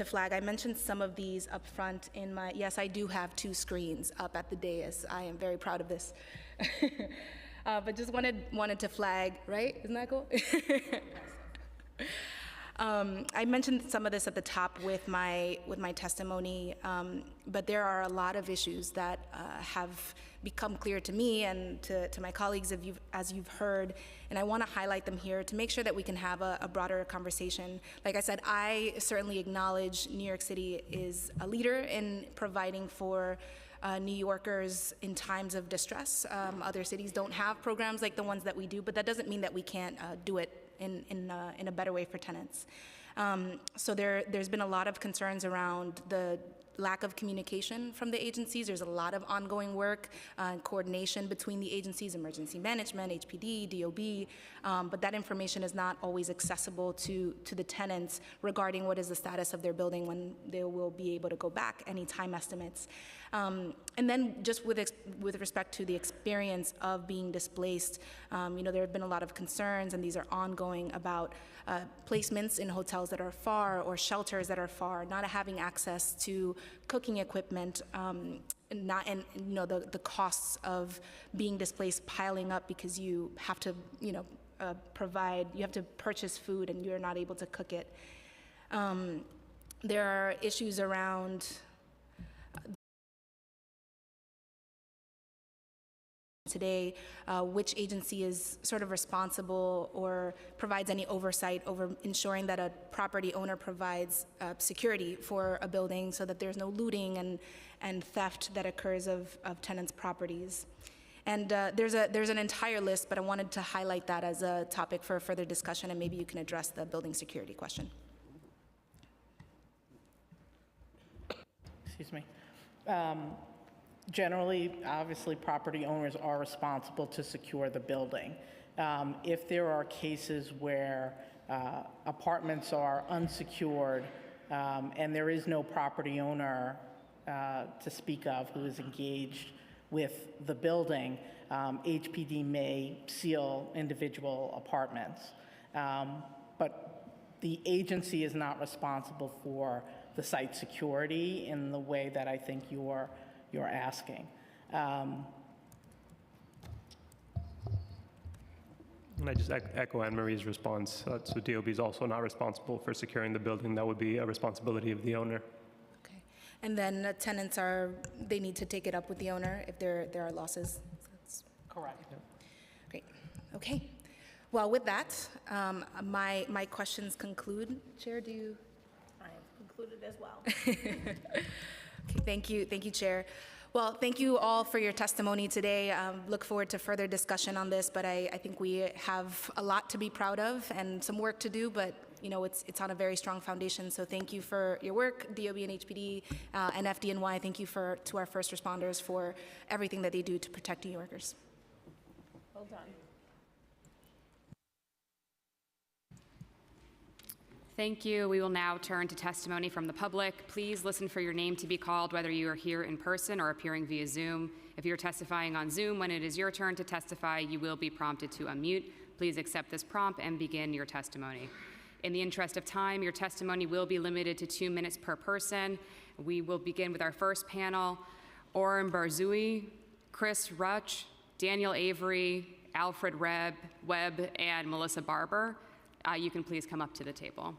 flag. I mentioned some of these up front in my. Yes, I do have 2 screens up at the dais. I am very proud of this, but just wanted to flag. Right? Isn't that cool? I mentioned some of this at the top with my testimony, but there are a lot of issues that have become clear to me and to my colleagues as you've heard, and I want to highlight them here to make sure that we can have a broader conversation. Like I said, I certainly acknowledge New York City is a leader in providing for New Yorkers in times of distress. Other cities don't have programs like the ones that we do, but that doesn't mean that we can't do it in a better way for tenants. So there's been a lot of concerns around the lack of communication from the agencies. There's a lot of ongoing work and coordination between the agencies, emergency management, HPD, DOB, but that information is not always accessible to the tenants regarding what is the status of their building, when they will be able to go back, any time estimates. And then just with respect to the experience of being displaced, there have been a lot of concerns, and these are ongoing, about placements in hotels that are far or shelters that are far, not having access to cooking equipment, the costs of being displaced piling up because you have to, you have to purchase food and you're not able to cook it. There are issues around today, which agency is sort of responsible or provides any oversight over ensuring that a property owner provides security for a building so that there's no looting and theft that occurs of tenants' properties. And there's an entire list, but I wanted to highlight that as a topic for further discussion, and maybe you can address the building security question. Excuse me. Generally, obviously, property owners are responsible to secure the building. If there are cases where apartments are unsecured and there is no property owner to speak of who is engaged with the building, HPD may seal individual apartments. But the agency is not responsible for the site security in the way that I think you're asking. And I just echo Anne-Marie's response. So DOB is also not responsible for securing the building. That would be a responsibility of the owner. Okay. And then tenants they need to take it up with the owner if there are losses. Correct. Great. Okay. Well, with that, my questions conclude. Chair, do you? I have concluded as well. Okay, thank you, Chair. Well, thank you all for your testimony today. Look forward to further discussion on this, but I think we have a lot to be proud of and some work to do, but it's on a very strong foundation. So thank you for your work, DOB and HPD and FDNY. Thank you to our first responders for everything that they do to protect New Yorkers. Well done. Thank you. We will now turn to testimony from the public. Please listen for your name to be called, whether you are here in person or appearing via Zoom. If you're testifying on Zoom, when it is your turn to testify, you will be prompted to unmute. Please accept this prompt and begin your testimony. In the interest of time, your testimony will be limited to 2 minutes per person. We will begin with our first panel, Oren Barzui, Chris Rutch, Daniel Avery, Alfred Webb, and Melissa Barber. You can please come up to the table.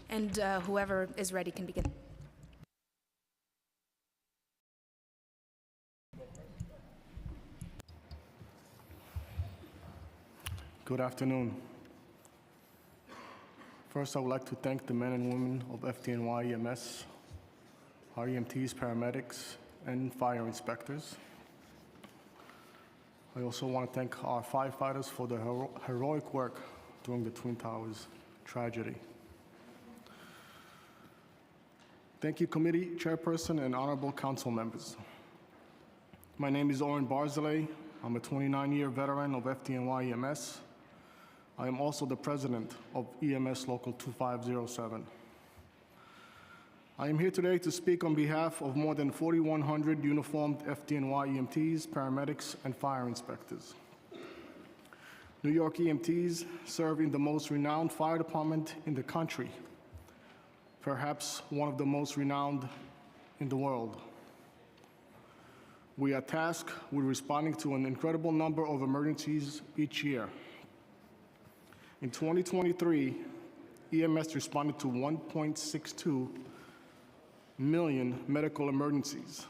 And whoever is ready can begin. Good afternoon. First, I would like to thank the men and women of FDNY EMS, our EMTs, paramedics, and fire inspectors. I also want to thank our firefighters for their heroic work during the Twin Towers tragedy. Thank you, committee chairperson and honorable council members. My name is Oren Barzilay. I'm a 29-year veteran of FDNY EMS. I am also the president of EMS Local 2507. I am here today to speak on behalf of more than 4,100 uniformed FDNY EMTs, paramedics, and fire inspectors. New York EMTs serve in the most renowned fire department in the country, perhaps one of the most renowned in the world. We are tasked with responding to an incredible number of emergencies each year. In 2023, EMS responded to 1.62 million medical emergencies,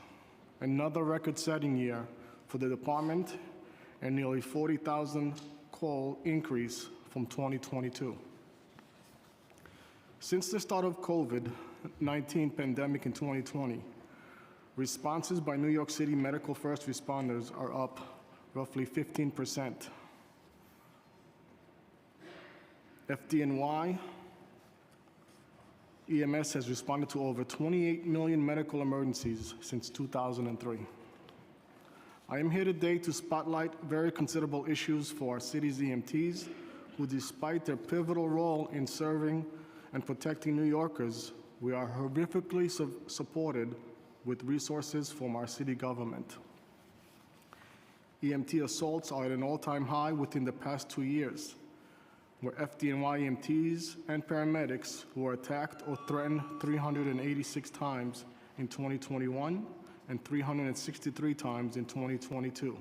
another record-setting year for the department and nearly 40,000 call increase from 2022. Since the start of COVID-19 pandemic in 2020, responses by New York City medical first responders are up roughly 15%. FDNY EMS has responded to over 28 million medical emergencies since 2003. I am here today to spotlight very considerable issues for our city's EMTs, who, despite their pivotal role in serving and protecting New Yorkers, we are horrifically supported with resources from our city government. EMT assaults are at an all-time high within the past 2 years, where FDNY EMTs and paramedics were attacked or threatened 386 times in 2021 and 363 times in 2022.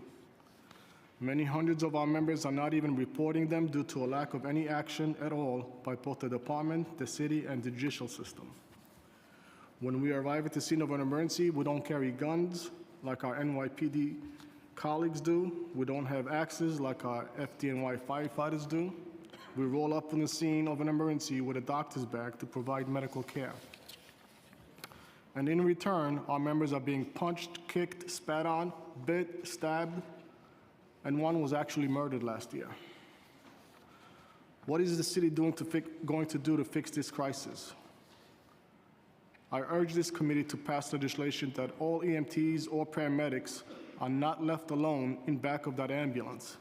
Many hundreds of our members are not even reporting them due to a lack of any action at all by both the department, the city, and the judicial system. When we arrive at the scene of an emergency, we don't carry guns like our NYPD colleagues do. We don't have axes like our FDNY firefighters do. We roll up on the scene of an emergency with a doctor's bag to provide medical care. And in return, our members are being punched, kicked, spat on, bit, stabbed, and one was actually murdered last year. What is the city going to do to fix this crisis? I urge this committee to pass legislation that all EMTs or paramedics are not left alone in back of that ambulance.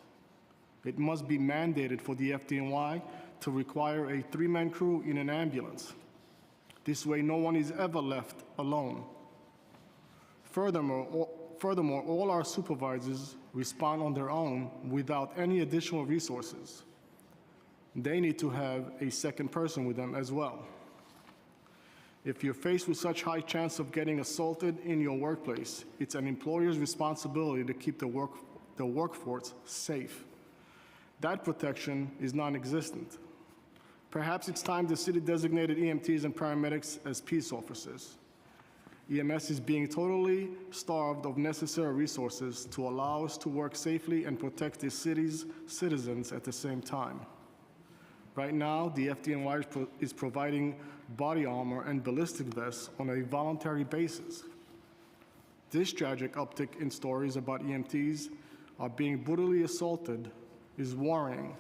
It must be mandated for the FDNY to require a 3-man crew in an ambulance. This way, no one is ever left alone. Furthermore, all our supervisors respond on their own without any additional resources. They need to have a second person with them as well. If you're faced with such high chance of getting assaulted in your workplace, it's an employer's responsibility to keep the workforce safe. That protection is non-existent. Perhaps it's time the city designated EMTs and paramedics as peace officers. EMS is being totally starved of necessary resources to allow us to work safely and protect the city's citizens at the same time. Right now, the FDNY is providing body armor and ballistic vests on a voluntary basis. This tragic uptick in stories about EMTs are being brutally assaulted is worrying.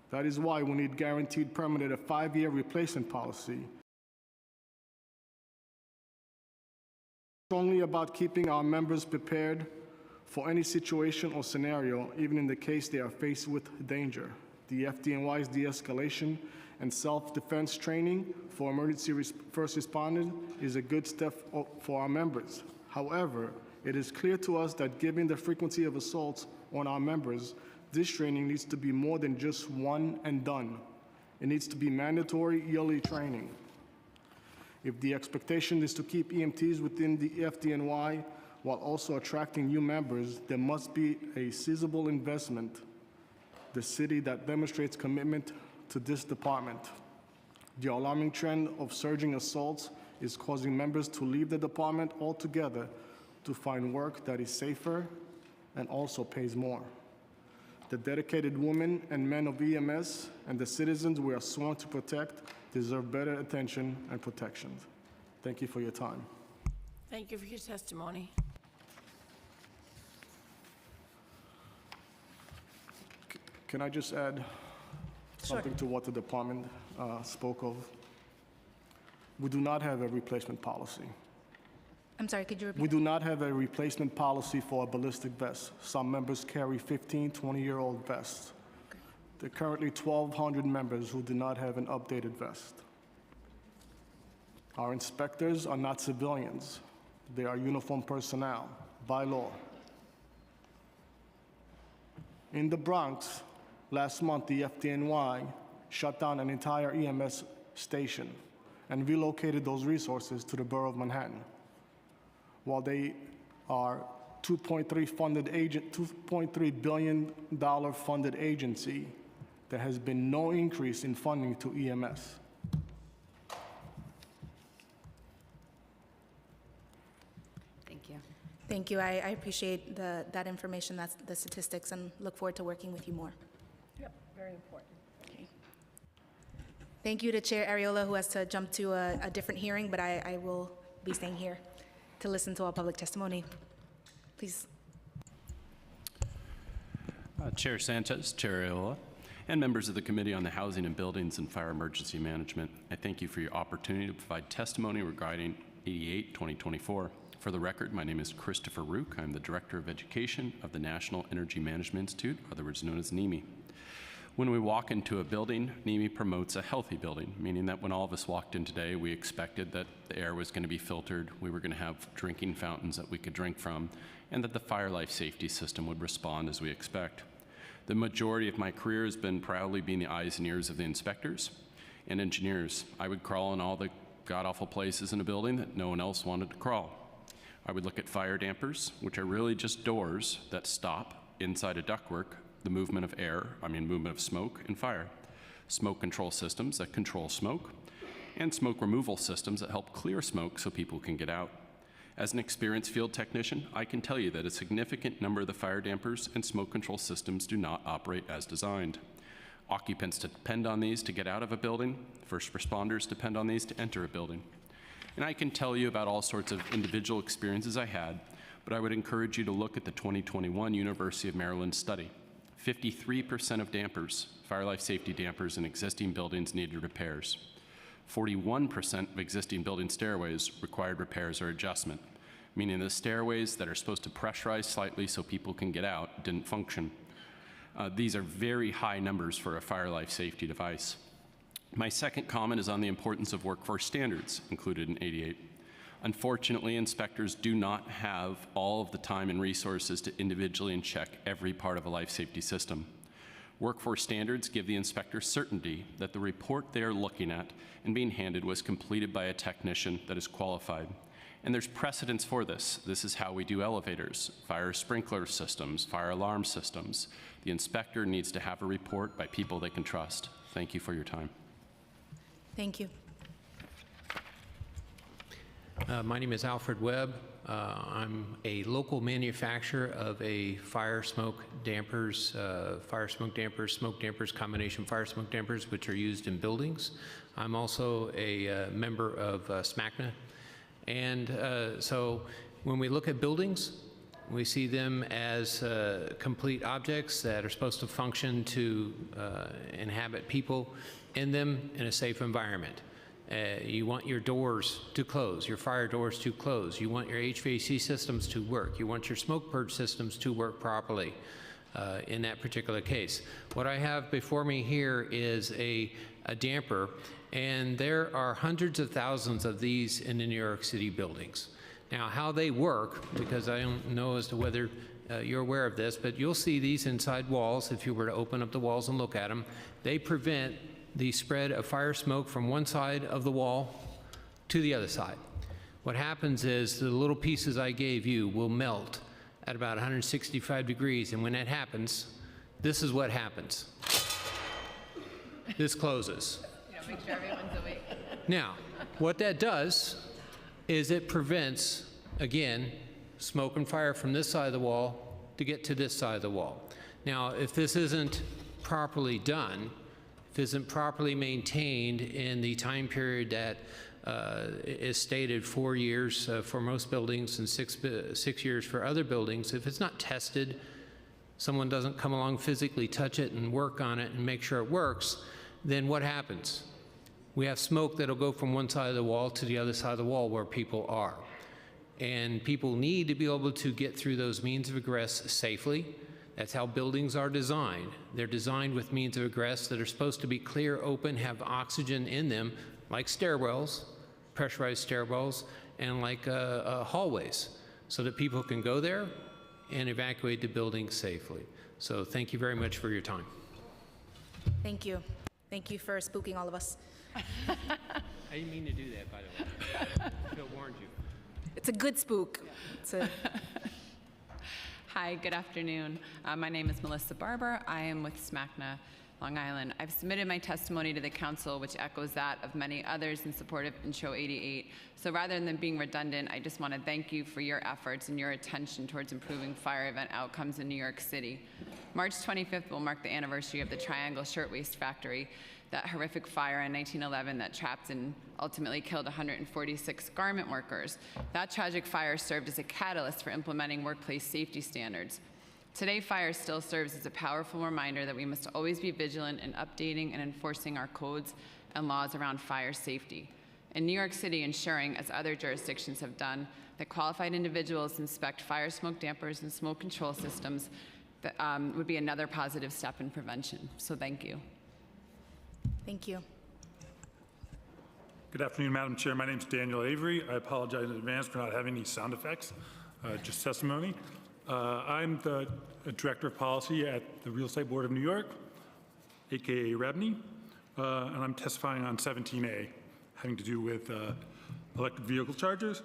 That is why we need guaranteed permanent a 5-year replacement policy. Strongly about keeping our members prepared for any situation or scenario, even in the case they are faced with danger. The FDNY's de-escalation and self-defense training for emergency first responders is a good step for our members. However, it is clear to us that given the frequency of assaults on our members, this training needs to be more than just one and done. It needs to be mandatory yearly training. If the expectation is to keep EMTs within the FDNY while also attracting new members, there must be a sizable investment, the city that demonstrates commitment to this department. The alarming trend of surging assaults is causing members to leave the department altogether to find work that is safer and also pays more. The dedicated women and men of EMS and the citizens we are sworn to protect deserve better attention and protection. Thank you for your time. Thank you for your testimony. Can I just add something to what the department spoke of? We do not have a replacement policy. I'm sorry, could you repeat? We do not have a replacement policy for a ballistic vest. Some members carry 15, 20-year-old vests. Okay. There are currently 1,200 members who do not have an updated vest. Our inspectors are not civilians. They are uniformed personnel by law. In the Bronx, last month, the FDNY shut down an entire EMS station and relocated those resources to the borough of Manhattan. While they are $2.3 billion funded agency, there has been no increase in funding to EMS. Thank you. Thank you. I appreciate that information, that's the statistics, and look forward to working with you more. Yep, very important. Okay. Thank you to Chair Ariola, who has to jump to a different hearing, but I will be staying here to listen to all public testimony. Please. Chair Sanchez, Chair Ariola, and members of the Committee on the Housing and Buildings and Fire Emergency Management, I thank you for your opportunity to provide testimony regarding 88-2024. For the record, my name is Christopher Rook. I'm the Director of Education of the National Energy Management Institute, otherwise known as NEMI. When we walk into a building, NEMI promotes a healthy building, meaning that when all of us walked in today, we expected that the air was going to be filtered, we were going to have drinking fountains that we could drink from, and that the fire life safety system would respond as we expect. The majority of my career has been proudly being the eyes and ears of the inspectors and engineers. I would crawl in all the god-awful places in a building that no one else wanted to crawl. I would look at fire dampers, which are really just doors that stop inside a ductwork the movement of movement of smoke and fire. Smoke control systems that control smoke, and smoke removal systems that help clear smoke so people can get out. As an experienced field technician, I can tell you that a significant number of the fire dampers and smoke control systems do not operate as designed. Occupants depend on these to get out of a building. First responders depend on these to enter a building. And I can tell you about all sorts of individual experiences I had, but I would encourage you to look at the 2021 University of Maryland study. 53% of dampers, fire life safety dampers in existing buildings needed repairs. 41% of existing building stairways required repairs or adjustment. meaning the stairways that are supposed to pressurize slightly so people can get out didn't function. These are very high numbers for a fire life safety device. My second comment is on the importance of workforce standards included in 88. Unfortunately, inspectors do not have all of the time and resources to individually check every part of a life safety system. Workforce standards give the inspector certainty that the report they are looking at and being handed was completed by a technician that is qualified. And there's precedence for this. This is how we do elevators, fire sprinkler systems, fire alarm systems. The inspector needs to have a report by people they can trust. Thank you for your time. Thank you. My name is Alfred Webb. I'm a local manufacturer of a fire smoke dampers, smoke dampers, combination fire smoke dampers, which are used in buildings. I'm also a member of SMACNA. And so when we look at buildings, we see them as complete objects that are supposed to function to inhabit people in them in a safe environment. You want your doors to close, your fire doors to close. You want your HVAC systems to work. You want your smoke purge systems to work properly in that particular case. What I have before me here is a damper, and there are hundreds of thousands of these in the New York City buildings. Now, how they work, because I don't know as to whether you're aware of this, but you'll see these inside walls. If you were to open up the walls and look at them, they prevent the spread of fire smoke from one side of the wall to the other side. What happens is the little pieces I gave you will melt at about 165 degrees, and when that happens, this is what happens. This closes. Make sure everyone's awake. Now, what that does is it prevents, again, smoke and fire from this side of the wall to get to this side of the wall. Now, if this isn't properly done, if isn't properly maintained in the time period that is stated 4 years for most buildings and 6 years for other buildings, if it's not tested, someone doesn't come along physically touch it and work on it and make sure it works, then what happens? We have smoke that'll go from one side of the wall to the other side of the wall where people are. And people need to be able to get through those means of egress safely. That's how buildings are designed. They're designed with means of egress that are supposed to be clear, open, have oxygen in them, like stairwells, pressurized stairwells, and like hallways, so that people can go there and evacuate the building safely. So thank you very much for your time. Thank you. Thank you for spooking all of us. I didn't mean to do that, by the way. Phil warned you. It's a good spook. It's a Hi, good afternoon. My name is Melissa Barber. I am with SMACNA, Long Island. I've submitted my testimony to the council, which echoes that of many others in support of Intro 88. So rather than being redundant, I just want to thank you for your efforts and your attention towards improving fire event outcomes in New York City. March 25th will mark the anniversary of the Triangle Shirtwaist Factory, that horrific fire in 1911 that trapped and ultimately killed 146 garment workers. That tragic fire served as a catalyst for implementing workplace safety standards. Today, fire still serves as a powerful reminder that we must always be vigilant in updating and enforcing our codes and laws around fire safety. In New York City, ensuring, as other jurisdictions have done, that qualified individuals inspect fire smoke dampers and smoke control systems that, would be another positive step in prevention. So thank you. Thank you. Good afternoon, Madam Chair. My name is Daniel Avery. I apologize in advance for not having any sound effects, just testimony. I'm the Director of Policy at the Real Estate Board of New York, aka REBNY, and I'm testifying on 17A, having to do with electric vehicle chargers.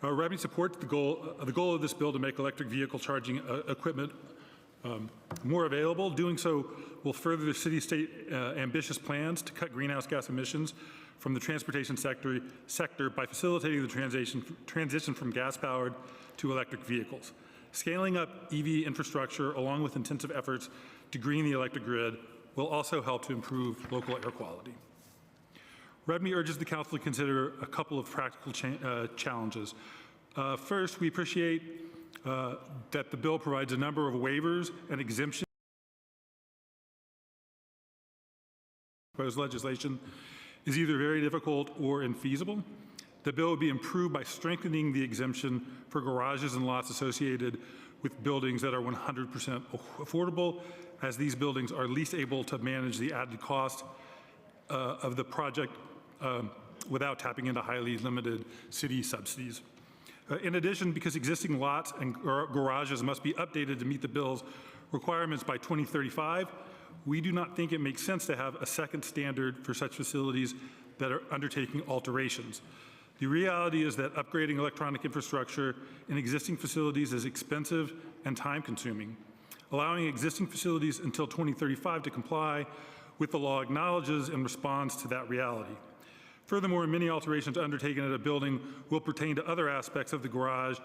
REBNY supports the goal of this bill to make electric vehicle charging equipment more available. Doing so will further the city-state ambitious plans to cut greenhouse gas emissions from the transportation sector by facilitating the transition from gas-powered to electric vehicles. Scaling up EV infrastructure along with intensive efforts to green the electric grid will also help to improve local air quality. REBNY urges the Council to consider a couple of practical challenges. First, we appreciate that the bill provides a number of waivers and exemptions. Proposed legislation is either very difficult or infeasible. The bill would be improved by strengthening the exemption for garages and lots associated with buildings that are 100% affordable, as these buildings are least able to manage the added cost of the project without tapping into highly limited city subsidies. In addition, because existing lots and garages must be updated to meet the bill's requirements by 2035, we do not think it makes sense to have a second standard for such facilities that are undertaking alterations. The reality is that upgrading electronic infrastructure in existing facilities is expensive and time-consuming. Allowing existing facilities until 2035 to comply with the law acknowledges and responds to that reality. Furthermore, many alterations undertaken at a building will pertain to other aspects of the garage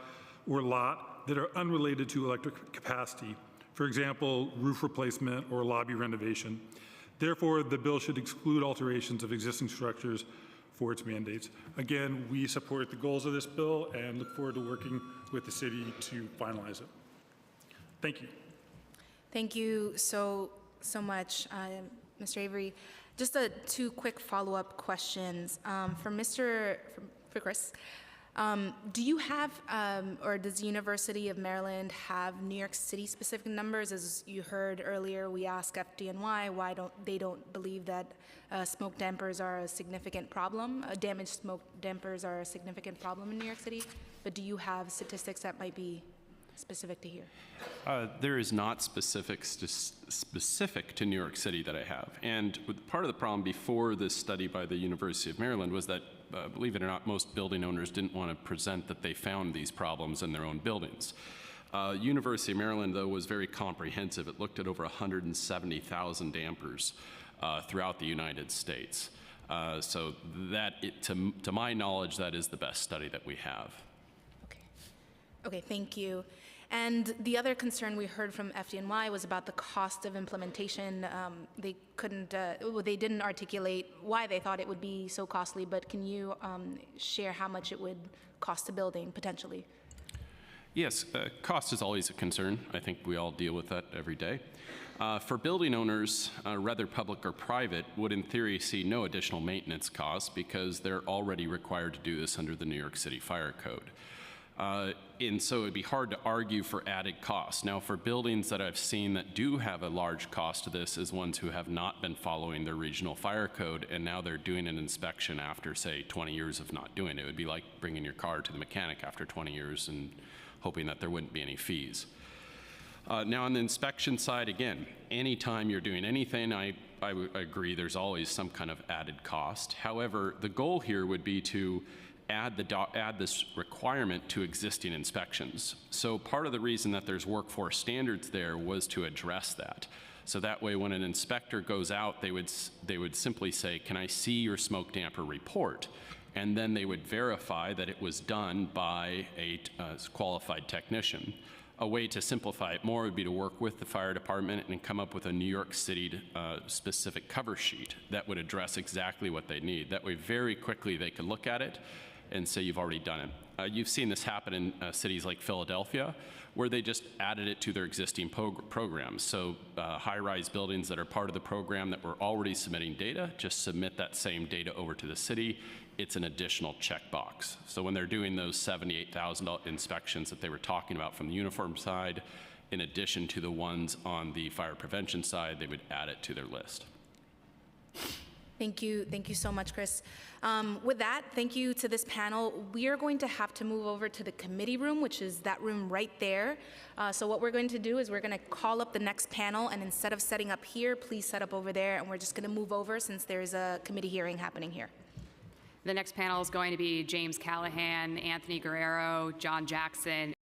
or lot that are unrelated to electric capacity. For example, roof replacement or lobby renovation. Therefore, the bill should exclude alterations of existing structures for its mandates. Again, we support the goals of this bill and look forward to working with the city to finalize it. Thank you. Thank you so much, Mr. Avery. Just two quick follow-up questions. For Chris. Do you have, or does the University of Maryland have New York City specific numbers? As you heard earlier, we asked FDNY why they don't believe that smoke dampers are a significant problem. Damaged smoke dampers are a significant problem in New York City. But do you have statistics that might be specific to here? There is not specific to New York City that I have. And part of the problem before this study by the University of Maryland was that, believe it or not, most building owners didn't want to present that they found these problems in their own buildings. University of Maryland, though, was very comprehensive. It looked at over 170,000 dampers throughout the United States. So that, to my knowledge, that is the best study that we have. Okay, thank you. And the other concern we heard from FDNY was about the cost of implementation. They didn't articulate why they thought it would be so costly, but can you share how much it would cost a building, potentially? Yes, cost is always a concern. I think we all deal with that every day. For building owners, whether public or private, would in theory see no additional maintenance costs because they're already required to do this under the New York City Fire Code. And so it'd be hard to argue for added costs. Now, for buildings that I've seen that do have a large cost to this is ones who have not been following their regional fire code, and now they're doing an inspection after, say, 20 years of not doing it. It would be like bringing your car to the mechanic after 20 years and hoping that there wouldn't be any fees. Now, on the inspection side, again, anytime you're doing anything, I agree there's always some kind of added cost. However, the goal here would be to add this requirement to existing inspections. So part of the reason that there's workforce standards there was to address that. So that way when an inspector goes out, they would simply say, can I see your smoke damper report? And then they would verify that it was done by a qualified technician. A way to simplify it more would be to work with the fire department and come up with a New York City specific cover sheet that would address exactly what they need. That way very quickly they could look at it and say you've already done it. You've seen this happen in cities like Philadelphia, where they just added it to their existing programs. So high-rise buildings that are part of the program that were already submitting data, just submit that same data over to the city. It's an additional checkbox. So when they're doing those 78,000 inspections that they were talking about from the uniform side, in addition to the ones on the fire prevention side, they would add it to their list. Thank you so much, Chris. With that, thank you to this panel. We are going to have to move over to the committee room, which is that room right there. So what we're going to do is we're going to call up the next panel, and instead of setting up here, please set up over there, and we're just going to move over since there's a committee hearing happening here. The next panel is going to be James Callahan, Anthony Guerrero, John Jackson,